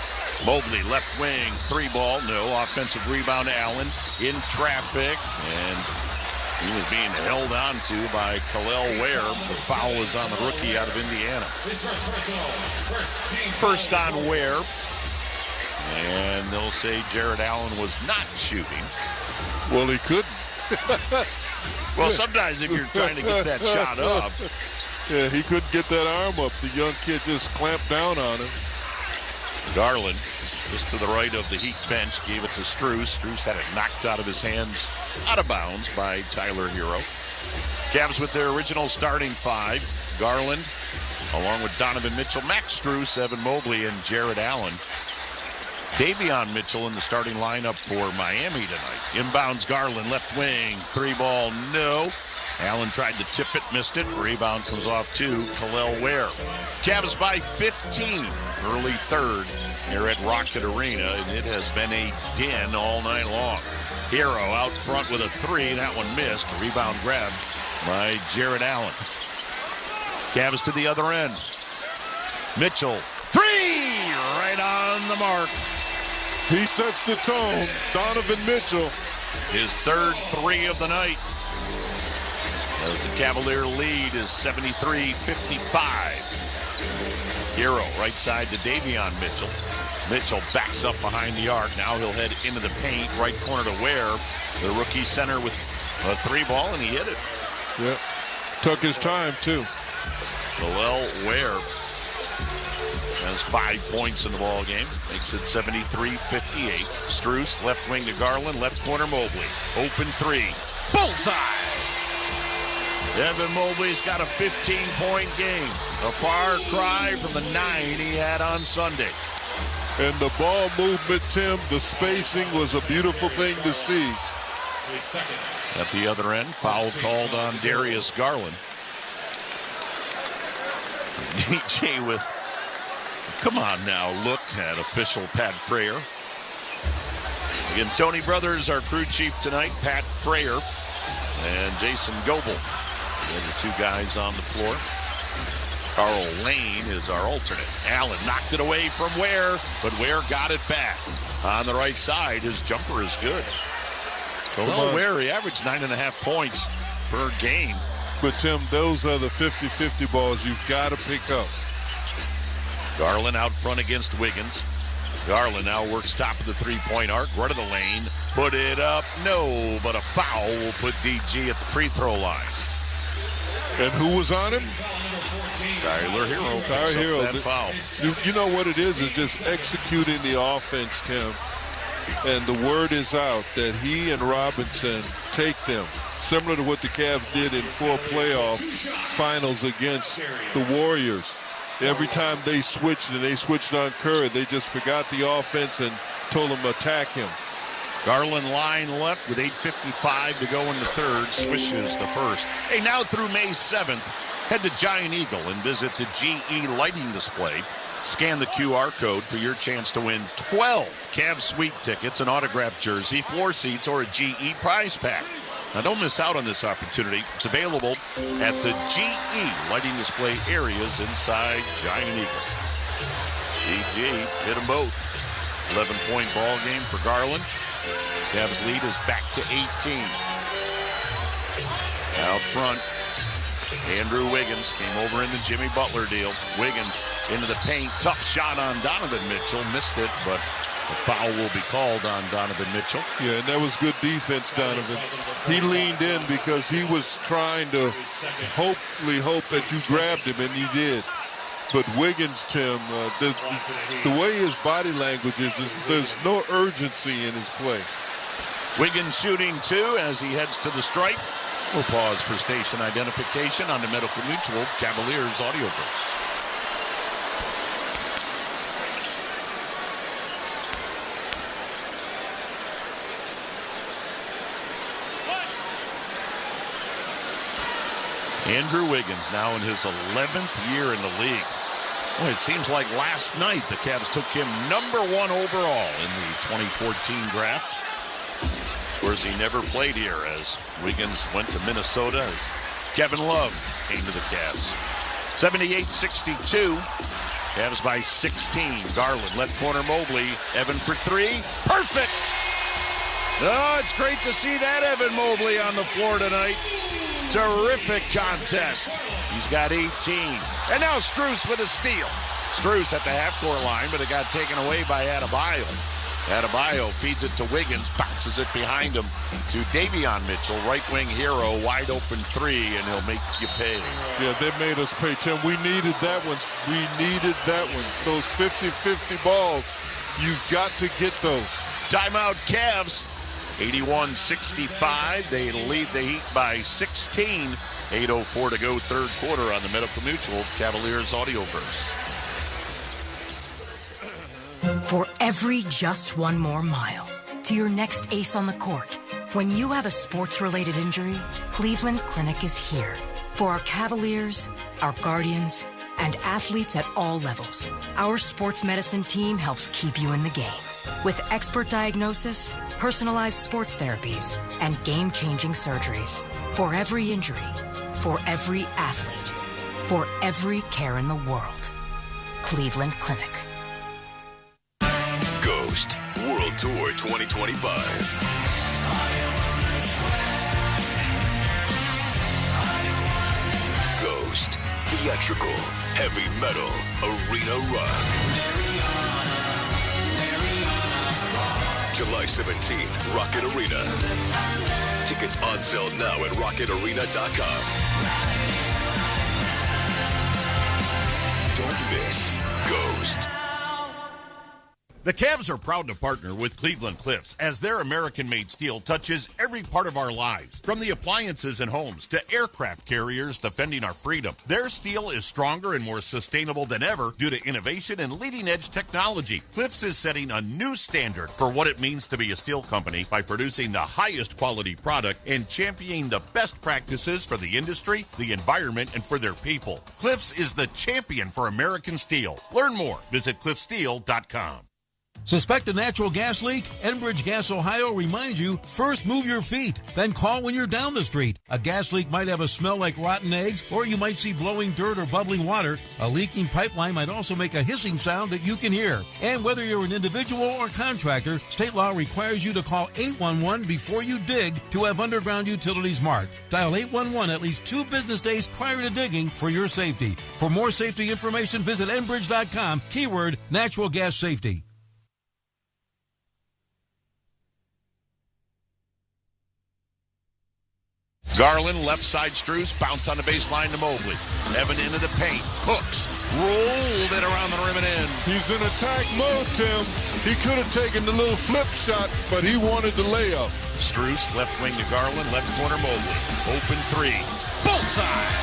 Mobley, left wing, three ball, no. Offensive rebound to Allen in traffic, and he was being held on to by Khalil Ware. The foul is on the rookie out of Indiana. First on Ware. And they'll say Jared Allen was not shooting. Well, he couldn't. Well, sometimes if you're trying to get that shot up. Yeah, he couldn't get that arm up. The young kid just clamped down on him. Garland, just to the right of the Heat bench, gave it to Strus. Strus had it knocked out of his hands, out of bounds by Tyler Hero. Cavs with their original starting five. Garland, along with Donovan Mitchell, Max Strus, Evan Mobley, and Jared Allen. Davion Mitchell in the starting lineup for Miami tonight. Inbounds Garland, left wing, three ball, no. Allen tried to tip it, missed it. Rebound comes off to Khalil Ware. Cavs by 15, early third here at Rocket Arena, and it has been a din all night long. Hero out front with a three, that one missed. Rebound grab by Jared Allen. Cavs to the other end. Mitchell, three, right on the mark. He sets the tone. Donovan Mitchell. His third three of the night. As the Cavalier lead is 73-55. Hero right side to Davion Mitchell. Mitchell backs up behind the arc. Now he'll head into the paint. Right corner to Ware. The rookie center with a three ball, and he hit it. Yep. Took his time, too. Khalil Ware has 5 points in the ball game. Makes it 73-58. Strus, left wing to Garland. Left corner Mobley. Open three. Bullseye! Evan Mobley's got a 15-point game. A far cry from the 9 he had on Sunday. And the ball movement, Tim, the spacing was a beautiful thing to see. At the other end, foul called on Darius Garland. DJ with, come on now, look at official Pat Frayer. Again, Tony Brothers, our crew chief tonight, Pat Frayer, and Jason Goebel. They're the two guys on the floor. Carl Lane is our alternate. Allen knocked it away from Ware, but Ware got it back. On the right side, his jumper is good. Well, Ware, he averaged 9.5 points per game. But, Tim, those are the 50-50 balls you've got to pick up. Garland out front against Wiggins. Garland now works top of the three-point arc, right of the lane. Put it up, no, but a foul will put DG at the free throw line. And who was on him? Tyler Hero. Tyler Hero. That foul. You know what it is just executing the offense, Tim. And the word is out that he and Robinson take them. Similar to what the Cavs did in 4 playoff finals against the Warriors. Every time they switched, and they switched on Curry, they just forgot the offense and told him to attack him. Garland line left with 8:55 to go in the third. Swishes the first. Hey, now through May 7th, head to Giant Eagle and visit the GE lighting display. Scan the QR code for your chance to win 12 Cavs Suite tickets, an autographed jersey, floor seats, or a GE prize pack. Now, don't miss out on this opportunity. It's available at the GE lighting display areas inside Giant Eagle. DG hit them both. 11-point ball game for Garland. Cavs lead is back to 18. Out front, Andrew Wiggins came over in the Jimmy Butler deal. Wiggins into the paint. Tough shot on Donovan Mitchell. Missed it, but a foul will be called on Donovan Mitchell. Yeah, and that was good defense, Donovan. He leaned in because he was trying to hope that you grabbed him, and you did. But Wiggins, Tim, the way his body language is, there's no urgency in his play. Wiggins shooting two as he heads to the stripe. We'll pause for station identification on the Medical Mutual Cavaliers Audioverse. Andrew Wiggins now in his 11th year in the league. Well, it seems like last night the Cavs took him number 1 overall in the 2014 draft. Of course, he never played here as Wiggins went to Minnesota as Kevin Love came to the Cavs. 78-62. Cavs by 16. Garland, left corner Mobley. Evan for three. Perfect! Oh, it's great to see that Evan Mobley on the floor tonight. Terrific contest. He's got 18. And now Strus with a steal. Strus at the half-court line, but it got taken away by Adebayo. Adebayo feeds it to Wiggins, bounces it behind him to Davion Mitchell, right-wing hero, wide open three, and he'll make you pay. Yeah, they made us pay, Tim. We needed that one. We needed that one. Those 50-50 balls, you've got to get those. Timeout Cavs. 81-65. They lead the Heat by 16. 8:04 to go, third quarter on the Medical Mutual Cavaliers Audioverse. For every just one more mile to your next ace on the court, when you have a sports-related injury, Cleveland Clinic is here. For our Cavaliers, our Guardians, and athletes at all levels, our sports medicine team helps keep you in the game. With expert diagnosis, personalized sports therapies, and game-changing surgeries. For every injury, for every athlete, for every care in the world. Cleveland Clinic. Ghost World Tour 2025. Ghost Theatrical Heavy Metal Arena Rock. July 17th, Rocket Arena. Tickets on sale now at rocketarena.com. Don't miss Ghost. The Cavs are proud to partner with Cleveland Cliffs as their American-made steel touches every part of our lives, from the appliances and homes to aircraft carriers defending our freedom. Their steel is stronger and more sustainable than ever due to innovation and leading-edge technology. Cliffs is setting a new standard for what it means to be a steel company by producing the highest quality product and championing the best practices for the industry, the environment, and for their people. Cliffs is the champion for American steel. Learn more. Visit cliffsteel.com. Suspect a natural gas leak? Enbridge Gas Ohio reminds you, first move your feet, then call when you're down the street. A gas leak might have a smell like rotten eggs, or you might see blowing dirt or bubbling water. A leaking pipeline might also make a hissing sound that you can hear. And whether you're an individual or contractor, state law requires you to call 811 before you dig to have underground utilities marked. Dial 811 at least 2 business days prior to digging for your safety. For more safety information, visit enbridge.com, keyword natural gas safety. Garland, left side Strus, bounce on the baseline to Mobley. Evan into the paint, hooks, rolled it around the rim and in. He's in attack mode, Tim. He could have taken the little flip shot, but he wanted the layup. Strus, left wing to Garland, left corner Mobley. Open three, bullseye!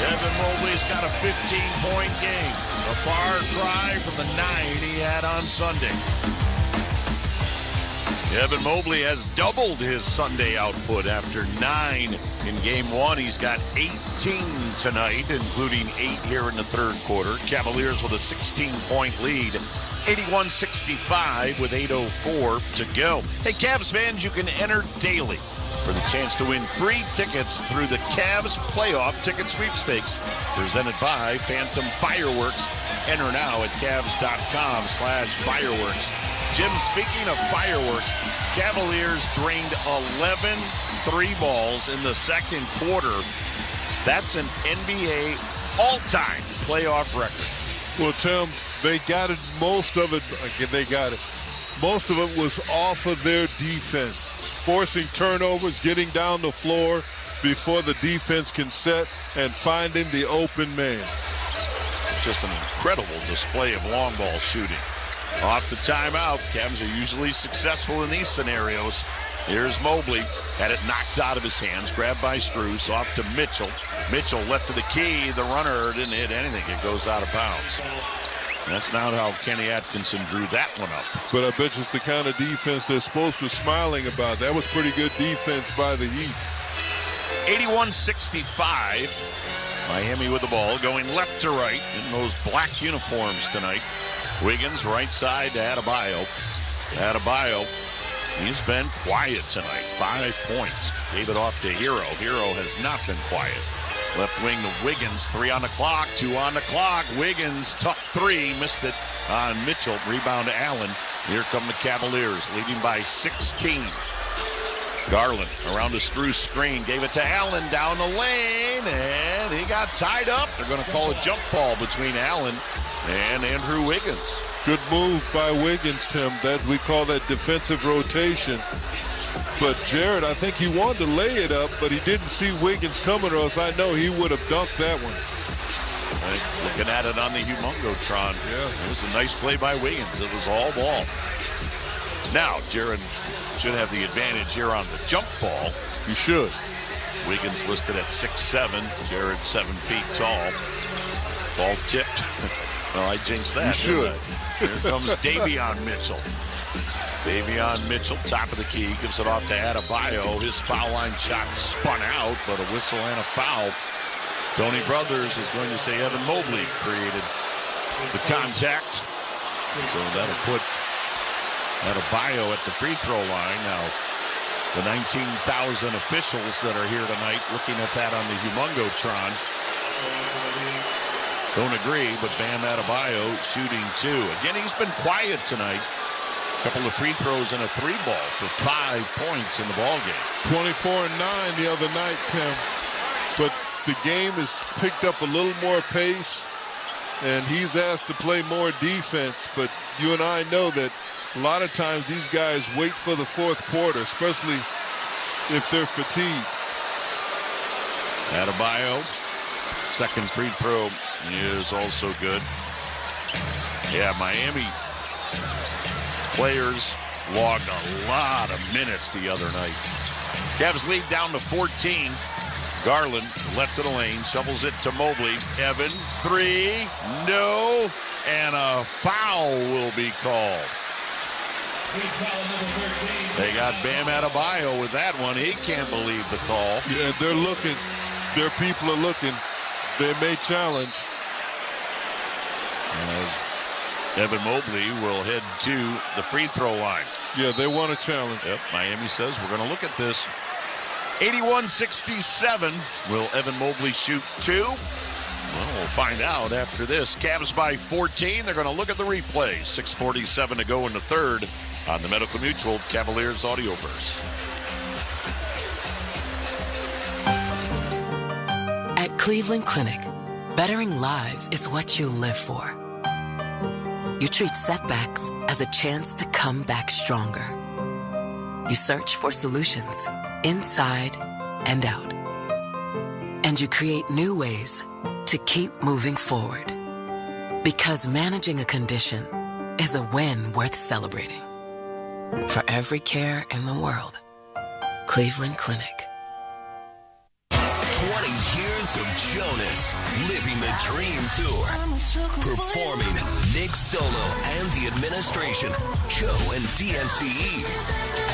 Evan Mobley's got a 15-point game. A far cry from the 9 he had on Sunday. Evan Mobley has doubled his Sunday output after 9 in Game 1. He's got 18 tonight, including 8 here in the third quarter. Cavaliers with a 16-point lead, 81-65 with 8:04 to go. Hey, Cavs fans, you can enter daily for the chance to win free tickets through the Cavs Playoff Ticket Sweepstakes, presented by Phantom Fireworks. Enter now at Cavs.com/fireworks. Jim, speaking of fireworks, Cavaliers drained 11 three balls in the second quarter. That's an NBA all-time playoff record. Well, Tim, they got it. Most of it was off of their defense, forcing turnovers, getting down the floor before the defense can set and finding the open man. Just an incredible display of long ball shooting. Off the timeout, Cavs are usually successful in these scenarios. Here's Mobley, had it knocked out of his hands, grabbed by Strus, off to Mitchell. Mitchell left to the key, the runner didn't hit anything, it goes out of bounds. That's not how Kenny Atkinson drew that one up. But I bet you it's the kind of defense they're supposed to be smiling about. That was pretty good defense by the Heat. 81-65. Miami with the ball, going left to right in those black uniforms tonight. Wiggins, right side to Adebayo. Adebayo, he's been quiet tonight. 5 points. Gave it off to Hero. Hero has not been quiet. Left wing to Wiggins. 3 on the clock. 2 on the clock. Wiggins, tough 3. Missed it on Mitchell. Rebound to Allen. Here come the Cavaliers, leading by 16. Garland around the Strus screen. Gave it to Allen down the lane. And he got tied up. They're going to call a jump ball between Allen and Andrew Wiggins. Good move by Wiggins, Tim. That we call that defensive rotation. But Jared, I think he wanted to lay it up, but he didn't see Wiggins coming, or else I know he would have dunked that one. Looking at it on the Humongotron. Yeah. It was a nice play by Wiggins. It was all ball. Now, Jared should have the advantage here on the jump ball. He should. Wiggins listed at 6'7". Jared 7 feet tall. Ball tipped. Well, I jinxed that. You should. Here comes Davion Mitchell. Davion Mitchell, top of the key, gives it off to Adebayo. His foul line shot spun out, but a whistle and a foul. Tony Brothers is going to say Evan Mobley created the contact. So that'll put Adebayo at the free throw line. Now, the 19,000 officials that are here tonight looking at that on the Humongotron don't agree, but Bam Adebayo shooting 2. Again, he's been quiet tonight. A couple of free throws and a 3-ball for 5 points in the ball game. 24-9 the other night, Tim. But the game has picked up a little more pace, and he's asked to play more defense. But you and I know that a lot of times these guys wait for the fourth quarter, especially if they're fatigued. Adebayo, second free throw is also good. Yeah, Miami players logged a lot of minutes the other night. Cavs lead down to 14. Garland, left of the lane, shovels it to Mobley. Evan, 3, no, and a foul will be called. They got Bam Adebayo with that one. He can't believe the call. Yeah, they're looking. Their people are looking. They may challenge. Evan Mobley will head to the free throw line. Yeah, they want a challenge. Yep, Miami says we're going to look at this. 81-67. Will Evan Mobley shoot 2? Well, we'll find out after this. Cavs by 14. They're going to look at the replay. 6:47 to go in the third on the Medical Mutual Cavaliers Audioverse. At Cleveland Clinic, bettering lives is what you live for. You treat setbacks as a chance to come back stronger. You search for solutions inside and out. And you create new ways to keep moving forward. Because managing a condition is a win worth celebrating. For every care in the world, Cleveland Clinic. 20 years of Jonas, living the dream tour, performing Nick Solo and the administration, Joe and DNCE,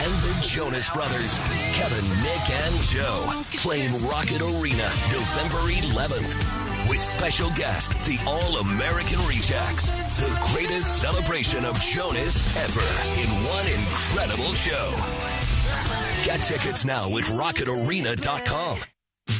and the Jonas Brothers, Kevin, Nick, and Joe, playing Rocket Arena November 11th, with special guest, the All-American Rejects, the greatest celebration of Jonas ever in one incredible show. Get tickets now at rocketarena.com.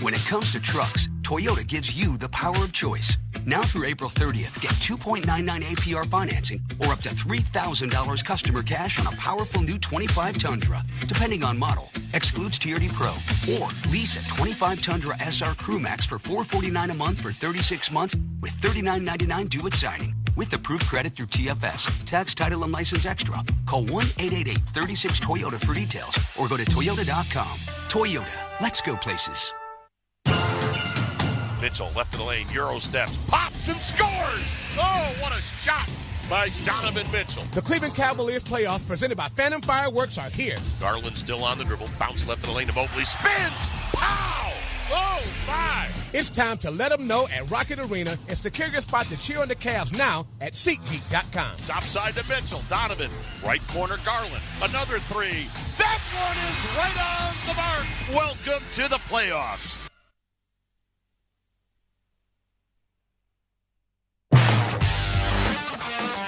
When it comes to trucks, Toyota gives you the power of choice. Now through April 30th, get 2.99 APR financing or up to $3,000 customer cash on a powerful new 25 Tundra, depending on model. Excludes TRD Pro. Or lease a 25 Tundra SR Crew Max for $449 a month for 36 months with $39.99 due at signing. With approved credit through TFS. Tax, title, and license extra. Call 1-888-36-TOYOTA for details or go to Toyota.com. Toyota. Let's go places. Mitchell, left of the lane, Euro steps, pops and scores! Oh, what a shot by Donovan Mitchell. The Cleveland Cavaliers playoffs presented by Phantom Fireworks are here. Garland still on the dribble, bounce left of the lane to Mobley, spins! Pow! Oh, my! It's time to let them know at Rocket Arena and secure your spot to cheer on the Cavs now at SeatGeek.com. Top side to Mitchell, Donovan, right corner Garland, another three. That one is right on the mark. Welcome to the playoffs.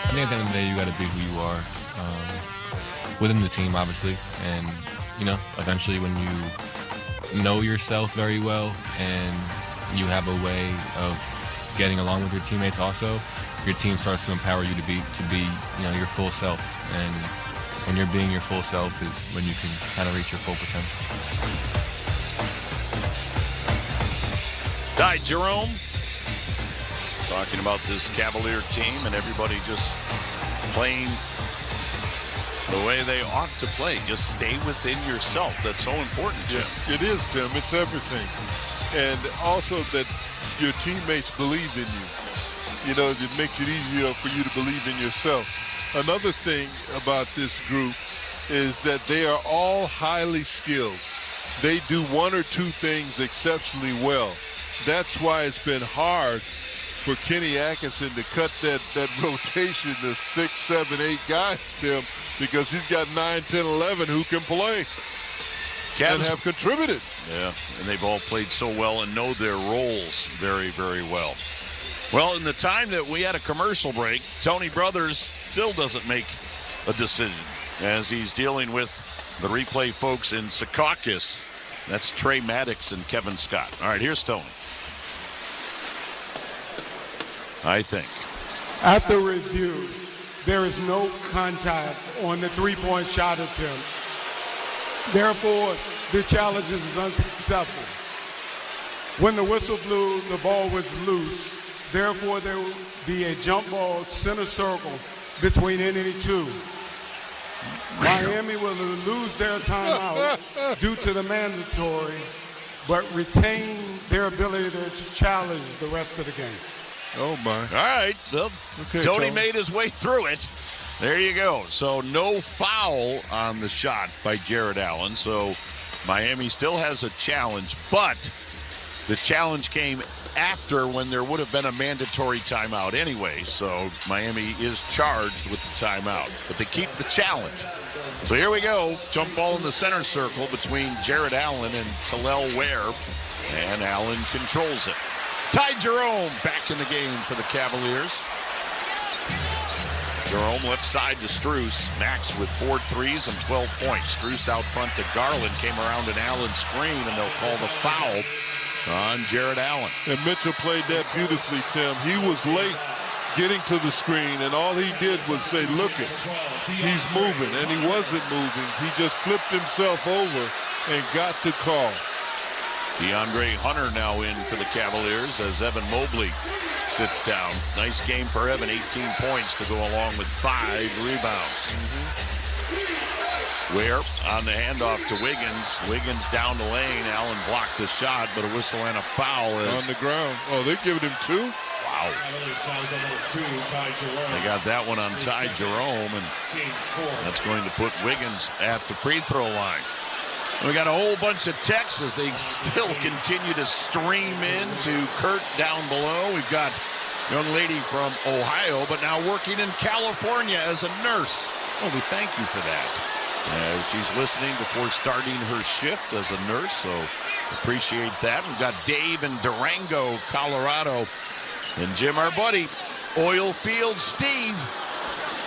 I think at the end of the day, you got to be who you are within the team, obviously. And, eventually when you know yourself very well and you have a way of getting along with your teammates also, your team starts to empower you to be your full self. And when you're being your full self is when you can kind of reach your full potential. Ty Jerome talking about this Cavalier team and everybody just playing the way they ought to play. Just stay within yourself. That's so important, Jim. Yeah, it is, Tim. It's everything. And also that your teammates believe in you. It makes it easier for you to believe in yourself. Another thing about this group is that they are all highly skilled. They do one or two things exceptionally well. That's why it's been hard for Kenny Atkinson to cut that rotation to 6, 7, 8 guys, Tim, because he's got 9, 10, 11 who can play and have contributed. Yeah, and they've all played so well and know their roles very, very well. Well, in the time that we had a commercial break, Tony Brothers still doesn't make a decision as he's dealing with the replay folks in Secaucus. That's Trey Maddox and Kevin Scott. All right, here's Tony. I think. After review, there is no contact on the three-point shot attempt. Therefore, the challenge is unsuccessful. When the whistle blew, the ball was loose. Therefore, there will be a jump ball center circle between any two. Miami will lose their timeout due to the mandatory, but retain their ability to challenge the rest of the game. Oh, my. All right. Well, okay, Tony made his way through it. There you go. So no foul on the shot by Jared Allen. So Miami still has a challenge, but the challenge came after when there would have been a mandatory timeout anyway. So Miami is charged with the timeout, but they keep the challenge. So here we go. Jump ball in the center circle between Jared Allen and Khalil Ware, and Allen controls it. Ty Jerome back in the game for the Cavaliers. Jerome left side to Strus. Max with 4 threes and 12 points. Strus out front to Garland. Came around an Allen screen, and they'll call the foul on Jared Allen. And Mitchell played that beautifully, Tim. He was late getting to the screen, and all he did was say, look it, he's moving, and he wasn't moving. He just flipped himself over and got the call. DeAndre Hunter now in for the Cavaliers as Evan Mobley sits down. Nice game for Evan, 18 points to go along with 5 rebounds. Ware on the handoff to Wiggins. Wiggins down the lane. Allen blocked the shot, but a whistle and a foul is on the ground. Oh, they're giving him 2? Wow. They got that one on Ty Jerome, and that's going to put Wiggins at the free throw line. We got a whole bunch of texts as they still continue to stream in to Kurt down below. We've got a young lady from Ohio, but now working in California as a nurse. Well, we thank you for that. She's listening before starting her shift as a nurse, so appreciate that. We've got Dave in Durango, Colorado, and Jim, our buddy, Oil Field Steve,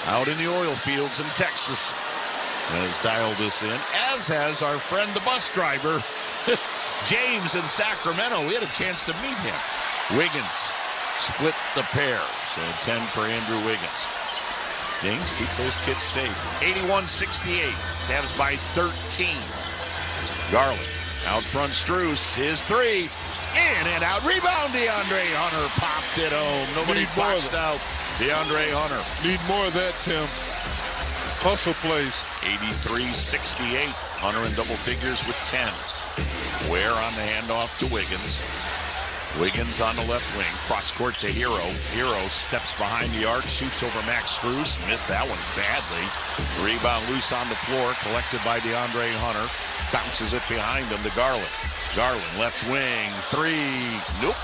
out in the oil fields in Texas, has dialed us in, as has our friend, the bus driver, James in Sacramento. We had a chance to meet him. Wiggins split the pair. So 10 for Andrew Wiggins. Kings keep those kids safe. 81-68. Cavs by 13. Garland out front. Strus, his three. In and out. Rebound. DeAndre Hunter popped it home. Nobody boxed out. DeAndre Hunter. Need more of that, Tim. Hustle plays. 83-68. Hunter in double figures with 10. Ware on the handoff to Wiggins. Wiggins on the left wing. Cross court to Hero. Hero steps behind the arc. Shoots over Max Strus. Missed that one badly. Rebound loose on the floor. Collected by DeAndre Hunter. Bounces it behind him to Garland. Garland left wing. Three. Nope.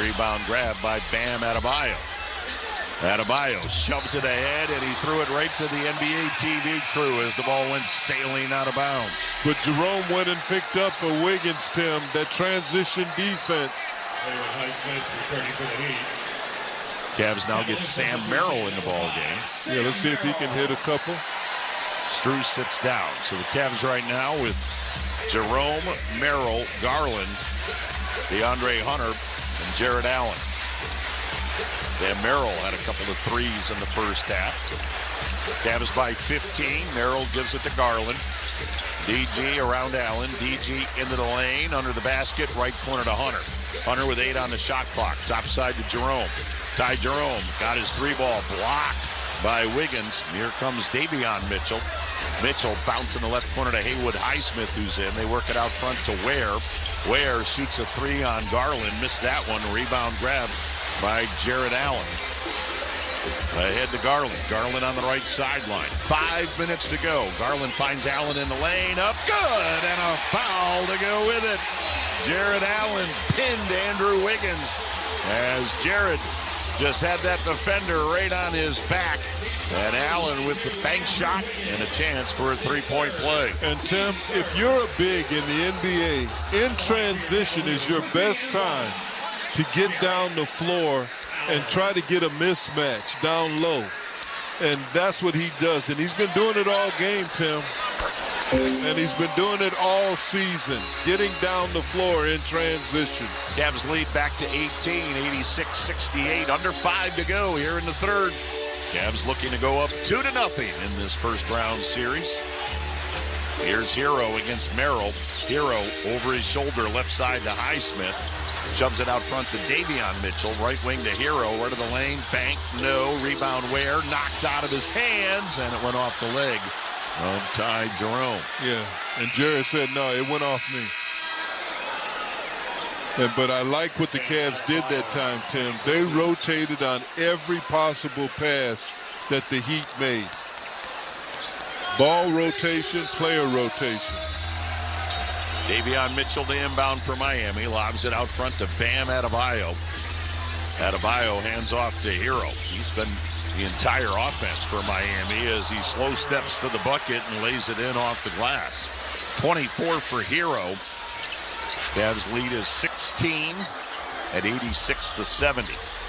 Rebound grab by Bam Adebayo. Adebayo shoves it ahead, and he threw it right to the NBA TV crew as the ball went sailing out of bounds. But Jerome went and picked up a Wiggins, Tim, that transition defense. Cavs now get Sam Merrill in the ball game. Yeah, let's see if he can hit a couple. Strus sits down. So the Cavs right now with Jerome, Merrill, Garland, DeAndre Hunter, and Jared Allen. Sam Merrill had a couple of threes in the first half. Cavs by 15. Merrill gives it to Garland. DG around Allen. DG into the lane, under the basket, right corner to Hunter. Hunter with 8 on the shot clock. Top side to Jerome. Ty Jerome got his 3-ball blocked by Wiggins. Here comes Davion Mitchell. Mitchell bouncing the left corner to Haywood Highsmith, who's in. They work it out front to Ware. Ware shoots a 3 on Garland. Missed that one. Rebound grab by Jared Allen. Ahead to Garland. Garland on the right sideline. 5 minutes to go. Garland finds Allen in the lane. Up good. And a foul to go with it. Jared Allen pinned Andrew Wiggins as Jared just had that defender right on his back. And Allen with the bank shot and a chance for a 3-point play. And Tim, if you're a big in the NBA, in transition is your best time to get down the floor and try to get a mismatch down low. And that's what he does. And he's been doing it all game, Tim. And he's been doing it all season, getting down the floor in transition. Cavs lead back to 18, 86-68. Under 5 to go here in the third. Cavs looking to go up 2-0 in this first round series. Here's Hero against Merrill. Hero over his shoulder, left side to Highsmith. Shoves it out front to Davion Mitchell. Right wing to Hero. Right of the lane. Bank. No. Rebound Ware. Knocked out of his hands. And it went off the leg of Ty Jerome. Yeah. And Jared said, no, it went off me. But I like what the Cavs did that time, Tim. They rotated on every possible pass that the Heat made. Ball rotation, player rotation. Davion Mitchell to inbound for Miami. Lobs it out front to Bam Adebayo. Adebayo hands off to Hero. He's been the entire offense for Miami as he slow steps to the bucket and lays it in off the glass. 24 for Hero. Cavs lead is 16 at 86-70.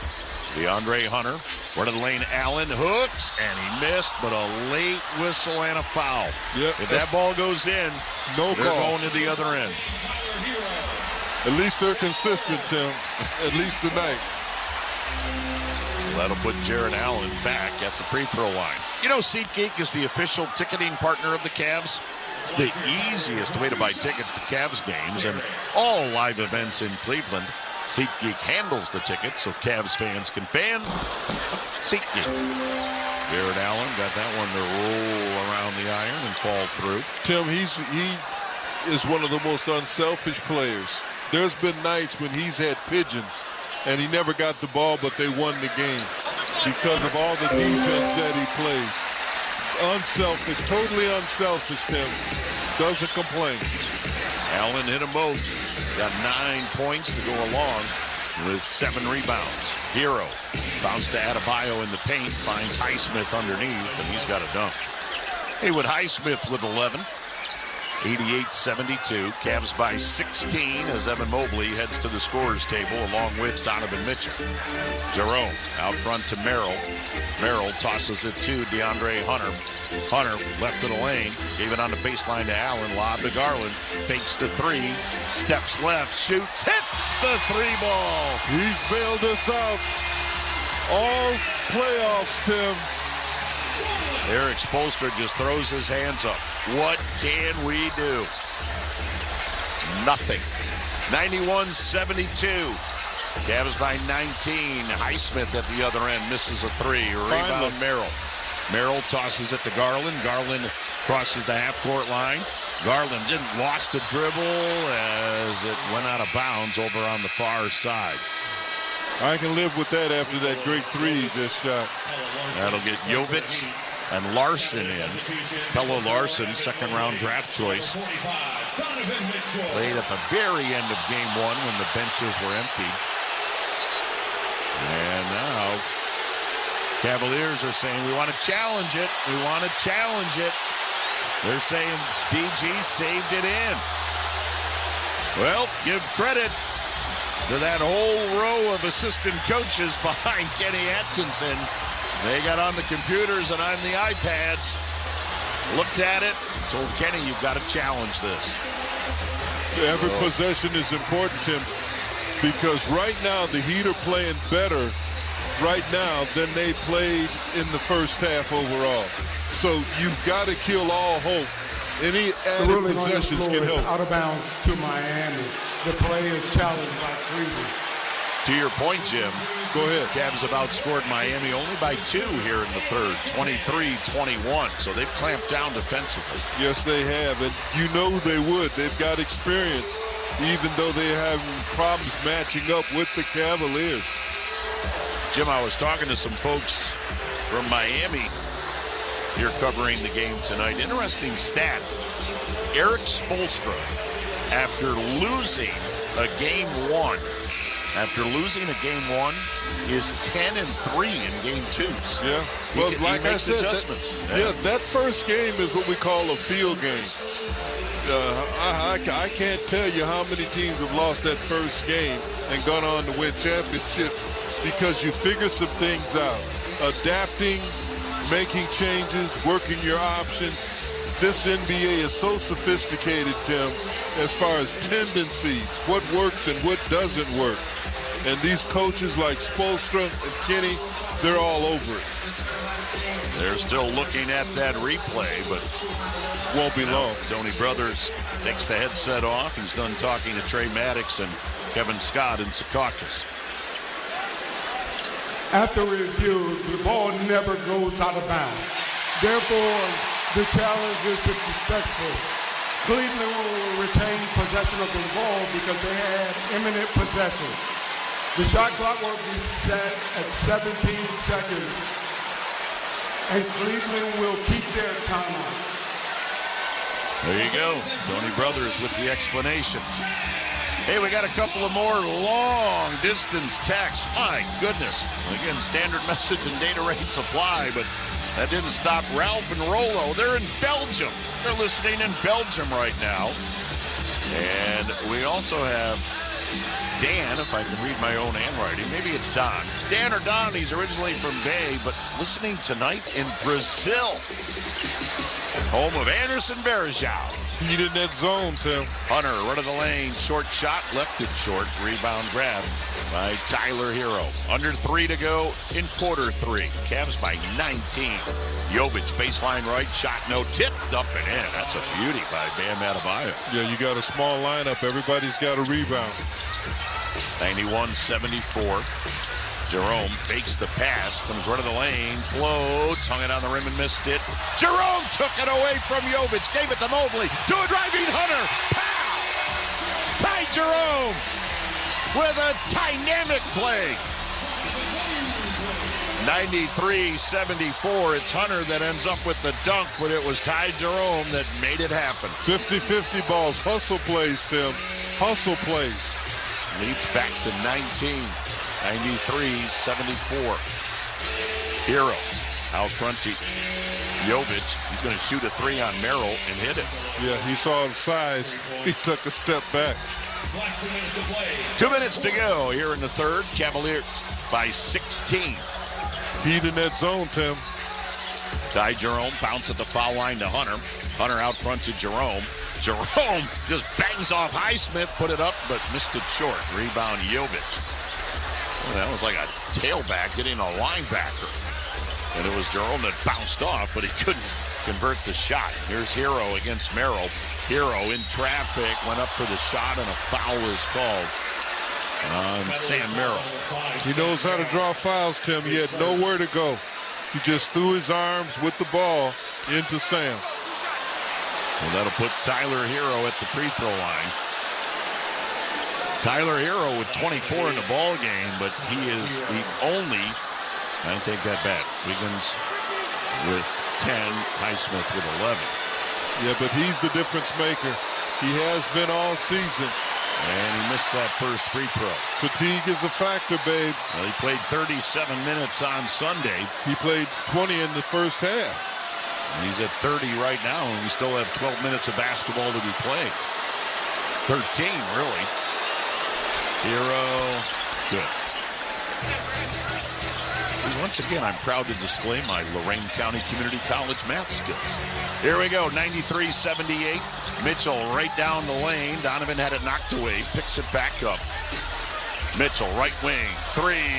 DeAndre Hunter, right of the lane, Allen hooks, and he missed, but a late whistle and a foul. Yep, if that ball goes in, no they're call. going to the other end. At least they're consistent, Tim. At least tonight. That'll put Jared Allen back at the free throw line. You know, SeatGeek is the official ticketing partner of the Cavs. It's the easiest way to buy tickets to Cavs games and all live events in Cleveland. SeatGeek handles the tickets so Cavs fans can fan. SeatGeek. Jared Allen got that one to roll around the iron and fall through. Tim, he is one of the most unselfish players. There's been nights when he's had pigeons and he never got the ball, but they won the game because of all the defense that he plays. Unselfish, totally unselfish, Tim. Doesn't complain. Allen hit them both. Got 9 points to go along with 7 rebounds. Hero bounce to Adebayo in the paint, finds Highsmith underneath, and he's got a dunk. Haywood Highsmith with 11. 88-72. Cavs by 16 as Evan Mobley heads to the scorer's table along with Donovan Mitchell. Jerome out front to Merrill. Merrill tosses it to DeAndre Hunter. Hunter, left of the lane, gave it on the baseline to Allen, lob to Garland, fakes the three, steps left, shoots, hits the three ball. He's bailed us out all playoffs, Tim. Eric Spoelstra just throws his hands up. What can we do? Nothing. 91-72. Cavs by 19. Highsmith at the other end misses a three. Rebound Merrill. Merrill tosses it to Garland. Garland crosses the half-court line. Garland lost the dribble as it went out of bounds over on the far side. I can live with that after that great three he just shot. That'll get Jovic and Larson in. Pello Larson, second-round draft choice. Played at the very end of game one when the benches were emptied. And now Cavaliers are saying, we want to challenge it. We want to challenge it. They're saying DG saved it in. Well, give credit to that whole row of assistant coaches behind Kenny Atkinson. They got on the computers and on the iPads, looked at it, told Kenny, you've got to challenge this. Every possession is important, Tim, because right now the Heat are playing better right now than they played in the first half overall. So you've got to kill all hope. Any added possessions can help. Out of bounds to Miami. The play is challenged by Cleveland. To your point, Jim. Go ahead. Cavs have outscored Miami only by 2 here in the third, 23-21. So they've clamped down defensively. Yes, they have. And you know they would. They've got experience, even though they're having problems matching up with the Cavaliers. Jim, I was talking to some folks from Miami here covering the game tonight. Interesting stat. Eric Spoelstra, after losing a game one, is 10-3 in game twos. Yeah. Well, like I said, that first game is what we call a field game. I can't tell you how many teams have lost that first game and gone on to win championships because you figure some things out. Adapting, making changes, working your options. This NBA is so sophisticated, Tim, as far as tendencies, what works and what doesn't work. And these coaches like Spoelstra and Kenny, they're all over it. They're still looking at that replay, but won't be long. Tony Brothers takes the headset off. He's done talking to Trey Maddox and Kevin Scott in Secaucus. After review, the ball never goes out of bounds. Therefore, the challenge is successful. Cleveland will retain possession of the ball because they had imminent possession. The shot clock will be set at 17 seconds, and Cleveland will keep their timeout. There you go. Tony Brothers with the explanation. Hey, we got a couple of more long-distance texts. My goodness. Again, standard message and data rates apply, but that didn't stop Ralph and Rollo. They're in Belgium. They're listening in Belgium right now. And we also have Dan, if I can read my own handwriting. Maybe it's Don. Dan or Don, he's originally from Bay, but listening tonight in Brazil. Home of Anderson Varejao. Heat in that zone, Tim. Hunter, run of the lane, short shot, left it short. Rebound grab by Tyler Hero. Under 3 to go in quarter 3. Cavs by 19. Jovic, baseline right, shot no, tipped up and in. That's a beauty by Bam Adebayo. Yeah, you got a small lineup. Everybody's got a rebound. 91-74. Jerome fakes the pass, comes right of the lane, floats, hung it on the rim and missed it. Jerome took it away from Jovic, gave it to Mobley, to a driving Hunter. Pow! Ty Jerome with a dynamic play. 93-74. It's Hunter that ends up with the dunk, but it was Ty Jerome that made it happen. 50-50 balls, hustle plays, Tim. Hustle plays. Leads back to 19. 93-74. Hero out front to Jovic. He's going to shoot a 3 on Merrill and hit it. Yeah, he saw the size. He took a step back. 2 minutes to go here in the third. Cavaliers by 16. Heat in that zone, Tim. Ty Jerome, bounce at the foul line to Hunter. Hunter out front to Jerome. Jerome just bangs off Highsmith, put it up, but missed it short. Rebound, Jovic. Well, that was like a tailback getting a linebacker. And it was Jerome that bounced off, but he couldn't convert the shot. Here's Hero against Merrill. Hero in traffic, went up for the shot, and a foul is called on Sam Merrill. He knows how to draw fouls, Tim. He had nowhere to go. He just threw his arms with the ball into Sam. Well, that'll put Tyler Hero at the free throw line. Tyler Hero with 24 in the ball game, but he is the only, I take that back, Wiggins with 10, Highsmith with 11. Yeah, but he's the difference maker. He has been all season. And he missed that first free throw. Fatigue is a factor, babe. Well, he played 37 minutes on Sunday. He played 20 in the first half. And he's at 30 right now, and we still have 12 minutes of basketball to be played. 13, really. Hero, good. See, once again, I'm proud to display my Lorain County Community College math skills. Here we go, 93-78. Mitchell right down the lane. Donovan had it knocked away, picks it back up. Mitchell, right wing, three.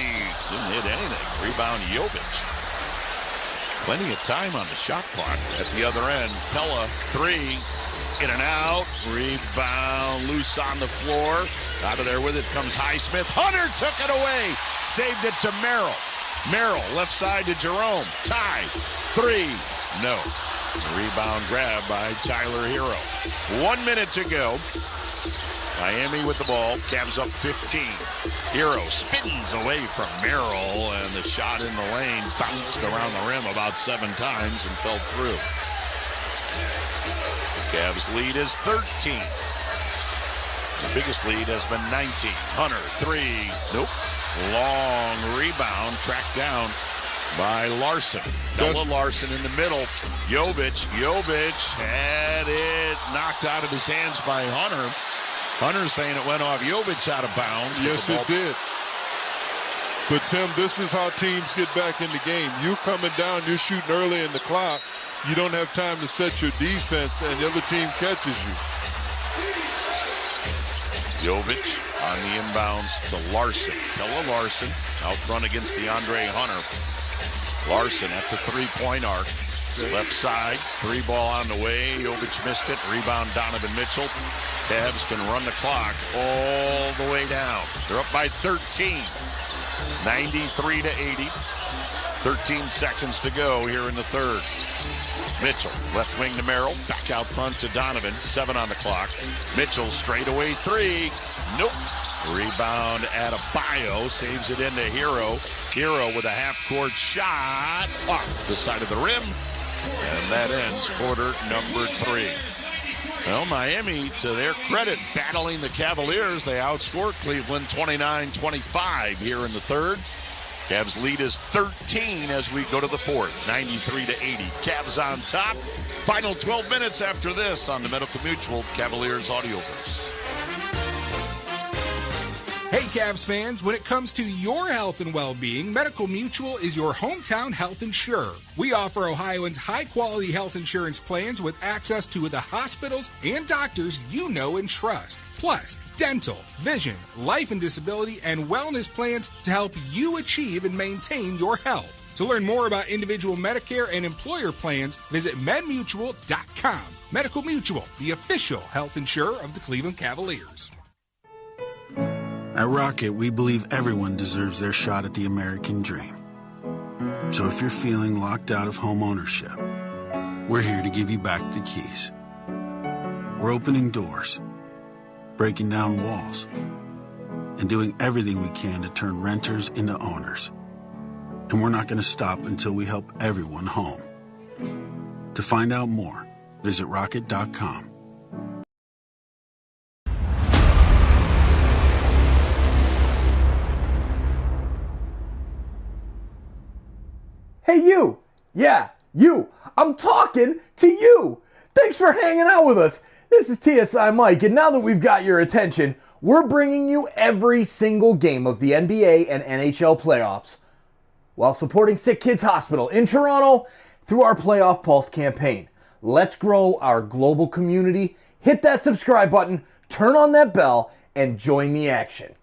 Didn't hit anything. Rebound, Jovic. Plenty of time on the shot clock at the other end. Pella, three. In and out. Rebound, loose on the floor. Out of there with it comes Highsmith. Hunter took it away. Saved it to Merrill. Merrill, left side to Jerome. Tie. Three. No. Rebound grab by Tyler Hero. 1 minute to go. Miami with the ball. Cavs up 15. Hero spins away from Merrill, and the shot in the lane bounced around the rim about 7 times and fell through. Cavs lead is 13. The biggest lead has been 19. Hunter, three. Nope. Long rebound, tracked down by Larson. Noah Larson in the middle. Jovic had it knocked out of his hands by Hunter. Hunter saying it went off Jovic out of bounds. Yes, it did. But, Tim, this is how teams get back in the game. You coming down, you're shooting early in the clock. You don't have time to set your defense, and the other team catches you. Jovic on the inbounds to Larson. Pella Larson out front against DeAndre Hunter. Larson at the three-point arc. Left side, three ball on the way. Jovic missed it. Rebound Donovan Mitchell. Cavs can run the clock all the way down. They're up by 13. 93-80. 13 seconds to go here in the third. Mitchell, left wing to Merrill. Back out front to Donovan. 7 on the clock. Mitchell straight away three. Nope. Rebound Adebayo saves it into Hero. Hero with a half-court shot off the side of the rim. And that ends quarter number 3. Well, Miami, to their credit, battling the Cavaliers. They outscored Cleveland 29-25 here in the third. Cavs lead is 13 as we go to the fourth, 93-80. Cavs on top. Final 12 minutes after this on the Medical Mutual Cavaliers Audioverse. Hey Cavs fans, when it comes to your health and well-being, Medical Mutual is your hometown health insurer. We offer Ohioans high-quality health insurance plans with access to the hospitals and doctors you know and trust. Plus, dental, vision, life and disability, and wellness plans to help you achieve and maintain your health. To learn more about individual Medicare and employer plans, visit medmutual.com. Medical Mutual, the official health insurer of the Cleveland Cavaliers. At Rocket, we believe everyone deserves their shot at the American dream. So if you're feeling locked out of home ownership, we're here to give you back the keys. We're opening doors, breaking down walls, and doing everything we can to turn renters into owners. And we're not going to stop until we help everyone home. To find out more, visit rocket.com. Hey, you! Yeah, you! I'm talking to you! Thanks for hanging out with us. This is TSI Mike, and now that we've got your attention, we're bringing you every single game of the NBA and NHL playoffs while supporting SickKids Hospital in Toronto through our Playoff Pulse campaign. Let's grow our global community. Hit that subscribe button, turn on that bell, and join the action.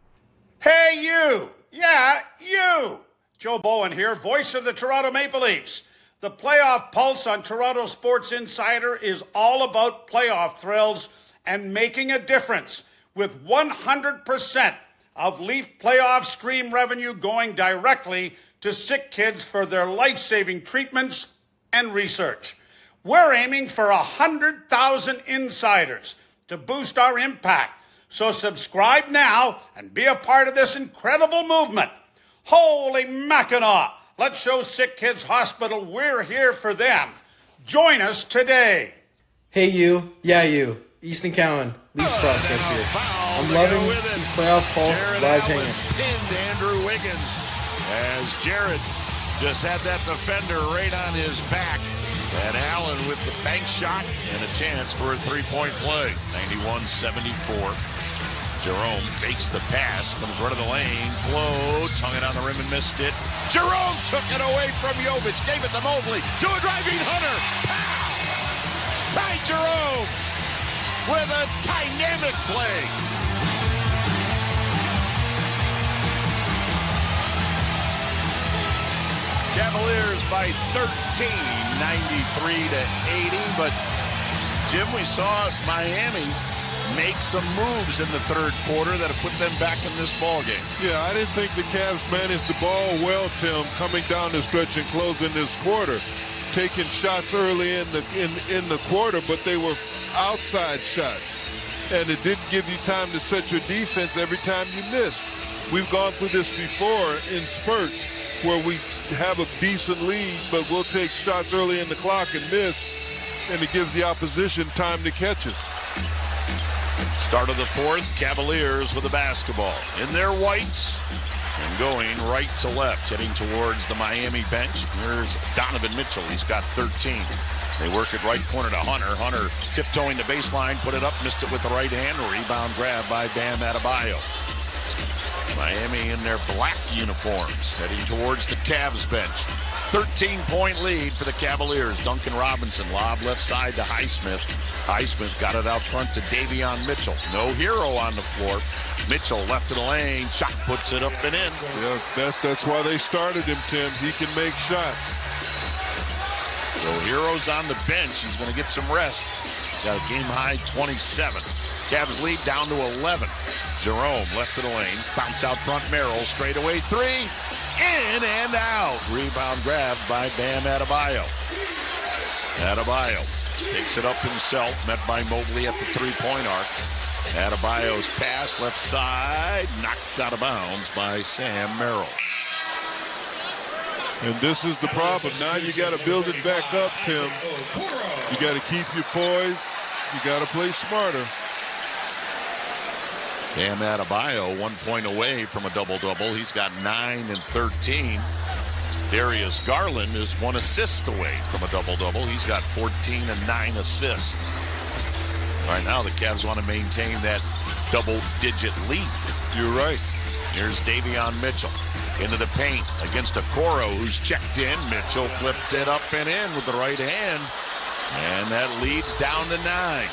Hey, you! Yeah, you! Joe Bowen here, voice of the Toronto Maple Leafs. The Playoff Pulse on Toronto Sports Insider is all about playoff thrills and making a difference, with 100% of Leaf playoff stream revenue going directly to SickKids for their life-saving treatments and research. We're aiming for 100,000 insiders to boost our impact. So subscribe now and be a part of this incredible movement. Holy Mackinac! Let's show SickKids Hospital we're here for them. Join us today. Hey you, yeah you, Easton Cowan, Leafs prospect here. I'm loving these Playoff Pulse live hanging. Pinned Andrew Wiggins as Jared just had that defender right on his back. And Allen with the bank shot and a chance for a three-point play. 91-74. Jerome fakes the pass, comes right of the lane, floats, hung it on the rim and missed it. Jerome took it away from Jovic, gave it to Mobley, to a driving Hunter. Pow! Ty Jerome with a dynamic play. Cavaliers by 13, 93-80. But, Jim, we saw Miami make some moves in the third quarter that have put them back in this ballgame. Yeah, I didn't think the Cavs managed the ball well, Tim, coming down the stretch and closing this quarter. Taking shots early in the quarter, but they were outside shots. And it didn't give you time to set your defense every time you miss. We've gone through this before in spurts where we have a decent lead, but we'll take shots early in the clock and miss, and it gives the opposition time to catch us. Start of the fourth, Cavaliers with the basketball in their whites and going right to left, heading towards the Miami bench. Here's Donovan Mitchell. He's got 13. They work it right corner to Hunter. Hunter tiptoeing the baseline, put it up, missed it with the right hand. Rebound grab by Bam Adebayo. Miami in their black uniforms, heading towards the Cavs bench. 13-point lead for the Cavaliers. Duncan Robinson, lob left side to Highsmith. Highsmith got it out front to Davion Mitchell. No hero on the floor. Mitchell left of the lane. Shot puts it up and in. Yeah, that's why they started him, Tim. He can make shots. So Hero's on the bench. He's going to get some rest. Got a game-high 27. Cavs lead down to 11. Jerome left of the lane. Bounce out front. Merrill straight away three. In and out. Rebound grabbed by Bam Adebayo. Adebayo takes it up himself. Met by Mobley at the three-point arc. Adebayo's pass left side. Knocked out of bounds by Sam Merrill. And this is the problem. Now you got to build it back up, Tim. You got to keep your poise. You got to play smarter. Bam Adebayo 1 point away from a double-double. He's got 9 and 13. Darius Garland is 1 assist away from a double-double. He's got 14 and 9 assists. Right now, the Cavs want to maintain that double-digit lead. You're right. Here's Davion Mitchell into the paint against Okoro, who's checked in. Mitchell flipped it up and in with the right hand. And that leads down to 9.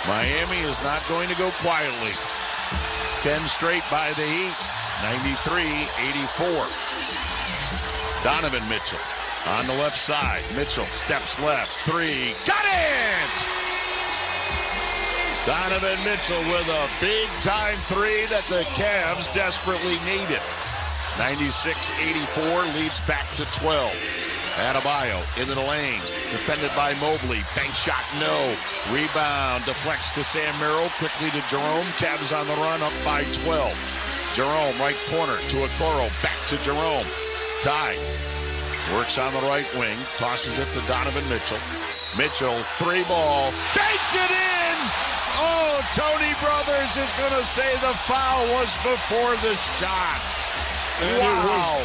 Miami is not going to go quietly. 10 straight by the Heat. 93-84. Donovan Mitchell on the left side. Mitchell steps left. Three. Got it! Donovan Mitchell with a big-time three that the Cavs desperately needed. 96-84 leads back to 12. Adebayo into the lane, defended by Mobley. Bank shot, no. Rebound, deflects to Sam Merrill, quickly to Jerome. Cavs on the run, up by 12. Jerome, right corner to Okoro, back to Jerome. Ty works on the right wing, tosses it to Donovan Mitchell. Mitchell, three ball, banks it in! Oh, Tony Brothers is going to say the foul was before the shot. And wow.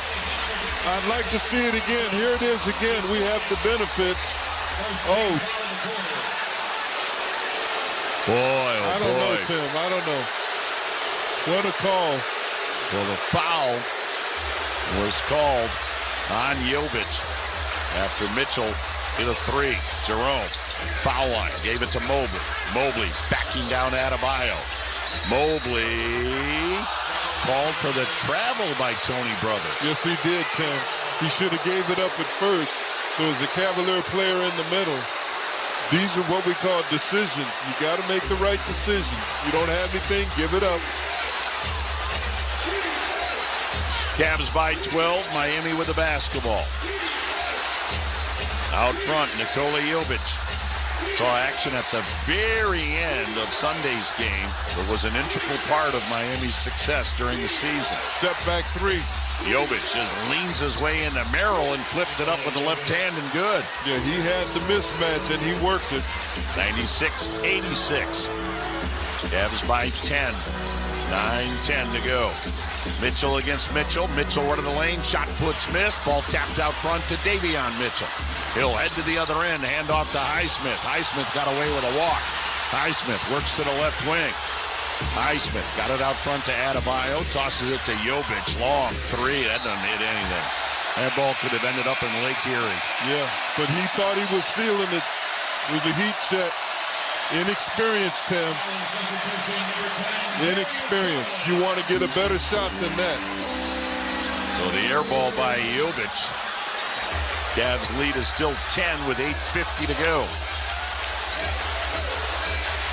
I'd like to see it again. Here it is again. We have the benefit. Oh. Boy, I don't know, Tim. I don't know. What a call. Well, the foul was called on Jovic. after Mitchell hit a three. Jerome, foul line, gave it to Mobley. Mobley backing down Adebayo. Mobley called for the travel by Tony Brothers. Yes, he did, Tim. He should have gave it up at first. There was a Cavalier player in the middle. These are what we call decisions. You got to make the right decisions. You don't have anything, give it up. Cavs by 12, Miami with the basketball. Out front, Nikola Jovic saw action at the very end of Sunday's game, but was an integral part of Miami's success during the season. Step back three. Jovic just leans his way into Merrill and flipped it up with the left hand and good. Yeah, he had the mismatch and he worked it. 96-86. Cavs by 10. 9-10 to go. Mitchell against Mitchell. Mitchell right of the lane. Shot puts missed. Ball tapped out front to Davion Mitchell. He'll head to the other end. Hand off to Highsmith. Highsmith got away with a walk. Highsmith works to the left wing. Highsmith got it out front to Adebayo. Tosses it to Jovic. Long three. That doesn't hit anything. That ball could have ended up in Lake Erie. Yeah, but he thought he was feeling it. It was a heat check. Inexperience, Tim. Inexperience. You want to get a better shot than that. So the air ball by Jovic. Cavs lead is still 10 with 8:50 to go.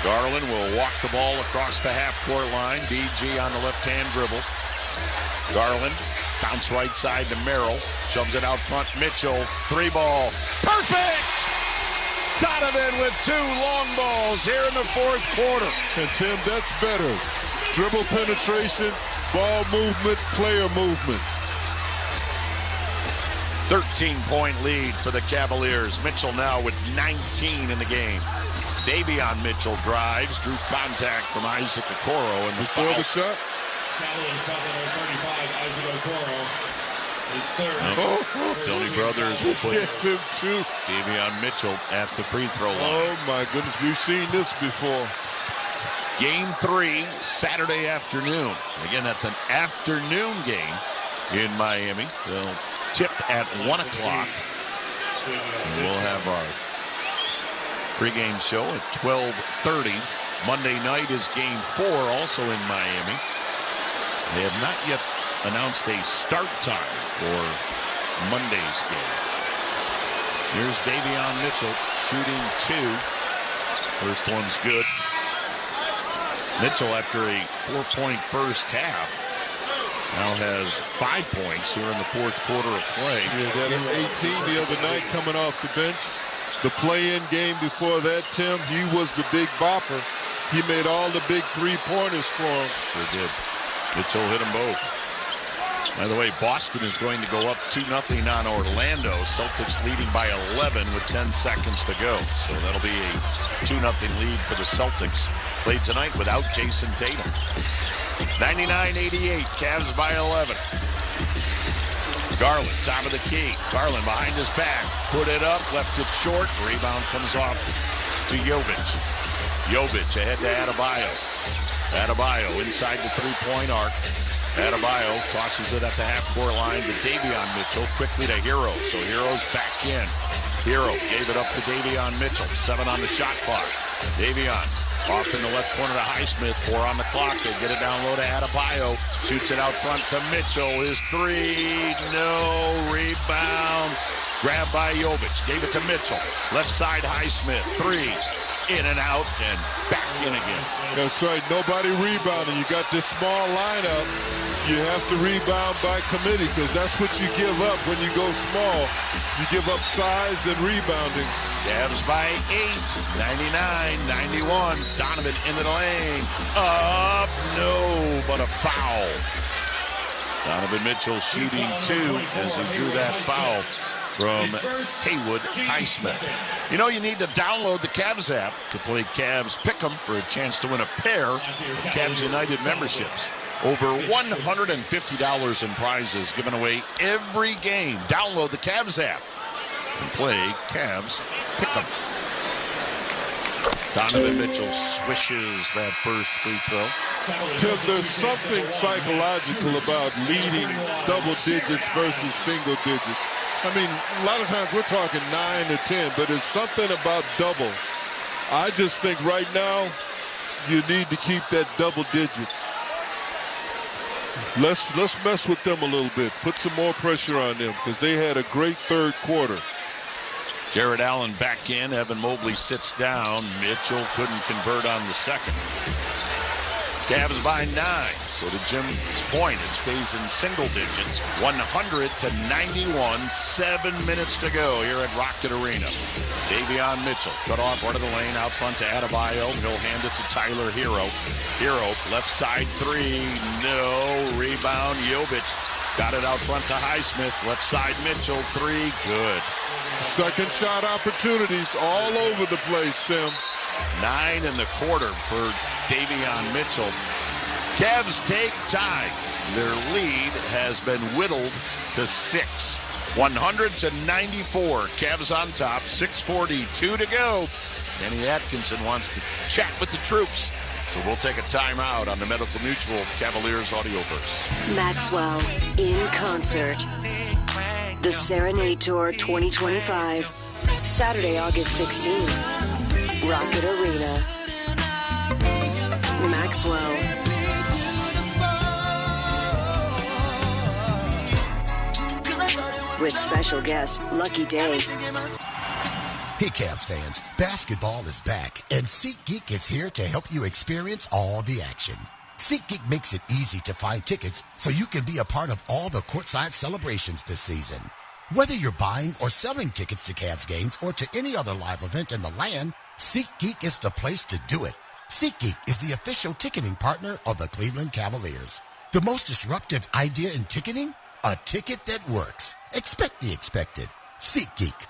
Garland will walk the ball across the half-court line. DG on the left-hand dribble. Garland, bounce right side to Merrill. Shoves it out front. Mitchell, three ball. Perfect! Donovan with two long balls here in the fourth quarter. And Tim, that's better. Dribble penetration, ball movement, player movement. 13-point lead for the Cavaliers. Mitchell now with 19 in the game. Davion Mitchell drives, drew contact from Isaac Okoro. And before the shot. Tony Brothers will put him too. Davion Mitchell at the free throw line. Oh my goodness, we've seen this before. Game 3, Saturday afternoon. Again, that's an afternoon game in Miami. They'll tip at 1 o'clock. And we'll have our pregame show at 12:30. Monday night is game 4, also in Miami. They have not yet announced a start time for Monday's game. Here's Davion Mitchell shooting 2. First one's good. Mitchell, after a 4-point first half, now has 5 points here in the fourth quarter of play. Yeah, that 18 the other night coming off the bench. The play-in game before that, Tim, he was the big bopper. He made all the big three-pointers for him. Sure did. Mitchell hit them both. By the way, Boston is going to go up 2-0 on Orlando. Celtics leading by 11 with 10 seconds to go. So that'll be a 2-0 lead for the Celtics. Played tonight without Jason Tatum. 99-88, Cavs by 11. Garland, top of the key. Garland behind his back. Put it up, left it short. Rebound comes off to Jovic. Jovic ahead to Adebayo. Adebayo inside the three-point arc. Adebayo tosses it at the half-court line to Davion Mitchell. Quickly to Hero. So Hero's back in. Hero gave it up to Davion Mitchell. 7 on the shot clock. Davion off in the left corner to Highsmith. 4 on the clock. They get it down low to Adebayo. Shoots it out front to Mitchell. His 3. No. Rebound. Grabbed by Jovic. Gave it to Mitchell. Left side Highsmith. 3. In and out and back in again. That's right. Nobody rebounding. You got this small lineup. You have to rebound by committee because that's what you give up when you go small. You give up size and rebounding. Cavs by 8. 99-91. Donovan into the lane. Up. No, but a foul. Donovan Mitchell shooting 2 as he drew that foul from Haywood Highsmith. You know, you need to download the Cavs app to play Cavs Pick'em for a chance to win a pair of Cavs United memberships. Over $150 in prizes given away every game. Download the Cavs app and play Cavs Pick'em. Donovan Mitchell swishes that first free throw. Tim, there's something psychological about leading double digits versus single digits. I mean, a lot of times we're talking 9 to 10, but it's something about double. I just think right now you need to keep that double digits. Let's mess with them a little bit. Put some more pressure on them because they had a great third quarter. Jared Allen back in. Evan Mobley sits down. Mitchell couldn't convert on the second. Cavs by 9. So to Jim's point, it stays in single digits. 100-91. 7 minutes to go here at Rocket Arena. Davion Mitchell cut off part of the lane out front to Adebayo. He'll hand it to Tyler Hero. Hero left side 3. No. Rebound. Jovic got it out front to Highsmith. Left side Mitchell 3. Good. Second shot opportunities all over the place, Tim. 9 in the quarter for Davion Mitchell. Cavs take time. Their lead has been whittled to 6. 100-94. Cavs on top. 6:42 to go. Kenny Atkinson wants to chat with the troops. So we'll take a timeout on the Medical Mutual Cavaliers Audioverse. Maxwell in concert. The Serenade Tour 2025. Saturday, August 16th. Rocket Arena. Maxwell. With special guest, Lucky Day. Hey, Cavs fans, basketball is back, and SeatGeek is here to help you experience all the action. SeatGeek makes it easy to find tickets so you can be a part of all the courtside celebrations this season. Whether you're buying or selling tickets to Cavs games or to any other live event in the land, SeatGeek is the place to do it. SeatGeek is the official ticketing partner of the Cleveland Cavaliers. The most disruptive idea in ticketing? A ticket that works. Expect the expected. SeatGeek.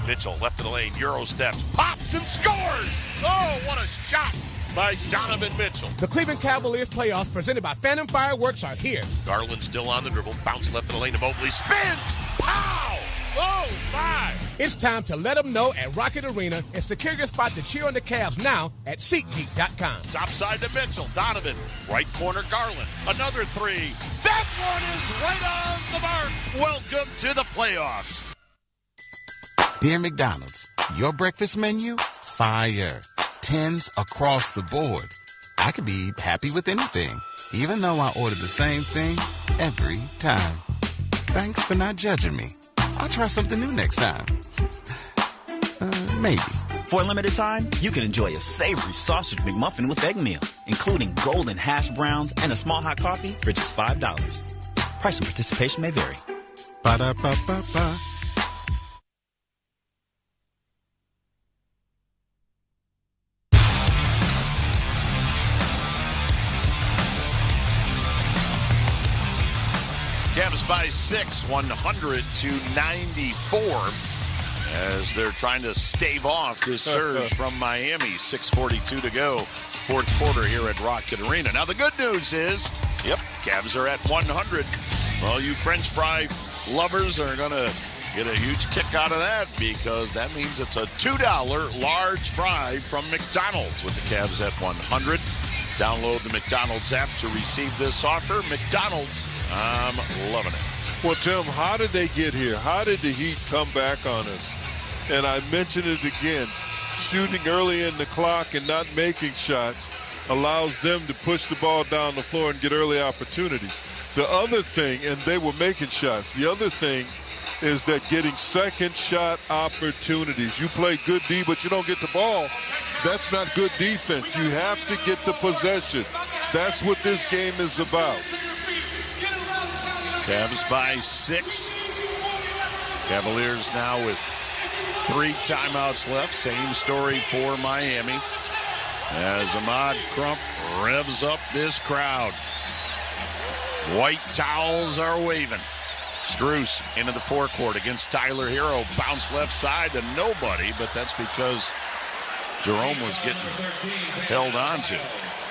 Mitchell left of the lane, Euro steps, pops and scores! Oh, what a shot by Donovan Mitchell. The Cleveland Cavaliers playoffs presented by Phantom Fireworks are here. Garland still on the dribble, bounce left of the lane to Mobley, spins! Pow! Oh, my! It's time to let them know at Rocket Arena and secure your spot to cheer on the Cavs now at SeatGeek.com. Top side to Mitchell, Donovan, right corner Garland, another 3. That one is right on the mark. Welcome to the playoffs. Dear McDonald's, your breakfast menu? Fire. 10s across the board. I could be happy with anything, even though I ordered the same thing every time. Thanks for not judging me. I'll try something new next time. Maybe. For a limited time, you can enjoy a savory sausage McMuffin with egg meal, including golden hash browns and a small hot coffee for just $5. Price and participation may vary. Ba-da-ba-ba-ba. Cavs by 6, 100-94, as they're trying to stave off this surge from Miami. 6:42 to go, fourth quarter here at Rocket Arena. Now the good news is, Cavs are at 100. Well, you French fry lovers are going to get a huge kick out of that because that means it's a $2 large fry from McDonald's with the Cavs at 100. Download the McDonald's app to receive this offer. McDonald's, I'm loving it. Well, Tim, how did they get here? How did the Heat come back on us? And I mentioned it again. Shooting early in the clock and not making shots allows them to push the ball down the floor and get early opportunities. The other thing, and they were making shots, the other thing is that getting second shot opportunities. You play good D, but you don't get the ball. That's not good defense. You have to get the possession. That's what this game is about. Cavs by 6. Cavaliers now with 3 timeouts left. Same story for Miami. As Ahmad Crump revs up this crowd. White towels are waving. Strus into the forecourt against Tyler Hero. Bounce left side to nobody, but that's because Jerome was getting held on to.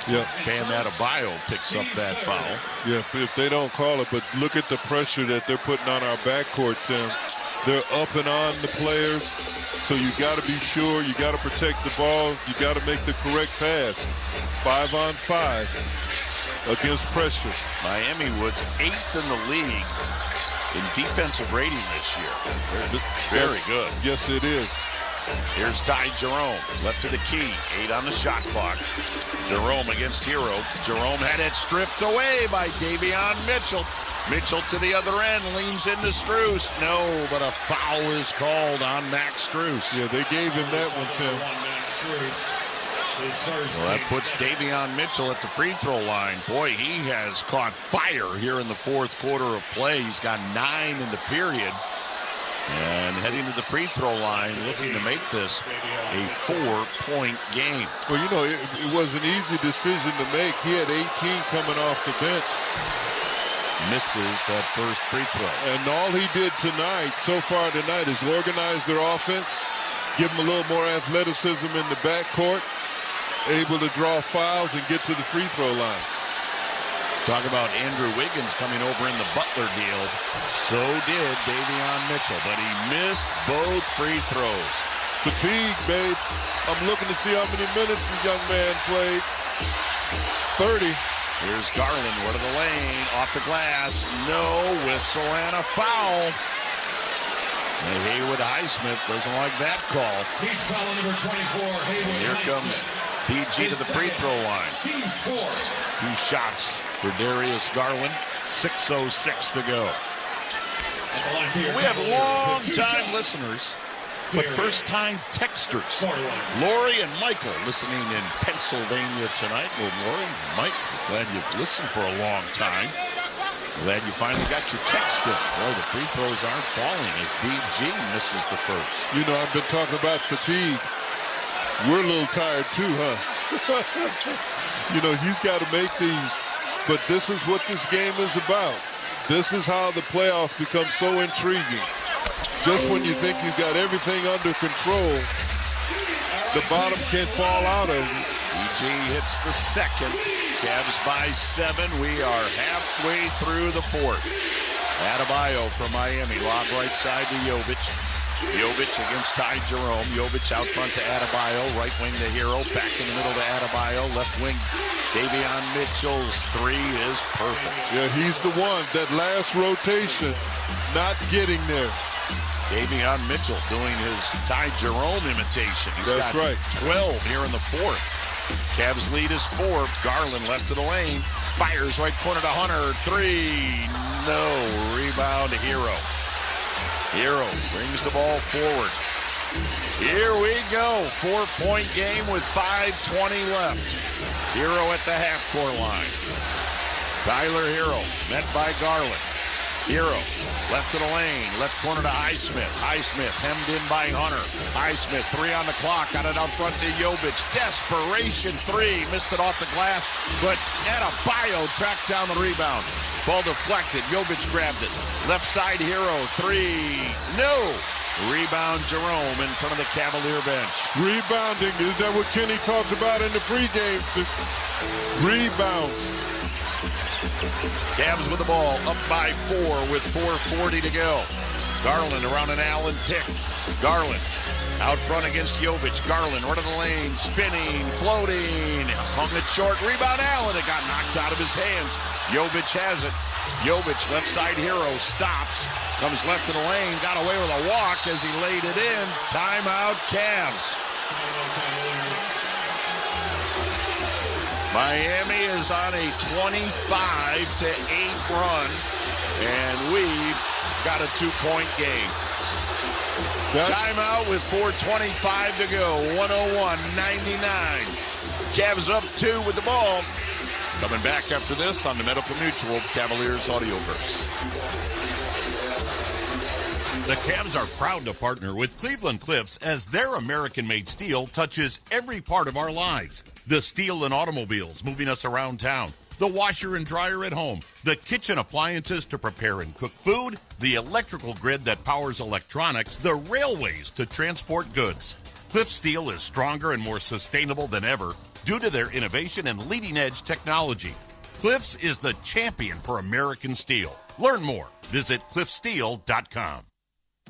Yeah. Bam Adebayo picks up that foul. Yeah, if they don't call it, but look at the pressure that they're putting on our backcourt, Tim. They're up and on the players, so you got to be sure, you got to protect the ball, you got to make the correct pass. 5-on-5 against pressure. Miami was 8th in the league in defensive rating this year. Very good. Yes, it is. Here's Ty Jerome, left to the key, 8 on the shot clock. Jerome against Hero. Jerome had it stripped away by Davion Mitchell. Mitchell to the other end, leans into Strus. No, but a foul is called on Max Strus. Yeah, they gave him that one, Tim. Well, that puts Davion Mitchell at the free throw line. Boy, he has caught fire here in the fourth quarter of play. He's got 9 in the period. And heading to the free throw line, looking to make this a 4-point game. Well, you know, it was an easy decision to make. He had 18 coming off the bench. Misses that first free throw. And all he did so far tonight, is organize their offense, give them a little more athleticism in the backcourt, able to draw fouls and get to the free throw line. Talk about Andrew Wiggins coming over in the Butler deal. So did Davion Mitchell, but he missed both free throws. Fatigue, babe. I'm looking to see how many minutes the young man played. 30. Here's Garland, word of the lane, off the glass. No whistle and a foul. And Haywood Highsmith doesn't like that call. He's foul number 24. Haywood Here comes PG to the free throw line. Team score. 2 shots for Darius Garland. 6:06 to go. We have long-time listeners, but first-time texters. Lori and Michael listening in Pennsylvania tonight. Well, Lori, Mike, glad you've listened for a long time. Glad you finally got your text in. Boy, the free throws aren't falling as DG misses the first. You know, I've been talking about fatigue. We're a little tired too, huh? You know, he's got to make these. But this is what this game is about. This is how the playoffs become so intriguing. Just when you think you've got everything under control, the bottom can fall out of you. DG hits the second. Cavs by 7. We are halfway through the fourth. Adebayo from Miami. Lob right side to Jovic. Jovic against Ty Jerome. Jovic out front to Adebayo. Right wing to Hero. Back in the middle to Adebayo. Left wing, Davion Mitchell's 3 is perfect. Yeah, he's the one. That last rotation, not getting there. Davion Mitchell doing his Ty Jerome imitation. He's got 12 here in the fourth. Cavs lead is 4. Garland left to the lane. Fires right corner to Hunter. 3. No. Rebound to Hero. Hero brings the ball forward. Here we go. 4-point game with 5:20 left. Hero at the half-court line. Tyler Hero met by Garland. Hero left to the lane. Left corner to Highsmith. Highsmith hemmed in by Hunter. Highsmith 3 on the clock. Got it out front to Jovic. Desperation 3. Missed it off the glass. But Adebayo tracked down the rebound. Ball deflected. Jovic grabbed it. Left side Hero. 3. No. Rebound Jerome in front of the Cavalier bench. Rebounding. Is that what Kenny talked about in the pregame? Rebounds. Cavs with the ball, up by 4 with 4:40 to go. Garland around an Allen pick. Garland out front against Jovic. Garland right of the lane, spinning, floating, hung it short. Rebound Allen. It got knocked out of his hands. Jovic has it. Jovic, left side Hero, stops. Comes left to the lane, got away with a walk as he laid it in. Timeout Cavs. Miami is on a 25-8 run, and we've got a 2-point game. Timeout with 4:25 to go. 101-99. Cavs up 2 with the ball. Coming back after this on the Medical Mutual Cavaliers Audioverse. The Cavs are proud to partner with Cleveland Cliffs as their American-made steel touches every part of our lives. The steel in automobiles moving us around town, the washer and dryer at home, the kitchen appliances to prepare and cook food, the electrical grid that powers electronics, the railways to transport goods. Cliff Steel is stronger and more sustainable than ever due to their innovation and leading-edge technology. Cliffs is the champion for American steel. Learn more. Visit cliffsteel.com.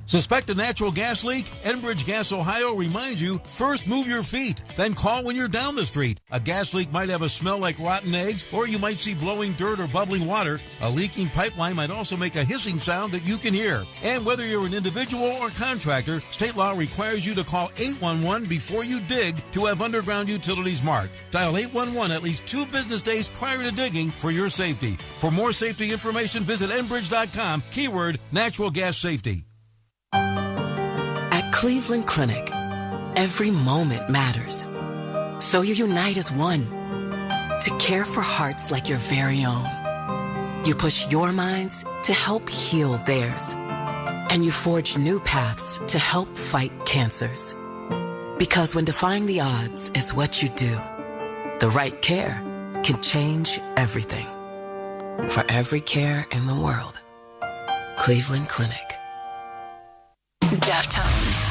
Suspect a natural gas leak? Enbridge Gas Ohio reminds you, first move your feet, then call when you're down the street. A gas leak might have a smell like rotten eggs, or you might see blowing dirt or bubbling water. A leaking pipeline might also make a hissing sound that you can hear. And whether you're an individual or contractor, state law requires you to call 811 before you dig to have underground utilities marked. Dial 811 at least 2 business days prior to digging for your safety. For more safety information, visit enbridge.com, keyword natural gas safety. At Cleveland Clinic, every moment matters. So you unite as one to care for hearts like your very own. You push your minds to help heal theirs. And you forge new paths to help fight cancers. Because when defying the odds is what you do, the right care can change everything. For every care in the world, Cleveland Clinic. Deftones.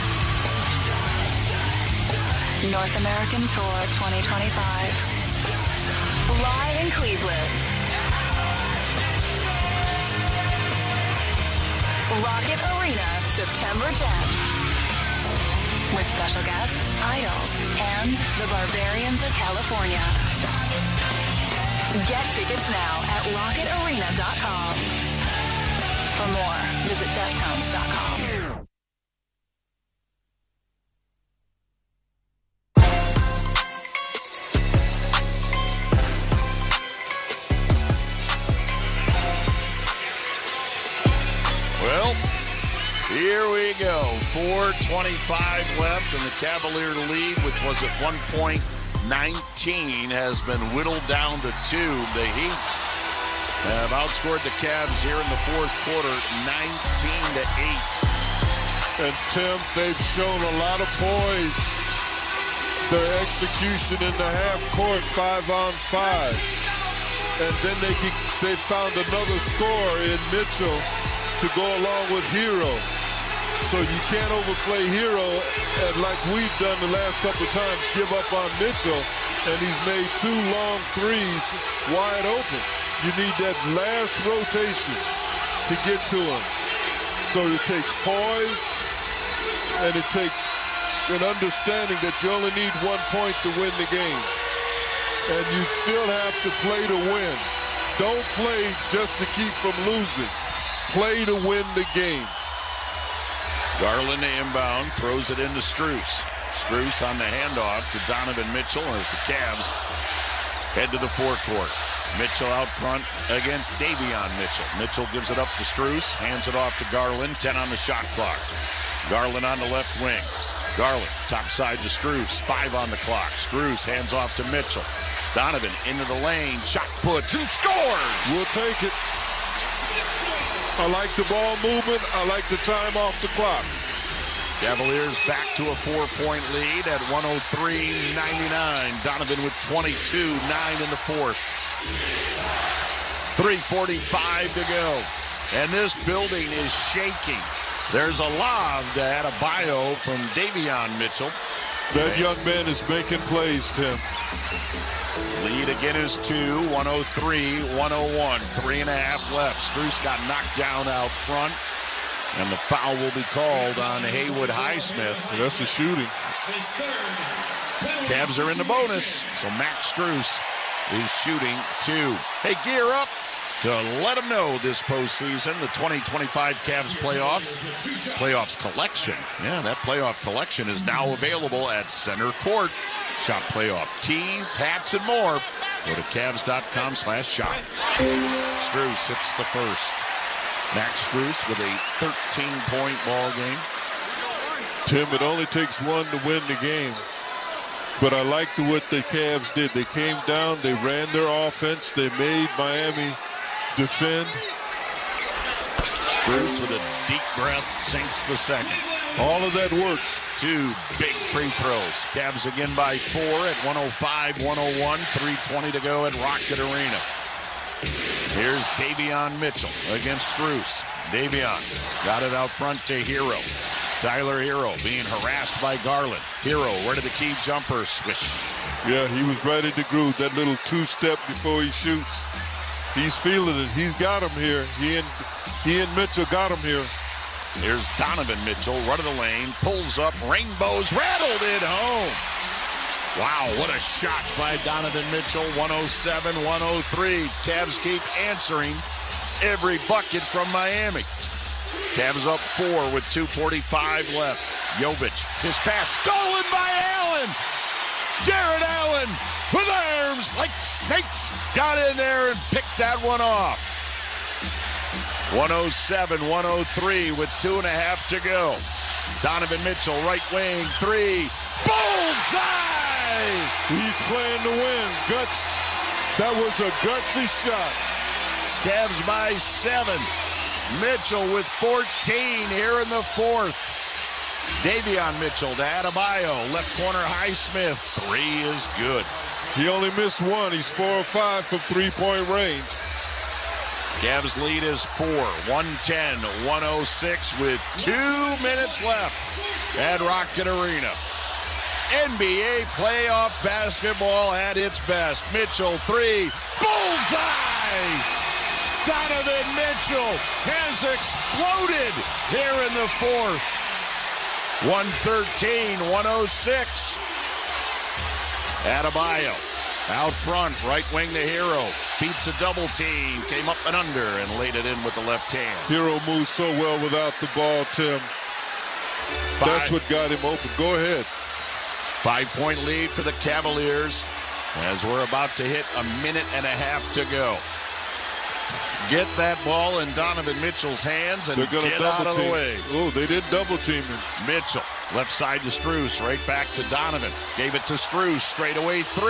North American Tour 2025. Live in Cleveland. Rocket Arena, September 10th. With special guests, Idols, and the Barbarians of California. Get tickets now at rocketarena.com. For more, visit deftones.com. Well, here we go. 4:25 left, and the Cavalier lead, which was at one point 19, has been whittled down to 2. The Heat have outscored the Cavs here in the fourth quarter, 19-8. And Tim, they've shown a lot of poise. Their execution in the half court, 5-on-5. And then they found another scorer in Mitchell to go along with Hero. So you can't overplay Hero, and like we've done the last couple of times, give up on Mitchell, and he's made 2 long threes wide open. You need that last rotation to get to him. So it takes poise, and it takes an understanding that you only need 1 point to win the game. And you still have to play to win. Don't play just to keep from losing. Play to win the game. Garland inbound, throws it into Strus. Strus on the handoff to Donovan Mitchell as the Cavs head to the forecourt. Mitchell out front against Davion Mitchell. Mitchell gives it up to Strus, hands it off to Garland, 10 on the shot clock. Garland on the left wing. Garland, top side to Strus, 5 on the clock. Strus hands off to Mitchell. Donovan into the lane, shot puts and scores! We'll take it. I like the ball movement. I like the time off the clock. Cavaliers back to a 4-point lead at 103-99. Donovan with 22, 9 in the fourth. 3:45 to go. And this building is shaking. There's a lob to Adebayo from Davion Mitchell. That young man is making plays, Tim. Lead again is 2, 103-101. 3.5 left. Strus got knocked down out front. And the foul will be called on Haywood Highsmith. That's the shooting. Cavs are in the bonus. So Max Strus is shooting 2. Hey, gear up to let them know this postseason, the 2025 Cavs playoffs collection. Yeah, that playoff collection is now available at Center Court. Shop playoff tees, hats, and more. Go to Cavs.com/shop. Strus hits the first. Max Strus with a 13-point ball game. Tim, it only takes one to win the game. But I liked what the Cavs did. They came down, they ran their offense, they made Miami defend. Strus with a deep breath sinks the second. All of that works. 2 big free throws. Cavs again by 4 at 105-101. 3:20 to go at Rocket Arena. Here's Davion Mitchell against Strus. Davion got it out front to Hero. Tyler Hero being harassed by Garland. Hero, where did the key jumper swish? Yeah, he was right in the groove. That little 2-step before he shoots. He's feeling it. He's got him here. He and Mitchell got him here. Here's Donovan Mitchell, run of the lane, pulls up, rainbows, rattled it home. Wow, what a shot by Donovan Mitchell, 107-103. Cavs keep answering every bucket from Miami. Cavs up 4 with 2:45 left. Jovic, his pass stolen by Allen. Jared Allen with arms like snakes. Got in there and picked that one off. 107-103 with 2.5 to go. Donovan Mitchell, right wing, 3. Bullseye! He's playing to win. Guts. That was a gutsy shot. Cavs by 7. Mitchell with 14 here in the fourth. Davion Mitchell to Adebayo. Left corner, Highsmith. 3 is good. He only missed 1. He's 4 of 5 from three-point range. Cavs lead is 4. 110-106 with 2 minutes left at Rocket Arena. NBA playoff basketball at its best. Mitchell, 3. Bullseye! Donovan Mitchell has exploded here in the fourth. 113-106. Adebayo out front, right wing to Hero. Beats a double team, came up and under, and laid it in with the left hand. Hero moves so well without the ball, Tim. That's what got him open. Go ahead. 5-point lead for the Cavaliers as we're about to hit 1.5 minutes to go. Get that ball in Donovan Mitchell's hands and get out of the way. Oh, they did double team him. Mitchell, left side to Strus, right back to Donovan. Gave it to Strus, straight away 3.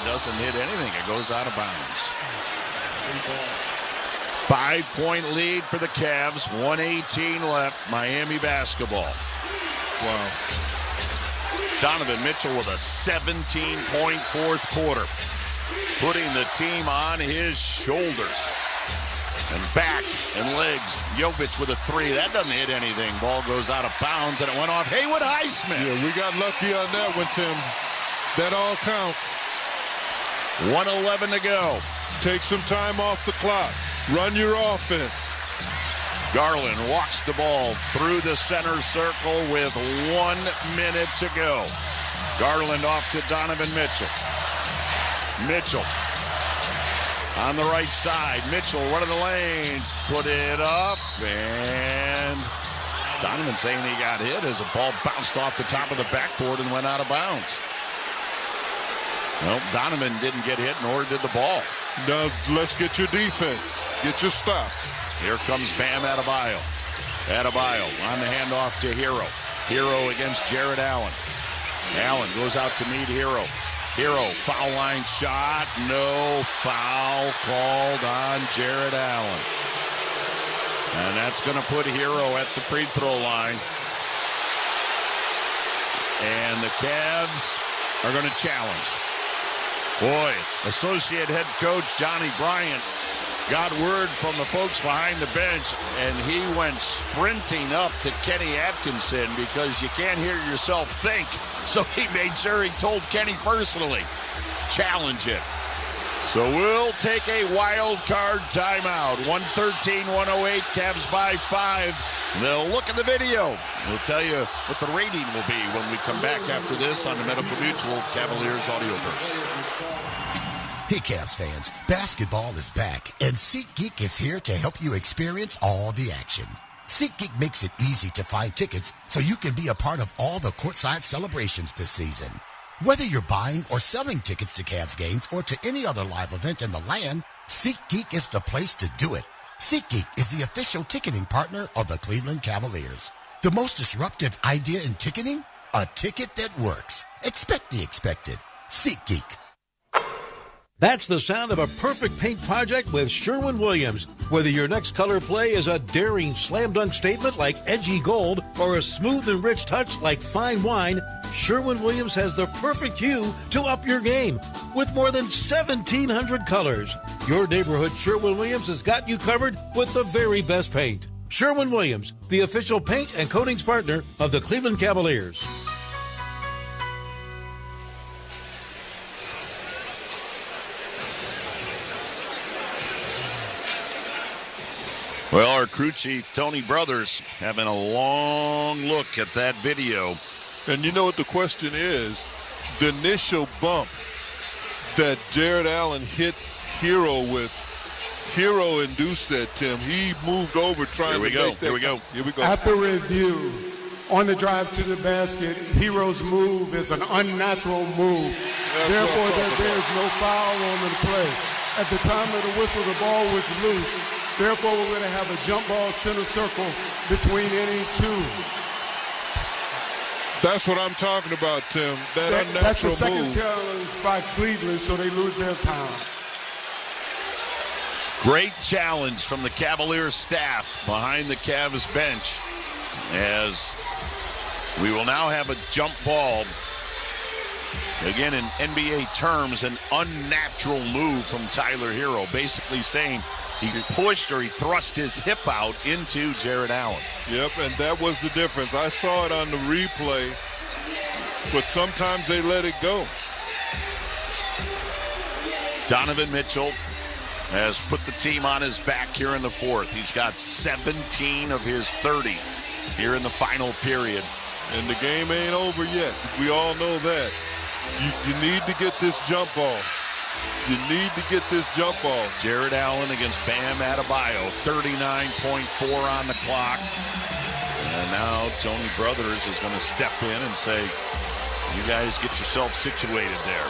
Doesn't hit anything, it goes out of bounds. 5-point lead for the Cavs, 1:18 left, Miami basketball. Wow. Donovan Mitchell with a 17-point fourth quarter, putting the team on his shoulders. And back and legs. Jovic with a 3. That doesn't hit anything. Ball goes out of bounds, and it went off Haywood Highsmith. Yeah, we got lucky on that one, Tim. That all counts. 1:11 to go. Take some time off the clock. Run your offense. Garland walks the ball through the center circle with 1 minute to go. Garland off to Donovan Mitchell. Mitchell on the right side. Mitchell running the lane. Put it up. And Donovan saying he got hit as a ball bounced off the top of the backboard and went out of bounds. Well, Donovan didn't get hit, nor did the ball. Now, let's get your defense. Get your stops. Here comes Bam Adebayo. Adebayo on the handoff to Hero. Hero against Jared Allen. Allen goes out to meet Hero. Hero, foul line shot. No foul called on Jared Allen. And that's going to put Hero at the free throw line. And the Cavs are going to challenge. Boy, associate head coach Johnny Bryant got word from the folks behind the bench, and he went sprinting up to Kenny Atkinson because you can't hear yourself think. So he made sure he told Kenny personally, challenge it. So we'll take a wild card timeout. 113-108, Cavs by 5. They'll look at the video. We'll tell you what the rating will be when we come back after this on the Medical Mutual Cavaliers Audioverse. Hey, Cavs fans, basketball is back, and SeatGeek is here to help you experience all the action. SeatGeek makes it easy to find tickets so you can be a part of all the courtside celebrations this season. Whether you're buying or selling tickets to Cavs games or to any other live event in the land, SeatGeek is the place to do it. SeatGeek is the official ticketing partner of the Cleveland Cavaliers. The most disruptive idea in ticketing? A ticket that works. Expect the expected. SeatGeek. That's the sound of a perfect paint project with Sherwin-Williams. Whether your next color play is a daring slam dunk statement like edgy gold or a smooth and rich touch like fine wine, Sherwin-Williams has the perfect hue to up your game. With more than 1,700 colors, your neighborhood Sherwin-Williams has got you covered with the very best paint. Sherwin-Williams, the official paint and coatings partner of the Cleveland Cavaliers. Well, our crew chief, Tony Brothers, having a long look at that video. And you know what the question is? The initial bump that Jared Allen hit Hero with, Hero induced that, Tim. He moved over trying to make that. Here we go. After review, on the drive to the basket, Hero's move is an unnatural move. Therefore, there's no foul on the play. At the time of the whistle, the ball was loose. Therefore, we're going to have a jump ball center circle between any two. That's what I'm talking about, Tim. That unnatural that's the second move. challenge by Cleveland, so they lose their time. Great challenge from the Cavaliers staff behind the Cavs bench, as we will now have a jump ball. Again, in NBA terms, an unnatural move from Tyler Hero, basically saying he pushed or he thrust his hip out into Jared Allen. Yep, and that was the difference. I saw it on the replay, but sometimes they let it go. Donovan Mitchell has put the team on his back here in the fourth. He's got 17 of his 30 here in the final period. And the game ain't over yet. We all know that. You need to get this jump ball. You need to get this jump ball. Jared Allen against Bam Adebayo, 39.4 on the clock. And now Tony Brothers is going to step in and say, you guys get yourself situated there.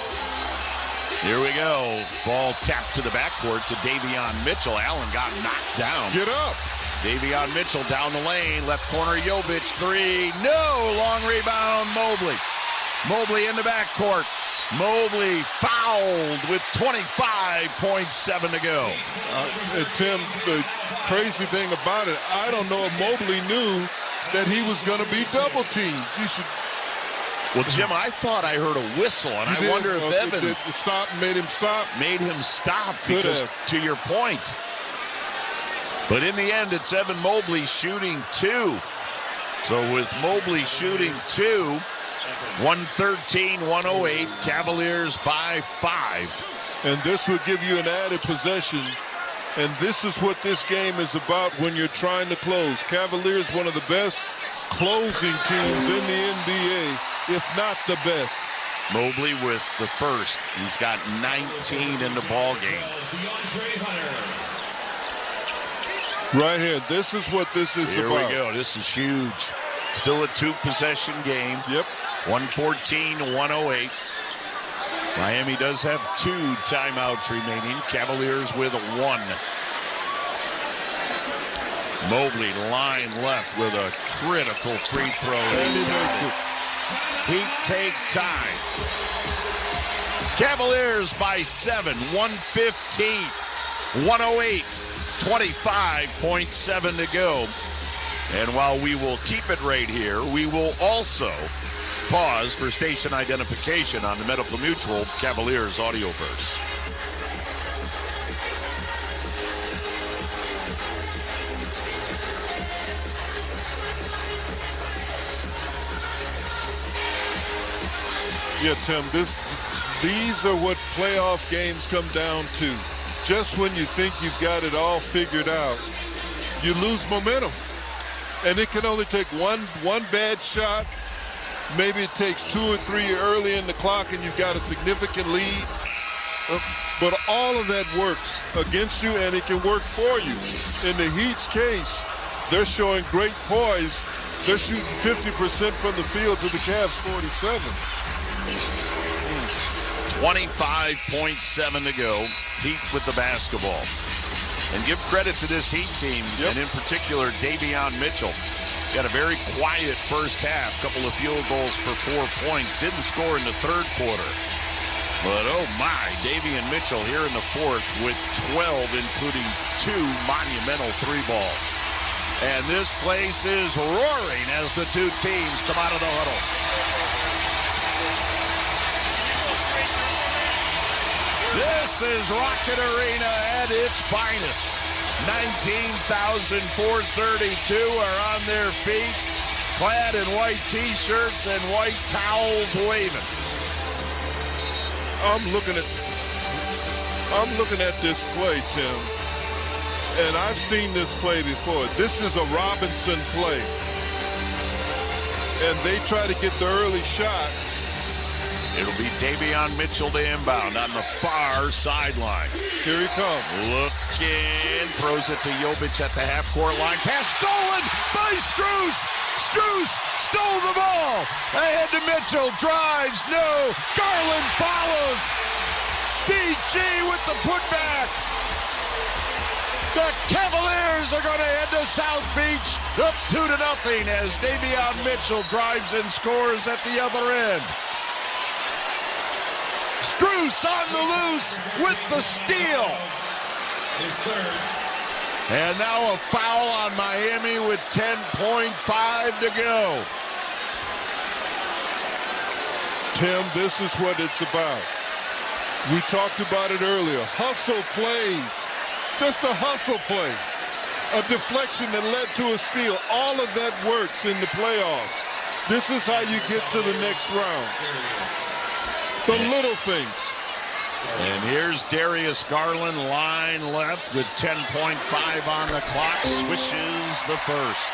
Here we go. Ball tapped to the backcourt to Davion Mitchell. Allen got knocked down. Get up. Davion Mitchell down the lane. Left corner, Jovic, three. No! Long rebound, Mobley. Mobley in the backcourt. Mobley fouled with 25.7 to go. Tim, the crazy thing about it, I don't know if Mobley knew that he was going to be double teamed. You should. Well, Jim, I thought I heard a whistle, and I wonder if Evan made him stop. Made him stop because, to your point. But in the end, it's Evan Mobley shooting two. So with Mobley shooting two, 113-108, Cavaliers by 5. And this would give you an added possession. And this is what this game is about when you're trying to close. Cavaliers, one of the best closing teams in the NBA, if not the best. Mobley with the first. He's got 19 in the ball game. Right here. This is what this is about. Here we go. This is huge. Still a two-possession game. Yep. 114-108. Miami does have 2 timeouts remaining. Cavaliers with 1. Mobley line left with a critical free throw. And he makes it. Heat take time. Cavaliers by 7. 115-108. 25.7 to go. And while we will keep it right here, we will also pause for station identification on the Medical Mutual Cavaliers Audioverse. Yeah, Tim, these are what playoff games come down to. Just when you think you've got it all figured out, you lose momentum. And it can only take one bad shot. Maybe it takes 2 or 3 early in the clock and you've got a significant lead. But all of that works against you, and it can work for you. In the Heat's case, they're showing great poise. They're shooting 50% from the field to the Cavs 47. 25.7 to go. Heat with the basketball. And give credit to this Heat team, and in particular, Davion Mitchell. Got a very quiet first half, couple of field goals for 4 points. Didn't score in the third quarter. But, oh my, Davion Mitchell here in the fourth with 12, including 2 monumental 3 balls. And this place is roaring as the 2 teams come out of the huddle. This is Rocket Arena at its finest. 19,432 are on their feet, clad in white T-shirts and white towels waving. I'm looking at this play, Tim. And I've seen this play before. This is a Robinson play. And they try to get the early shot. It'll be Davion Mitchell to inbound on the far sideline. Here he comes. Looking, throws it to Jovic at the half-court line. Pass stolen by Strus. Strus stole the ball. Ahead to Mitchell, drives, no. Garland follows. DG with the putback. The Cavaliers are going to head to South Beach up 2-0 as Davion Mitchell drives and scores at the other end. Strus on the loose with the steal. And now a foul on Miami with 10.5 to go. Tim, this is what it's about. We talked about it earlier. Hustle plays. Just a hustle play. A deflection that led to a steal. All of that works in the playoffs. This is how you get to the next round. The little things. And here's Darius Garland, line left with 10.5 on the clock. Swishes the first.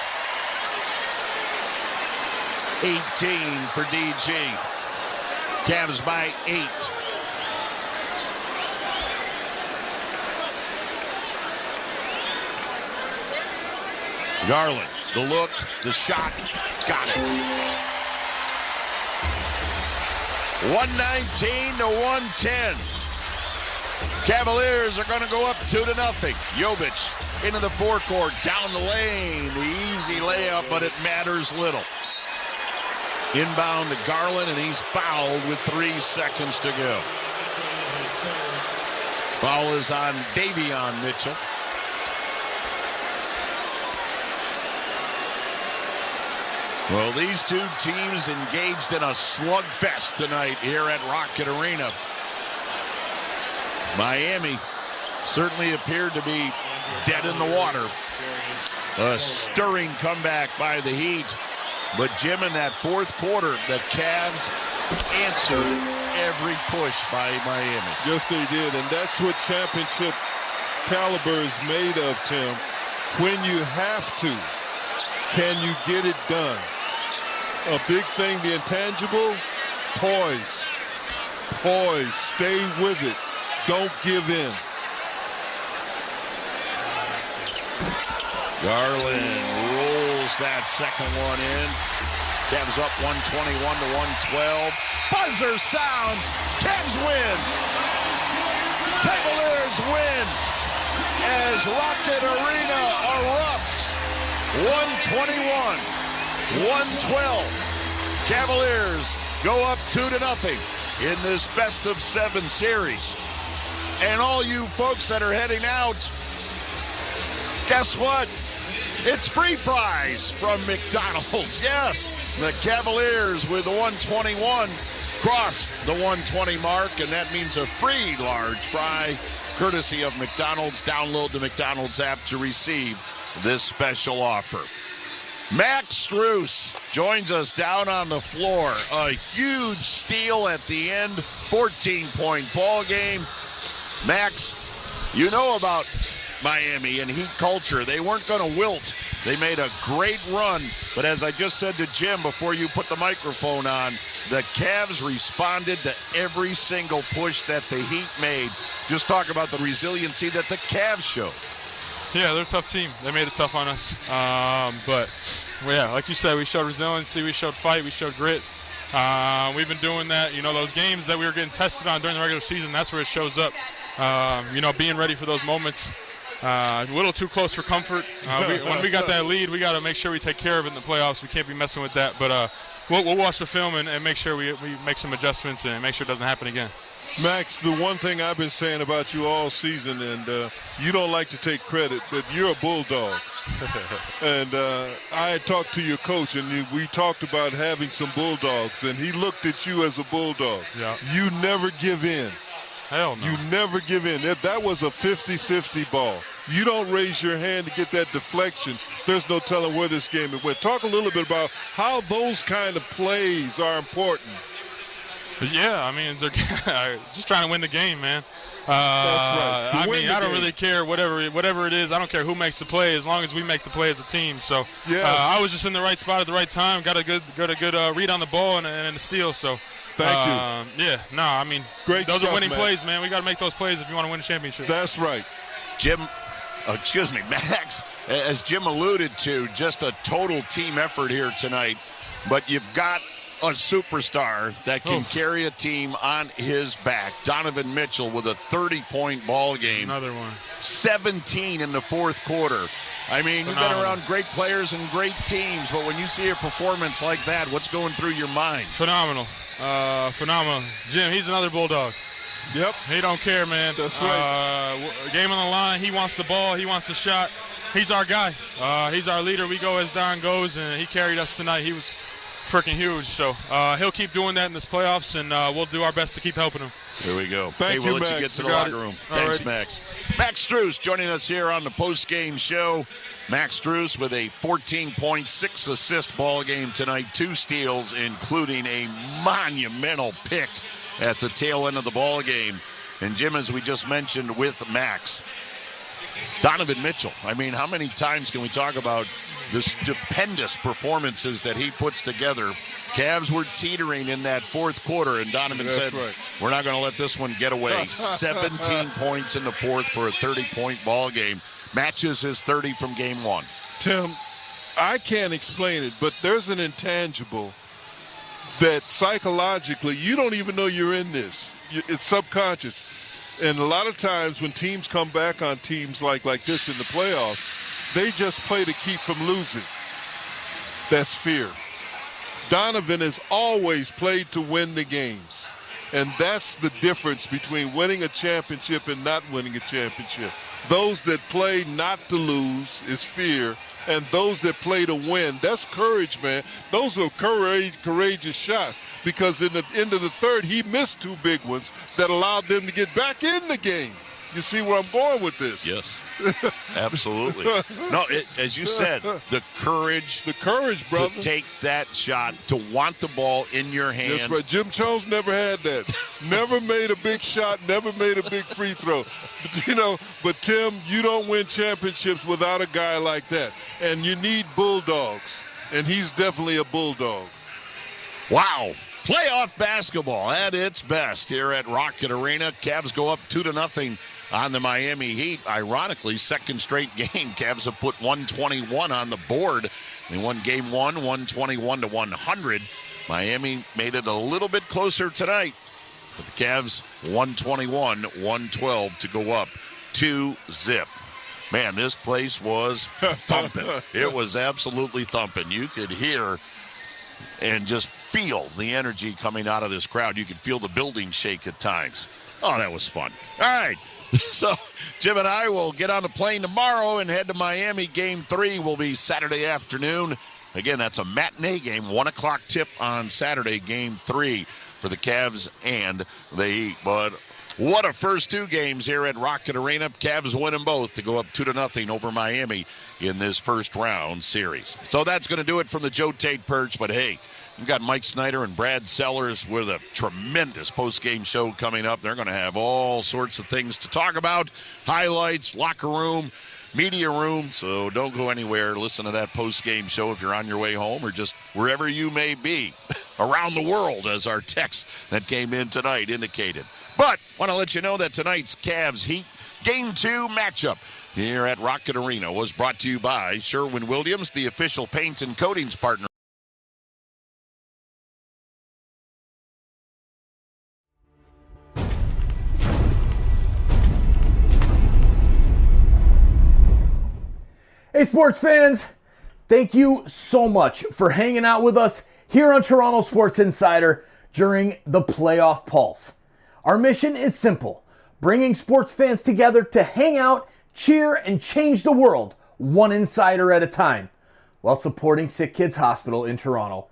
18 for DG. Cavs by 8. Garland, the look, the shot, got it. 119 to 110. Cavaliers are going to go up 2-0. Jovic into the forecourt, down the lane. The easy layup, but it matters little. Inbound to Garland, and he's fouled with 3 seconds to go. Foul is on Davion Mitchell. Well, these two teams engaged in a slugfest tonight here at Rocket Arena. Miami certainly appeared to be dead in the water. A stirring comeback by the Heat. But Jim, in that fourth quarter, the Cavs answered every push by Miami. Yes, they did, and that's what championship caliber is made of, Tim. When you have to, can you get it done? A big thing, the intangible, poise. Poise, stay with it. Don't give in. Garland rolls that second one in. Cavs up 121 to 112. Buzzer sounds. Cavs win. Cavaliers win as Rocket Arena erupts. 121. 112. Cavaliers go up 2-0 in this best-of-7 series. And all you folks that are heading out, guess what? It's free fries from McDonald's. Yes, the Cavaliers with the 121 cross the 120 mark, and that means a free large fry courtesy of McDonald's. Download the McDonald's app to receive this special offer. Max Strus joins us down on the floor. A huge steal at the end, 14-point ball game. Max, you know about Miami and Heat culture. They weren't going to wilt. They made a great run. But as I just said to Jim before you put the microphone on, the Cavs responded to every single push that the Heat made. Just talk about the resiliency that the Cavs showed. Yeah, they're a tough team. They made it tough on us. But, yeah, like you said, we showed resiliency, we showed fight, we showed grit. We've been doing that. You know, those games that we were getting tested on during the regular season, that's where it shows up. You know, being ready for those moments. A little too close for comfort. When we got that lead, we got to make sure we take care of it in the playoffs. We can't be messing with that. But we'll watch the film and make sure we make some adjustments and make sure it doesn't happen again. Max, the one thing I've been saying about you all season, and you don't like to take credit, but you're a bulldog. And I had talked to your coach, and we talked about having some bulldogs, and he looked at you as a bulldog. Yeah. You never give in. Hell no. You never give in. That was a 50-50 ball. You don't raise your hand to get that deflection. There's no telling where this game went. Talk a little bit about how those kind of plays are important. Yeah, I mean, they're just trying to win the game, man. That's right. I don't really care whatever it is. I don't care who makes the play as long as we make the play as a team. So I was just in the right spot at the right time. Got a good read on the ball and a steal. So thank you. Yeah, no, I mean, great. Those stuff, are winning man. plays, man. We got to make those plays if you want to win a championship. That's right. Max, as Jim alluded to, just a total team effort here tonight. But you've got a superstar that can carry a team on his back. Donovan Mitchell with a 30-point ball game. Another one. 17 in the fourth quarter. I mean, you've been around great players and great teams, but when you see a performance like that, what's going through your mind? Phenomenal. Phenomenal. Jim, he's another Bulldog. Yep. He don't care, man. That's right. Game on the line. He wants the ball. He wants the shot. He's our guy. He's our leader. We go as Don goes, and he carried us tonight. He was freaking huge. So he'll keep doing that in this playoffs, and we'll do our best to keep helping him. Here we go. Thank we'll you, let Max. you get to the locker room. Thanks, Max. Max Strus joining us here on the post-game show. Max Strus with a 14.6 assist ball game tonight, 2 steals, including a monumental pick at the tail end of the ball game. And Jim, as we just mentioned with Max, Donovan Mitchell. I mean, how many times can we talk about the stupendous performances that he puts together? Cavs were teetering in that fourth quarter, and Donovan said, we're not going to let this one get away. 17 points in the fourth for a 30-point ball game. Matches his 30 from game 1. Tim, I can't explain it, but there's an intangible that psychologically you don't even know you're in this. It's subconscious. And a lot of times when teams come back on teams like this in the playoffs, they just play to keep from losing. That's fear. Donovan has always played to win the games. And that's the difference between winning a championship and not winning a championship. Those that play not to lose is fear, and those that play to win, that's courage, man. Those are courageous shots, because in the end of the third, he missed 2 big ones that allowed them to get back in the game. You see where I'm going with this? Yes, absolutely. No, as you said, the courage, brother, to take that shot, to want the ball in your hands. That's right. Jim Jones never had that. Never made a big shot, never made a big free throw. But Tim, you don't win championships without a guy like that. And you need bulldogs, and he's definitely a bulldog. Wow. Playoff basketball at its best here at Rocket Arena. Cavs go up 2-0 on the Miami Heat. Ironically, second straight game, Cavs have put 121 on the board. They won game 1, 121-100. Miami made it a little bit closer tonight, but the Cavs 121-112 to go up 2-0. Man, this place was thumping. It was absolutely thumping. You could hear and just feel the energy coming out of this crowd. You could feel the building shake at times. Oh, that was fun. All right. So Jim and I will get on the plane tomorrow and head to Miami. Game 3 will be Saturday afternoon. Again, that's a matinee game, 1 o'clock tip on Saturday, Game 3 for the Cavs and the Heat. But what a first 2 games here at Rocket Arena. Cavs win them both to go up 2-0 over Miami in this first round series. So that's going to do it from the Joe Tate Perch. But hey, we've got Mike Snyder and Brad Sellers with a tremendous post-game show coming up. They're going to have all sorts of things to talk about, highlights, locker room, media room. So don't go anywhere. Listen to that post-game show if you're on your way home or just wherever you may be around the world, as our text that came in tonight indicated. But want to let you know that tonight's Cavs Heat Game 2 matchup here at Rocket Arena was brought to you by Sherwin-Williams, the official paint and coatings partner. Hey, sports fans, thank you so much for hanging out with us here on Toronto Sports Insider during the playoff pulse. Our mission is simple, bringing sports fans together to hang out, cheer, and change the world one insider at a time, while supporting SickKids Hospital in Toronto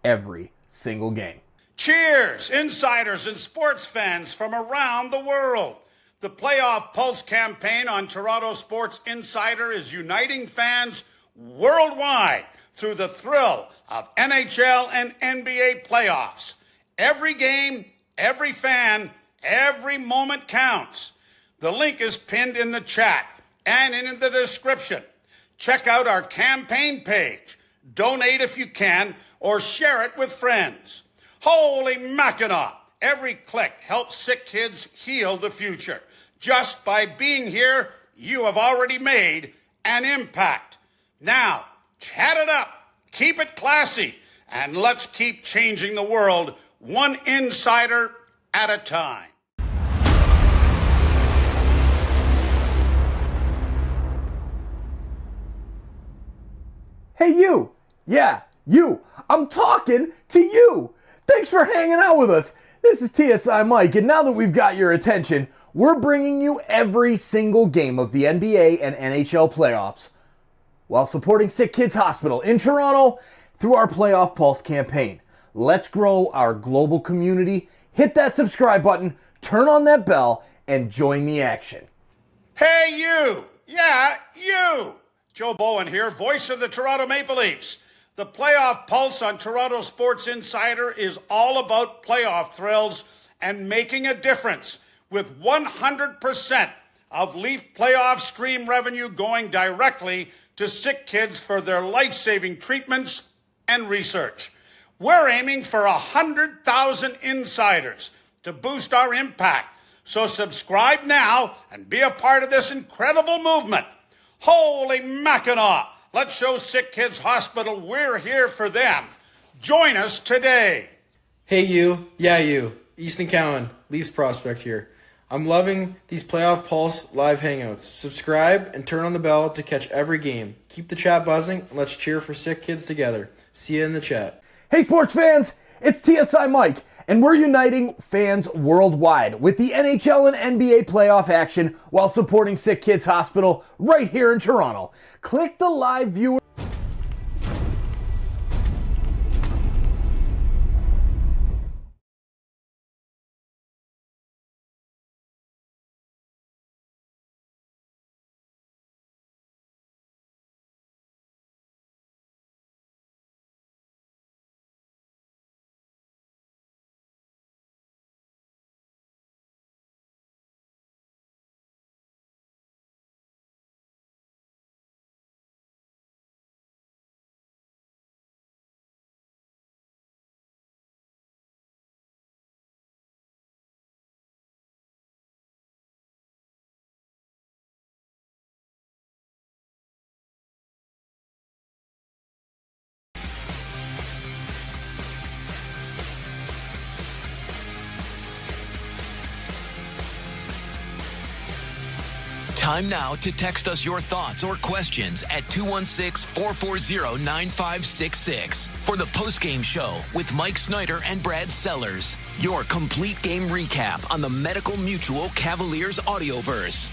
every single game. Cheers, insiders and sports fans from around the world. The Playoff Pulse campaign on Toronto Sports Insider is uniting fans worldwide through the thrill of NHL and NBA playoffs. Every game, every fan, every moment counts. The link is pinned in the chat and in the description. Check out our campaign page. Donate if you can, or share it with friends. Holy Mackinac! Every click helps sick kids heal the future. Just by being here, you have already made an impact. Now, chat it up, keep it classy, and let's keep changing the world one insider at a time. Hey, you. Yeah, you. I'm talking to you. Thanks for hanging out with us. This is TSI Mike, and now that we've got your attention, we're bringing you every single game of the NBA and NHL playoffs while supporting SickKids Hospital in Toronto through our Playoff Pulse campaign. Let's grow our global community. Hit that subscribe button, turn on that bell, and join the action. Hey, you. Yeah, you. Joe Bowen here, voice of the Toronto Maple Leafs. The Playoff Pulse on Toronto Sports Insider is all about playoff thrills and making a difference, with 100% of Leaf playoff stream revenue going directly to sick kids for their life-saving treatments and research. We're aiming for 100,000 insiders to boost our impact. So subscribe now and be a part of this incredible movement. Holy Mackinac! Let's show Sick Kids Hospital we're here for them. Join us today. Hey you, yeah you, Easton Cowan, Leafs prospect here. I'm loving these Playoff Pulse live hangouts. Subscribe and turn on the bell to catch every game. Keep the chat buzzing and let's cheer for sick kids together. See you in the chat. Hey sports fans, it's TSI Mike, and we're uniting fans worldwide with the NHL and NBA playoff action while supporting Sick Kids Hospital right here in Toronto. Click the live viewer. Time now to text us your thoughts or questions at 216-440-9566 for the postgame show with Mike Snyder and Brad Sellers. Your complete game recap on the Medical Mutual Cavaliers audioverse.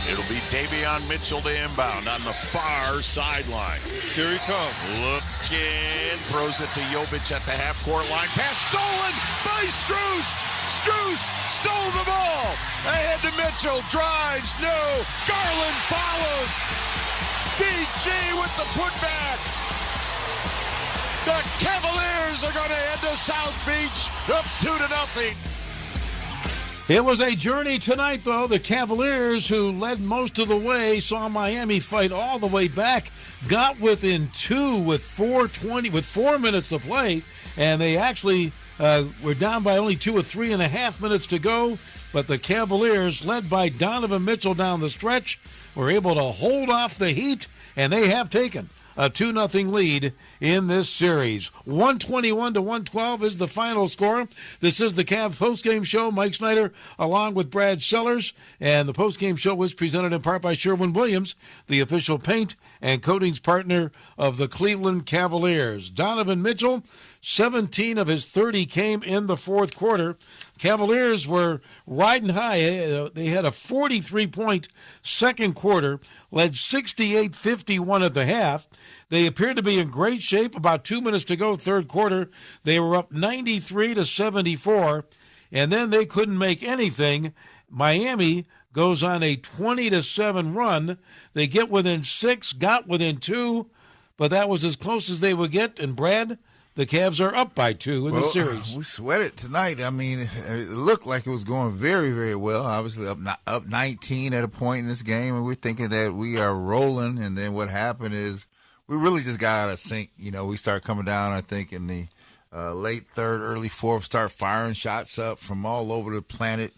It'll be Davion Mitchell to inbound on the far sideline. Here he comes. Looking, throws it to Jovic at the half-court line. Pass stolen by Strus. Strus stole the ball. Ahead to Mitchell. Drives. No. Garland follows. DG with the putback. The Cavaliers are going to head to South Beach up 2-0. It was a journey tonight, though. The Cavaliers, who led most of the way, saw Miami fight all the way back, got within 2 with 4 minutes to play, and they actually were down by only 2 or 3.5 minutes to go. But the Cavaliers, led by Donovan Mitchell down the stretch, were able to hold off the Heat, and they have taken a 2-0 lead in this series. 121-112 is the final score. This is the Cavs postgame show. Mike Snyder along with Brad Sellers. And the postgame show was presented in part by Sherwin-Williams, the official paint and coatings partner of the Cleveland Cavaliers. Donovan Mitchell, 17 of his 30 came in the fourth quarter. Cavaliers were riding high. They had a 43-point second quarter, led 68-51 at the half. They appeared to be in great shape. About 2 minutes to go, third quarter. They were up 93-74, and then they couldn't make anything. Miami goes on a 20-7 run. They get within 6, got within 2, but that was as close as they would get. And Brad, the Cavs are up by 2 in the series. We sweated tonight. I mean, it looked like it was going very, very well. Obviously, up 19 at a point in this game, and we're thinking that we are rolling. And then what happened is we really just got out of sync. You know, we started coming down, I think, in the late third, early fourth, start firing shots up from all over the planet,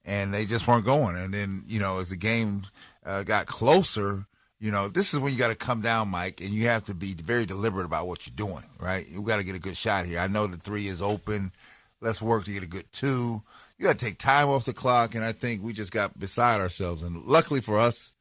and they just weren't going. And then, you know, as the game got closer, you know, this is when you got to come down, Mike, and you have to be very deliberate about what you're doing, right? You got to get a good shot here. I know the 3 is open. Let's work to get a good 2. You got to take time off the clock, and I think we just got beside ourselves. And luckily for us,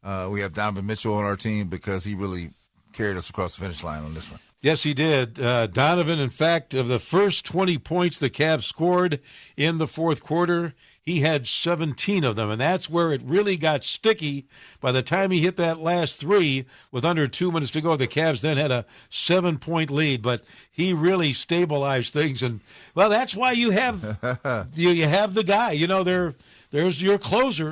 we have Donovan Mitchell on our team because he really carried us across the finish line on this one. Yes, he did. Donovan, in fact, of the first 20 points the Cavs scored in the fourth quarter, he had 17 of them, and that's where it really got sticky. By the time he hit that last 3 with under 2 minutes to go, the Cavs then had a 7-point lead, but he really stabilized things. And, well, that's why you have you have the guy. You know, there's your closer.